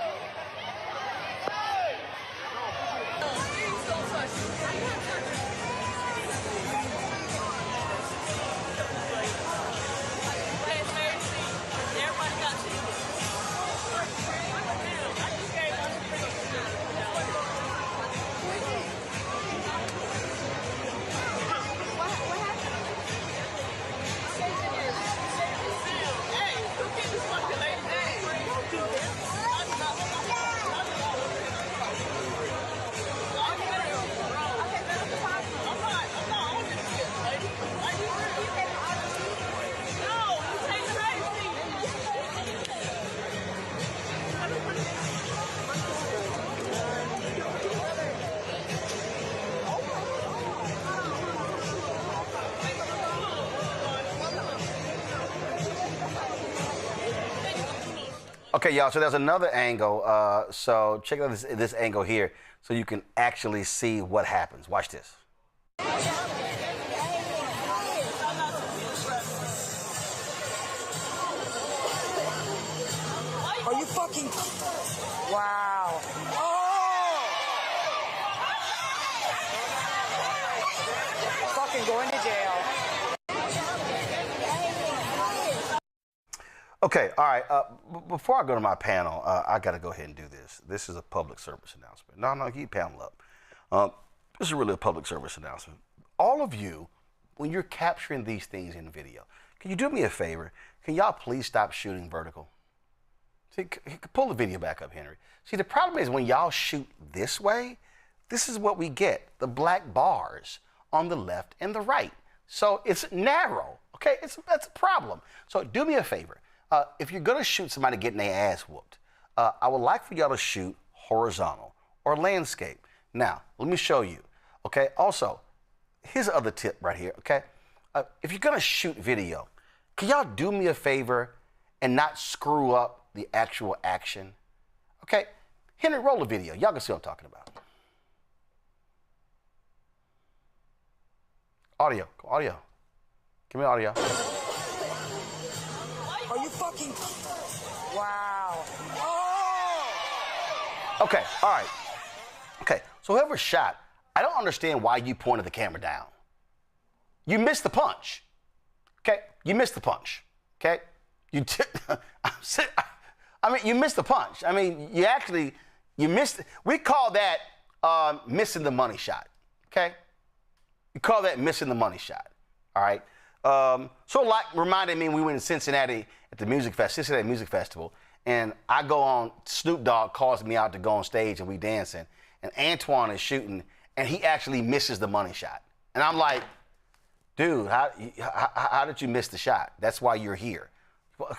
Okay, y'all, so there's another angle. So check out this angle here so you can actually see what happens. Watch this. Are you fucking... Wow. Oh! Fucking going to jail. Okay, all right. Before I go to my panel, I got to go ahead and do this. This is a public service announcement. No, keep panel up. This is really a public service announcement. All of you, when you're capturing these things in video, can you do me a favor? Can y'all please stop shooting vertical? See, pull the video back up, Henry. See, the problem is when y'all shoot this way, this is what we get, the black bars on the left and the right. So it's narrow, okay? That's a problem. So do me a favor. If you're gonna shoot somebody getting their ass whooped, I would like for y'all to shoot horizontal or landscape. Now, let me show you, okay? Also, here's the other tip right here, okay? If you're gonna shoot video, can y'all do me a favor and not screw up the actual action? Okay, Henry, roll the video. Y'all can see what I'm talking about. Audio. Give me audio. Are you fucking... Wow. Okay, all right. Okay, so whoever shot, I don't understand why you pointed the camera down. You missed the punch. Okay, you missed the punch. Okay, you missed the punch. I mean, you missed. We call that missing the money shot. Okay, we call that missing the money shot. All right. So like reminded me when we went in Cincinnati at the Cincinnati Music Festival, and I go on. Snoop Dogg calls me out to go on stage, and we dancing, and Antoine is shooting, and he actually misses the money shot, and I'm like, dude, how did you miss the shot? That's why you're here.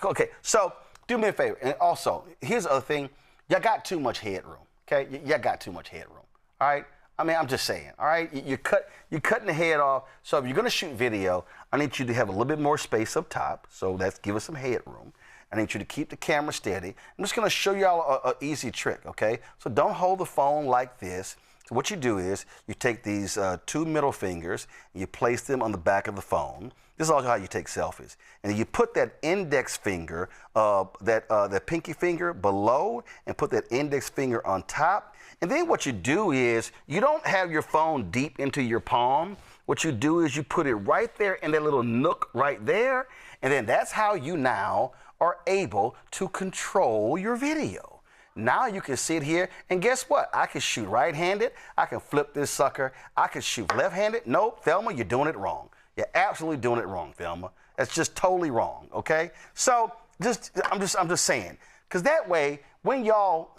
Okay, so do me a favor. And also, here's the other thing. Y'all got too much headroom, okay? Y'all got too much headroom, all right? I mean, I'm just saying, all right? You're cutting the head off. So if you're going to shoot video, I need you to have a little bit more space up top. So that's give us some headroom. I need you to keep the camera steady. I'm just going to show y'all an easy trick, okay? So don't hold the phone like this. So what you do is you take these two middle fingers and you place them on the back of the phone. This is also how you take selfies. And you put that index finger, that pinky finger below, and put that index finger on top. And then what you do is you don't have your phone deep into your palm. What you do is you put it right there in that little nook right there. And then that's how you now are able to control your video. Now you can sit here, and guess what? I can shoot right-handed. I can flip this sucker. I can shoot left-handed. Nope, Thelma, you're doing it wrong. You're absolutely doing it wrong, Thelma. That's just totally wrong, okay? So I'm just saying, because that way, when y'all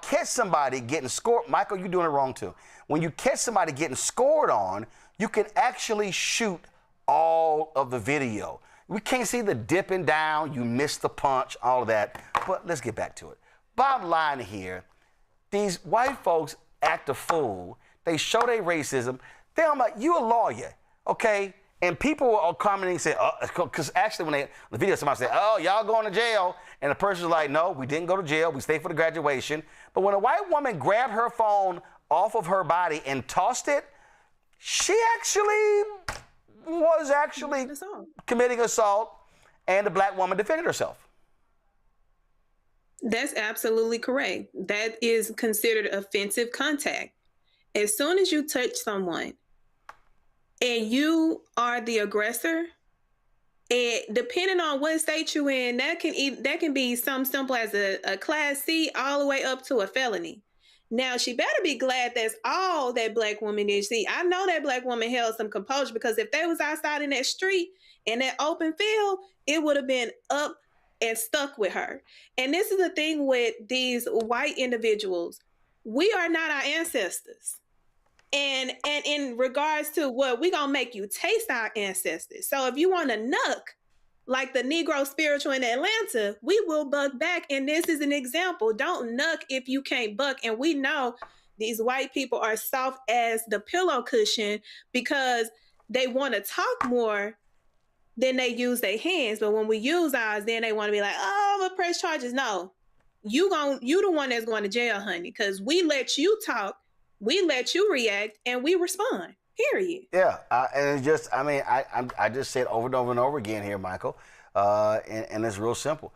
catch somebody getting scored, Michael, you're doing it wrong too. When you catch somebody getting scored on, you can actually shoot all of the video. We can't see the dipping down, you missed the punch, all of that. But let's get back to it. Bottom line here, these white folks act a fool. They show their racism. Thelma, you a lawyer, okay? And people are commenting and say, because actually when the video, somebody said, oh, y'all going to jail. And the person's like, no, we didn't go to jail. We stayed for the graduation. But when a white woman grabbed her phone off of her body and tossed it, she was committing assault, and the black woman defended herself. That's absolutely correct. That is considered offensive contact. As soon as you touch someone and you are the aggressor, and depending on what state you're in, that can be something simple as a Class C all the way up to a felony. Now, she better be glad that's all that black woman did. See, I know that black woman held some composure, because if they was outside in that street, in that open field, it would have been up and stuck with her. And this is the thing with these white individuals. We are not our ancestors. And in regards to what we gonna make you taste our ancestors. So if you want to nuck like the Negro spiritual in Atlanta, we will buck back. And this is an example. Don't nuck if you can't buck. And we know these white people are soft as the pillow cushion because they want to talk more than they use their hands. But when we use ours, then they want to be like, oh, I'm gonna press charges. No, you the one that's going to jail, honey, because we let you talk, we let you react, and we respond. Period. Yeah, and it's just, I just said over and over and over again here, Michael, and it's real simple.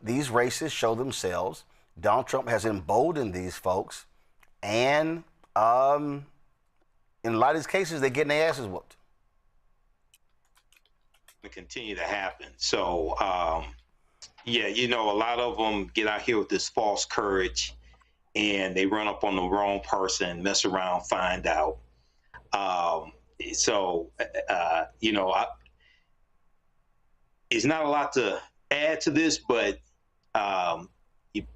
These racists show themselves. Donald Trump has emboldened these folks, and in a lot of these cases, they're getting their asses whooped. To continue to happen. So, yeah, a lot of them get out here with this false courage, and they run up on the wrong person, mess around, find out. It's not a lot to add to this, but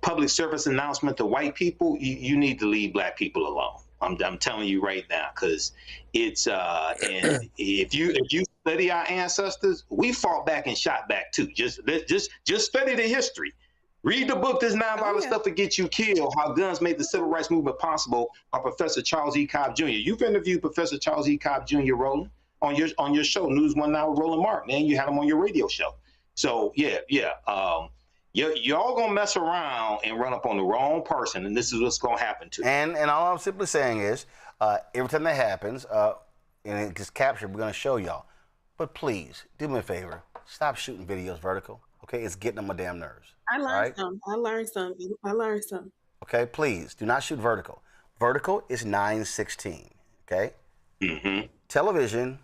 public service announcement to white people, you need to leave black people alone. I'm telling you right now, because it's and if you study our ancestors, we fought back and shot back too. Just study the history. Read the book, This Nonviolent Stuff That Gets You Killed, How Guns Made the Civil Rights Movement Possible by Professor Charles E. Cobb Jr. You've interviewed Professor Charles E. Cobb Jr., Roland, on your show, News One Now with Roland Martin, and you had him on your radio show. So y'all gonna mess around and run up on the wrong person, and this is what's gonna happen to you. And all I'm simply saying is, every time that happens, and it gets captured, we're gonna show y'all. But please, do me a favor, stop shooting videos vertical. Okay, it's getting on my damn nerves. I learned something. I learned something. Okay, please do not shoot vertical. Vertical is 9:16. Okay. Mm-hmm. Television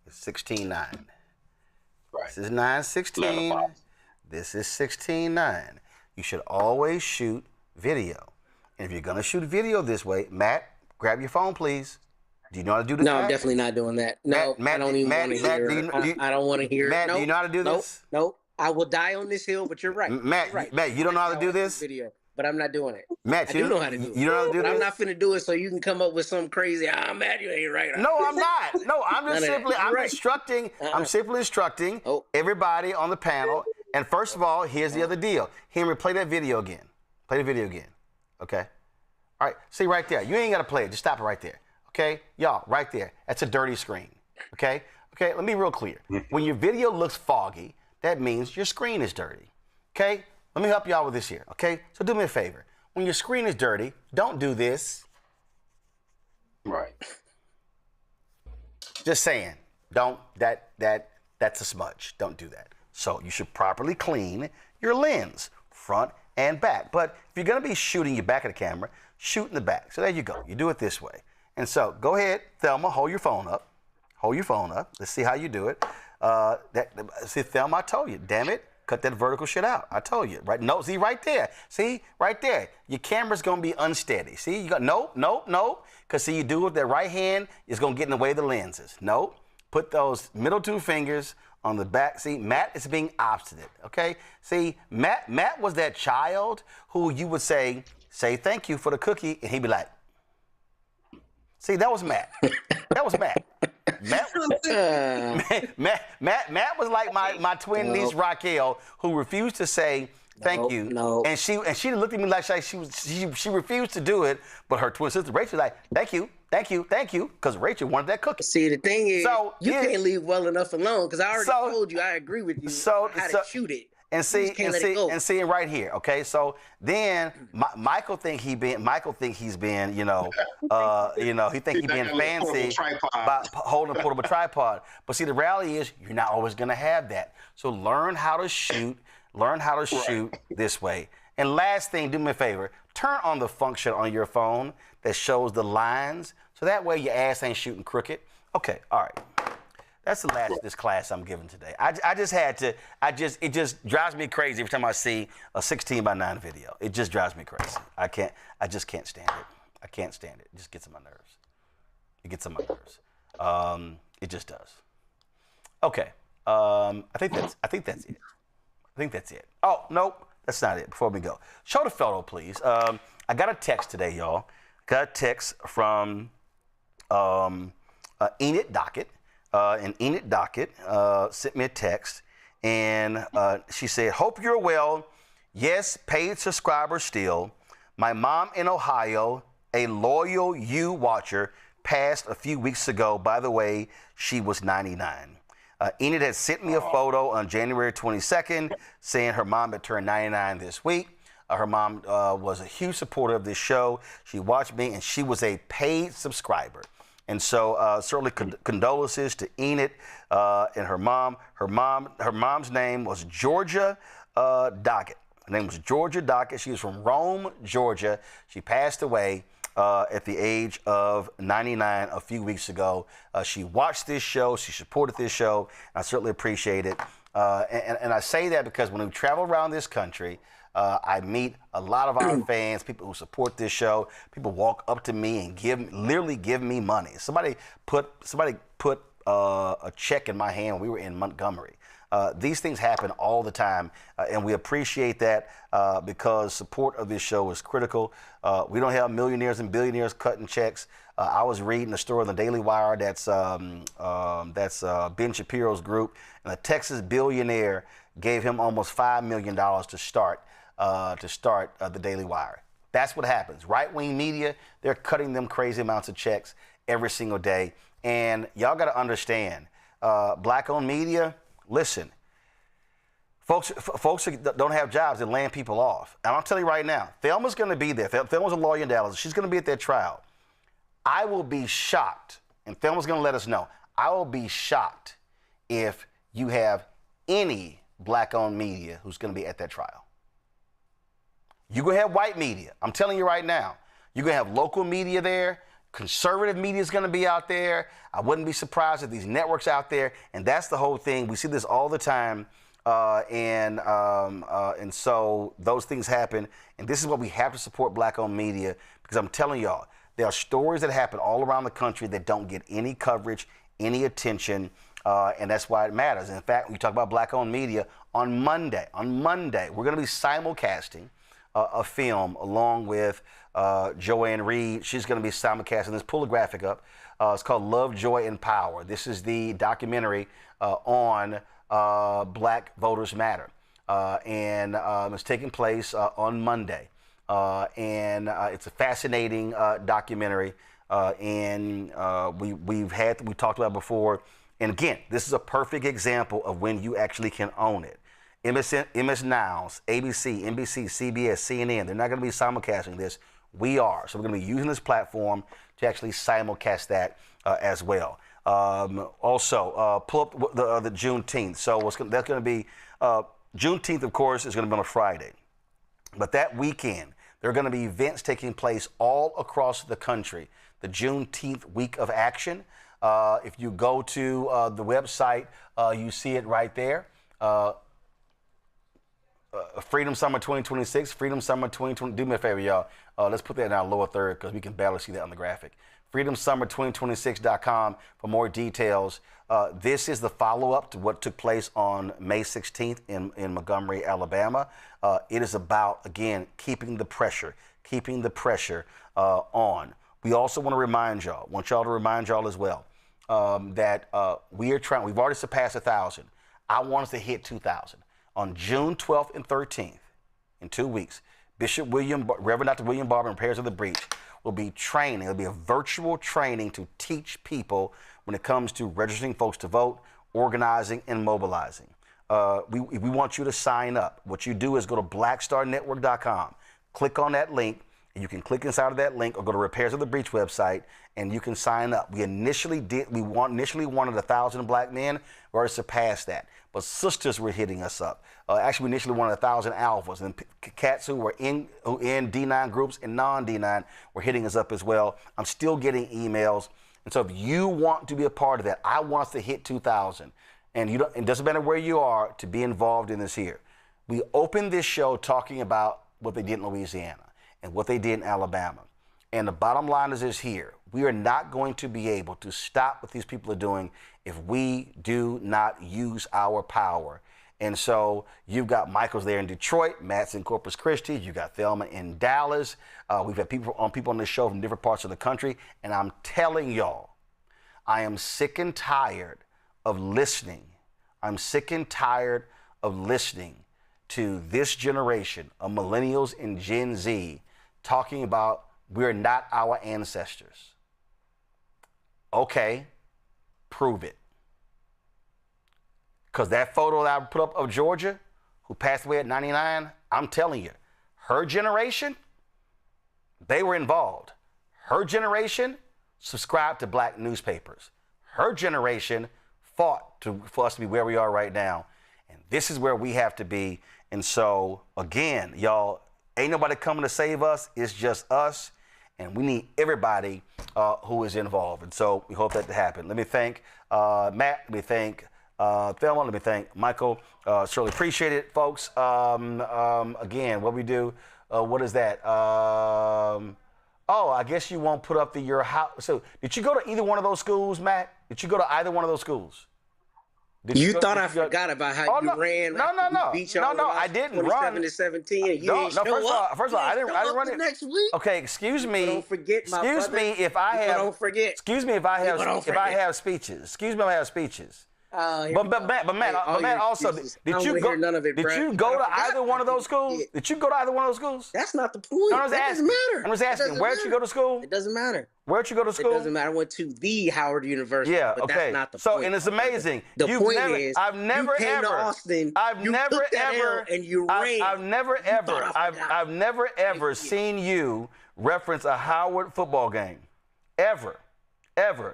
is 16:9. Right. This is 9:16. This is 16:9. You should always shoot video. And if you're gonna shoot video this way, Matt, grab your phone, please. Do you know how to do this? No, I'm definitely not doing that. No, Matt, I don't even want to hear it. I don't want to hear it. Matt, do you know how to do this? Nope. I will die on this hill, but you're right. Matt, right. Matt, you don't know how to do this? Video, but I'm not doing it. Matt, I do know how to do it. You know how to do but this? I'm not finna do it so you can come up with some crazy, Matt, you ain't right. No, I'm not. No, I'm just simply, I'm simply instructing everybody on the panel. And first of all, here's the other deal. Henry, play that video again. Play the video again. Okay? All right, see right there. You ain't got to play it. Just stop it right there. Okay? Y'all, right there. That's a dirty screen. Okay? Okay, let me be real clear. When your video looks foggy, that means your screen is dirty. Okay? Let me help you out with this here. Okay? So do me a favor. When your screen is dirty, don't do this. Right. Just saying. Don't, that's a smudge. Don't do that. So you should properly clean your lens, front and back. But if you're going to be shooting your back of the camera, shoot in the back. So there you go. You do it this way. And so go ahead, Thelma, hold your phone up. Hold your phone up. Let's see how you do it. See, Thelma, I told you. Damn it. Cut that vertical shit out. I told you. Right? No, see, right there. See, right there. Your camera's going to be unsteady. See, you got, nope. Because see, you do it with that right hand, it's going to get in the way of the lenses. Nope. Put those middle two fingers on the back. See, Matt is being obstinate, okay? See, Matt was that child who you would say thank you for the cookie, and he'd be like, see, that was Matt. That was Matt. Matt was like my twin niece Raquel, who refused to say thank you. No. And she looked at me like she refused to do it, but her twin sister Rachel was like, thank you, because Rachel wanted that cookie. See, the thing is, you can't leave well enough alone, because I already told you I agree with you how to shoot it. And see right here, okay? So then Michael think he's being, you know, he think he's being fancy by holding a portable tripod. But see, the reality is you're not always gonna have that. So learn how to shoot this way. And last thing, do me a favor, turn on the function on your phone that shows the lines, so that way your ass ain't shooting crooked. Okay, all right. That's the last of this class I'm giving today. It just drives me crazy every time I see a 16:9 video. It just drives me crazy. I just can't stand it. I can't stand it. It just gets on my nerves. It gets on my nerves. It just does. Okay. I think that's it. Oh, nope. That's not it. Before we go, show the photo, please. I got a text today, y'all. Got a text from Enid Dockett. And Enid Dockett sent me a text, and she said, hope you're well. Yes, paid subscriber still. My mom in Ohio, a loyal you watcher, passed a few weeks ago. By the way, she was 99. Enid had sent me a photo on January 22nd saying her mom had turned 99 this week. Her mom was a huge supporter of this show. She watched me, and she was a paid subscriber. And so certainly condolences to Enid and her mom. Her mom's name was Georgia Dockett. Her name was Georgia Dockett. She was from Rome, Georgia. She passed away at the age of 99 a few weeks ago. She watched this show. She supported this show. I certainly appreciate it. And I say that because when we travel around this country, I meet a lot of our fans, people who support this show. People walk up to me and literally give me money. Somebody put a check in my hand when we were in Montgomery. These things happen all the time, and we appreciate that because support of this show is critical. We don't have millionaires and billionaires cutting checks. I was reading a story in the Daily Wire that's Ben Shapiro's group, and a Texas billionaire gave him almost $5 million to start the Daily Wire. That's what happens. Right-wing media, they're cutting them crazy amounts of checks every single day. And y'all got to understand, black-owned media, listen, folks that don't have jobs, they're laying people off. And I'll tell you right now, Thelma's going to be there. Thelma's a lawyer in Dallas. She's going to be at that trial. I will be shocked, and Thelma's going to let us know, I will be shocked if you have any black-owned media who's going to be at that trial. You're going to have white media. I'm telling you right now. You're going to have local media there. Conservative media is going to be out there. I wouldn't be surprised if these networks out there. And that's the whole thing. We see this all the time. And so those things happen. And this is why we have to support black-owned media, because I'm telling y'all, there are stories that happen all around the country that don't get any coverage, any attention. And that's why it matters. In fact, when you talk about black-owned media, on Monday, we're going to be simulcasting a film along with Joanne Reed. She's going to be simulcasting this. Pull the graphic up. It's called Love, Joy, and Power. This is the documentary on Black Voters Matter. And it's taking place on Monday. And it's a fascinating documentary. And we talked about it before. And again, this is a perfect example of when you actually can own it. MS Niles, ABC, NBC, CBS, CNN, they're not going to be simulcasting this. We are. So we're going to be using this platform to actually simulcast that as well. Also, pull up the Juneteenth. So that's going to be, Juneteenth, of course, is going to be on a Friday. But that weekend, there are going to be events taking place all across the country. The Juneteenth Week of Action. If you go to the website, you see it right there. Freedom Summer 2026, Freedom Summer 2020. Do me a favor, y'all. Let's put that in our lower third because we can barely see that on the graphic. FreedomSummer2026.com for more details. This is the follow-up to what took place on May 16th in Montgomery, Alabama. It is about, again, keeping the pressure on. We also want to remind y'all, as well, that we've already surpassed 1,000. I want us to hit 2,000. On June 12th and 13th, in 2 weeks, Reverend Dr. William Barber and Prayers of the Breach will be training. It'll be a virtual training to teach people when it comes to registering folks to vote, organizing, and mobilizing. We want you to sign up. What you do is go to blackstarnetwork.com, click on that link, and you can click inside of that link or go to Repairs of the Breach website, and you can sign up. We initially wanted 1,000 black men. We already surpassed that. But sisters were hitting us up. Actually, we initially wanted 1,000 alphas, and cats who were in D9 groups and non-D9 were hitting us up as well. I'm still getting emails. And so if you want to be a part of that, I want us to hit 2,000. And it doesn't matter where you are to be involved in this here. We opened this show talking about what they did in Louisiana and what they did in Alabama. And the bottom line is this here. We are not going to be able to stop what these people are doing if we do not use our power. And so you've got Michael's there in Detroit, Matt's in Corpus Christi, you've got Thelma in Dallas. We've had people on this show from different parts of the country. And I'm telling y'all, I am sick and tired of listening. I'm sick and tired of listening to this generation of millennials and Gen Z talking about we're not our ancestors. Okay, prove it. Because that photo that I put up of Georgia, who passed away at 99, I'm telling you, her generation, they were involved. Her generation subscribed to black newspapers. Her generation fought for us to be where we are right now. And this is where we have to be. And so, again, y'all, ain't nobody coming to save us. It's just us. And we need everybody who is involved. And so we hope that to happen. Let me thank Matt. Let me thank Thelma. Let me thank Michael. Certainly appreciate it, folks. Again, what we do, what is that? Oh, I guess you won't put up your house. So did you go to either one of those schools, Matt? Did you go to either one of those schools? You thought I forgot about how you ran? No, I didn't run. 27-17. And you didn't show up. First of all, I didn't run it next week. Okay, excuse me. Don't forget, my excuse brother. me if I have. Don't forget. Excuse me if I have speeches. Excuse me if I have speeches. But Matt, also, did you go to either one of those schools? Did you go to either one of those schools? That's not the point. That doesn't matter. I'm just asking, where'd you go to school? It doesn't matter. Where'd you go to school? It doesn't matter. I went to the Howard University. Yeah, but okay. That's not the point. So, and it's amazing. The point is, I've never you came ever, to Austin. I've never ever, and you ran. I've never ever seen you reference a Howard football game, ever.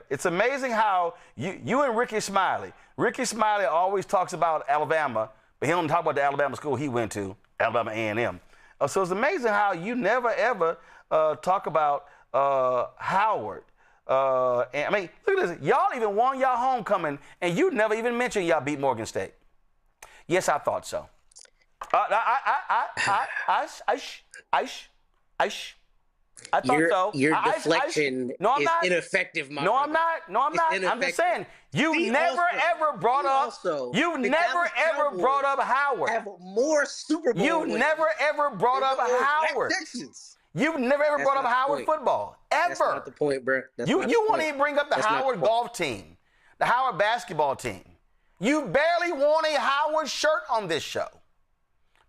It's amazing how you and Ricky Smiley. Ricky Smiley always talks about Alabama, but he don't talk about the Alabama school he went to, Alabama A&M. So it's amazing how you never ever talk about Howard. And I mean, look at this. Y'all even won y'all homecoming, and you never even mentioned y'all beat Morgan State. Yes, I thought so. I thought so. Your deflection is ineffective, my brother. No, I'm not. I'm just saying, you never ever brought up Howard. Have more Super Bowl You never ever brought up Howard. You've never ever brought up Howard football. Ever. That's not the point, bro. You want to even bring up the Howard golf team, the Howard basketball team. You barely wore a Howard shirt on this show.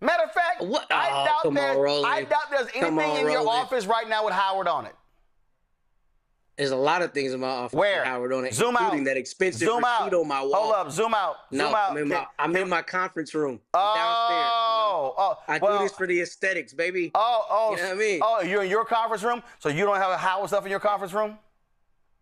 Matter of fact, I doubt there's anything in your office right now with Howard on it. There's a lot of things in my office with Howard on it, including that expensive receipt on my wall. Hold up, zoom out. I'm in my conference room. I do this for the aesthetics, baby. You know what I mean? Oh, you're in your conference room, so you don't have Howard stuff in your conference room?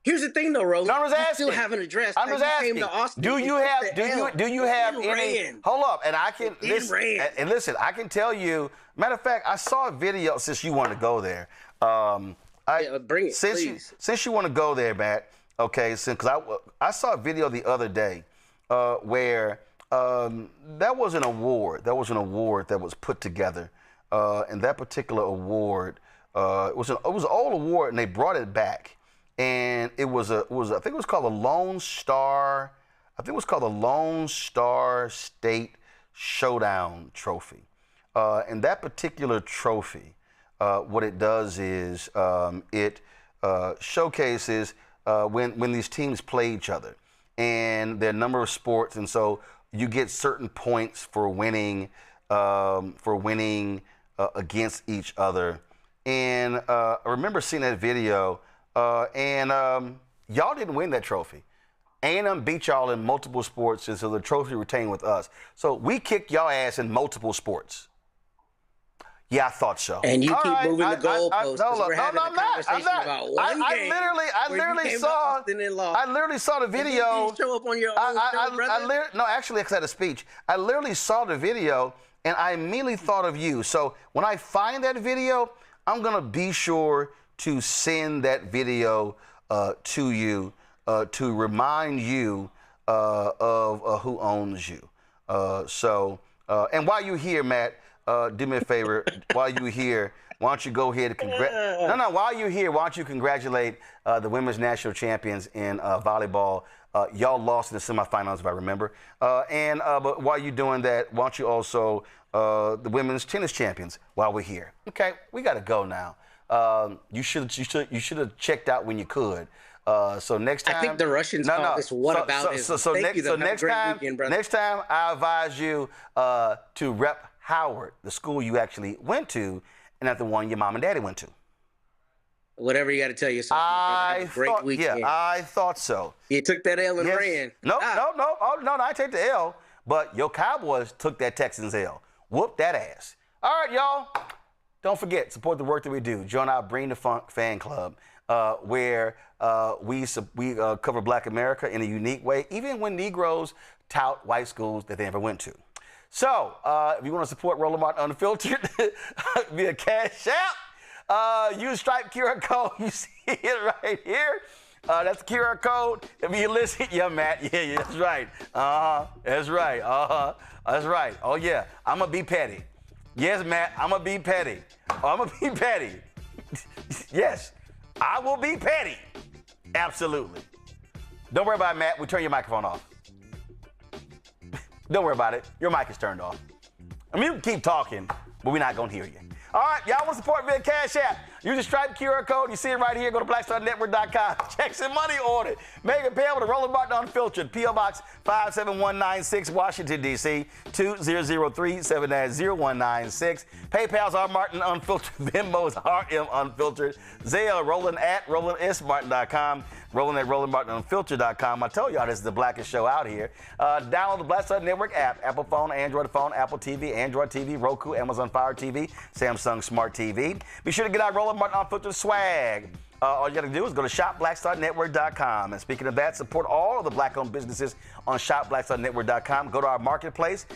Here's the thing, though, Roland. No, I'm just asking. You still haven't addressed. I'm just asking. Came to Austin, do you have any? Hold up, and I can listen. I can tell you. Matter of fact, I saw a video since you want to go there. Bring it, please. Since you want to go there, Matt. Okay, because I saw a video the other day where that was an award. That was an award that was put together, and that particular award it was an old award, and they brought it back. And I think it was called the Lone Star. I think it was called the Lone Star State Showdown Trophy. And that particular trophy, what it does is it showcases when these teams play each other, and there are a number of sports, and so you get certain points for winning against each other. And I remember seeing that video. And y'all didn't win that trophy. A&M beat y'all in multiple sports, and so the trophy retained with us. So we kicked y'all ass in multiple sports. Yeah, I thought so. And you keep moving the goalposts. I literally saw the video. You show up on your own show, brother? No, actually, because I had a speech. I literally saw the video, and I immediately thought of you. So when I find that video, I'm going to be sure to send that video to you to remind you of who owns you. And while you're here, Matt, do me a favor. While you're here, why don't you go ahead and while you're here, why don't you congratulate the women's national champions in volleyball. Y'all lost in the semifinals, if I remember. But while you're doing that, why don't you also the women's tennis champions while we're here? Okay, we got to go now. You should have checked out when you could. So next time, I think the Russians call this next time, I advise you to rep Howard, the school you actually went to, and not the one your mom and daddy went to. Whatever you got to tell yourself. Great weekend. Yeah, I thought so. You took that L and ran. No, I take the L. But your Cowboys took that Texans L. Whoop that ass. All right, y'all. Don't forget, support the work that we do. Join our Bring the Funk fan club, where we cover Black America in a unique way, even when Negroes tout white schools that they never went to. So, if you want to support Roland Martin Unfiltered via Cash App, use Stripe QR code. You see it right here. That's the QR code. If you listen, Matt. Yeah, that's right. That's right. That's right. Oh, yeah. I'm going to be petty. Yes, Matt, I'm going to be petty. I'm going to be petty. Yes, I will be petty. Absolutely. Don't worry about it, Matt. We turn your microphone off. Don't worry about it. Your mic is turned off. I mean, you can keep talking, but we're not going to hear you. All right, y'all want to support via Cash App? Use the Stripe QR code. You see it right here. Go to blackstarnetwork.com. Check some money order. Make it payable to Roland Martin Unfiltered. P.O. Box 57196, Washington, D.C. 2003-7-0196. PayPal's R Martin Unfiltered. Venmo's RM Unfiltered. Zelle, Roland at RolandSMartin.com. Roland at RolandMartinUnfiltered.com. I told y'all this is the blackest show out here. Download the Black Star Network app. Apple phone, Android phone, Apple TV, Android TV, Roku, Amazon Fire TV, Samsung Smart TV. Be sure to get our Roland Martin Unfiltered swag. All you got to do is go to shopblackstarnetwork.com. And speaking of that, support all of the black-owned businesses on shopblackstarnetwork.com. Go to our marketplace,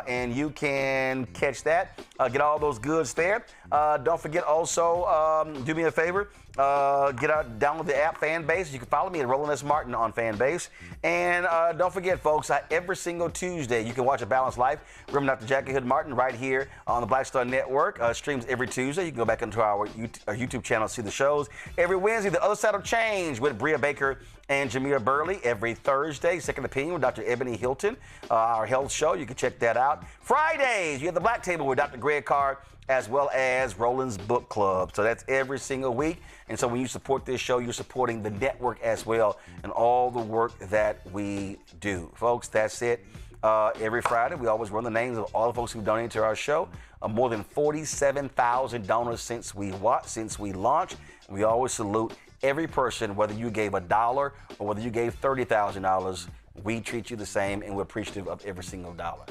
and you can catch that. Get all those goods there. Don't forget also, do me a favor, download the app Fanbase. You can follow me at Roland S. Martin on Fanbase. And don't forget, folks, every single Tuesday, you can watch A Balanced Life. Remember Dr. Jackie Hood Martin right here on the Black Star Network. Streams every Tuesday. You can go back into our YouTube channel, see the shows. Every Wednesday, The Other Side of Change with Bria Baker and Jameer Burley. Every Thursday, Second Opinion with Dr. Ebony Hilton, our health show. You can check that out. Fridays, you have the Black Table with Dr. Greg Carr, as well as Roland's Book Club. So that's every single week. And so when you support this show, you're supporting the network as well and all the work that we do. Folks, that's it. Every Friday, we always run the names of all the folks who donated to our show. More than 47,000 donors since we launched. We always salute every person, whether you gave $1 or whether you gave $30,000. We treat you the same, and we're appreciative of every single dollar.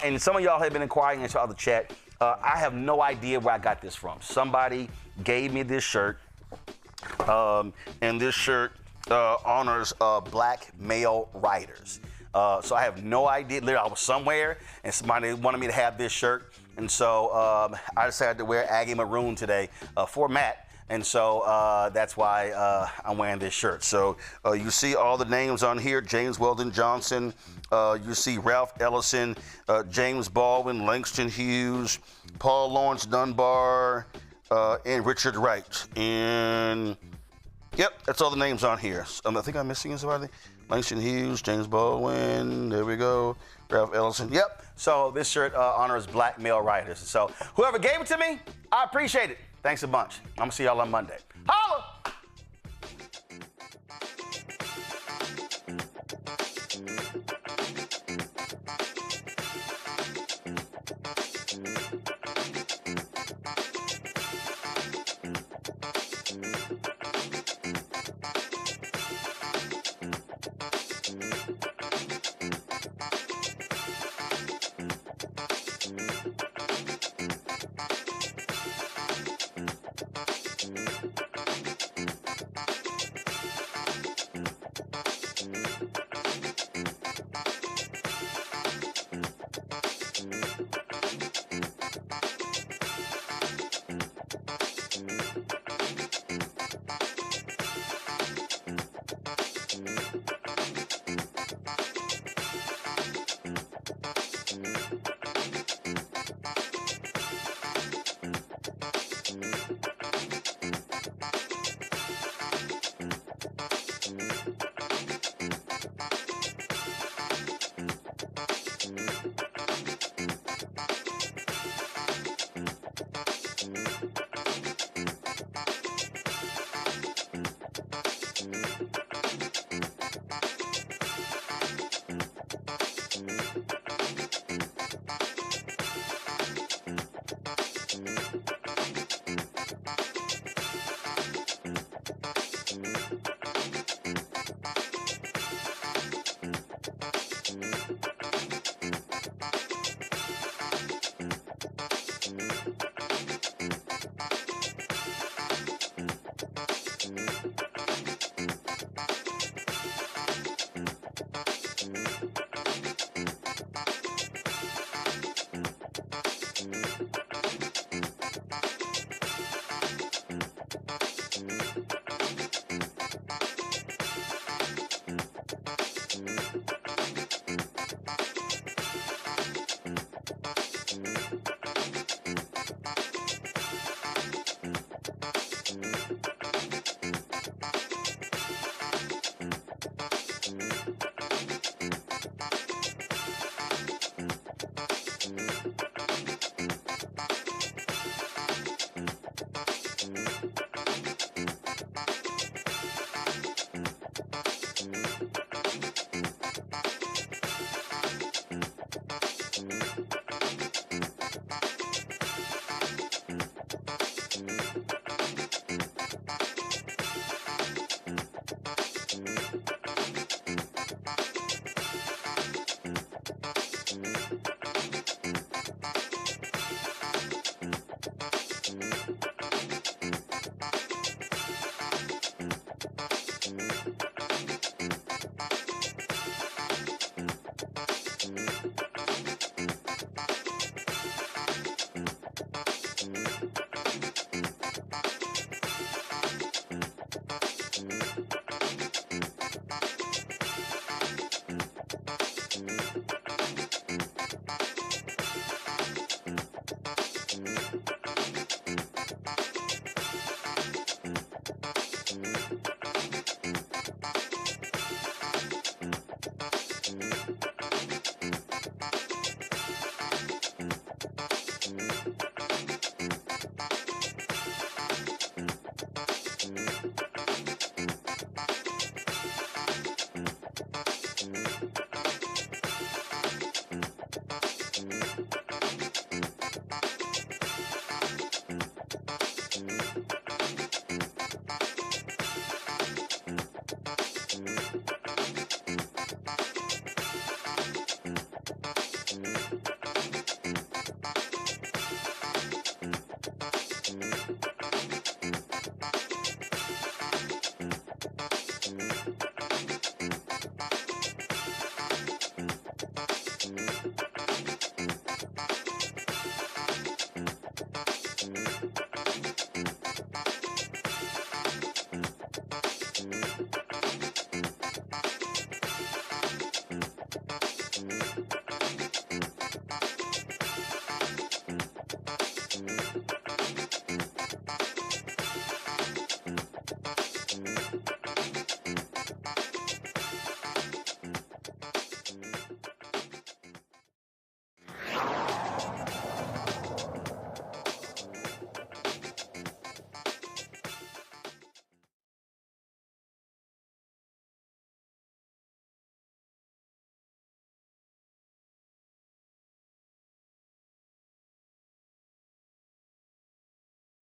And some of y'all have been inquiring into the chat. I have no idea where I got this from. Somebody gave me this shirt, and this shirt honors black male writers. So I have no idea. Literally, I was somewhere, and somebody wanted me to have this shirt. And so I decided to wear Aggie Maroon today for Matt. And so that's why I'm wearing this shirt. So you see all the names on here: James Weldon Johnson. You see Ralph Ellison, James Baldwin, Langston Hughes, Paul Lawrence Dunbar, and Richard Wright. And yep, that's all the names on here. I think I'm missing somebody. Langston Hughes, James Baldwin. There we go. Ralph Ellison. Yep. So this shirt honors black male writers. So whoever gave it to me, I appreciate it. Thanks a bunch. I'm going to see y'all on Monday. Holla!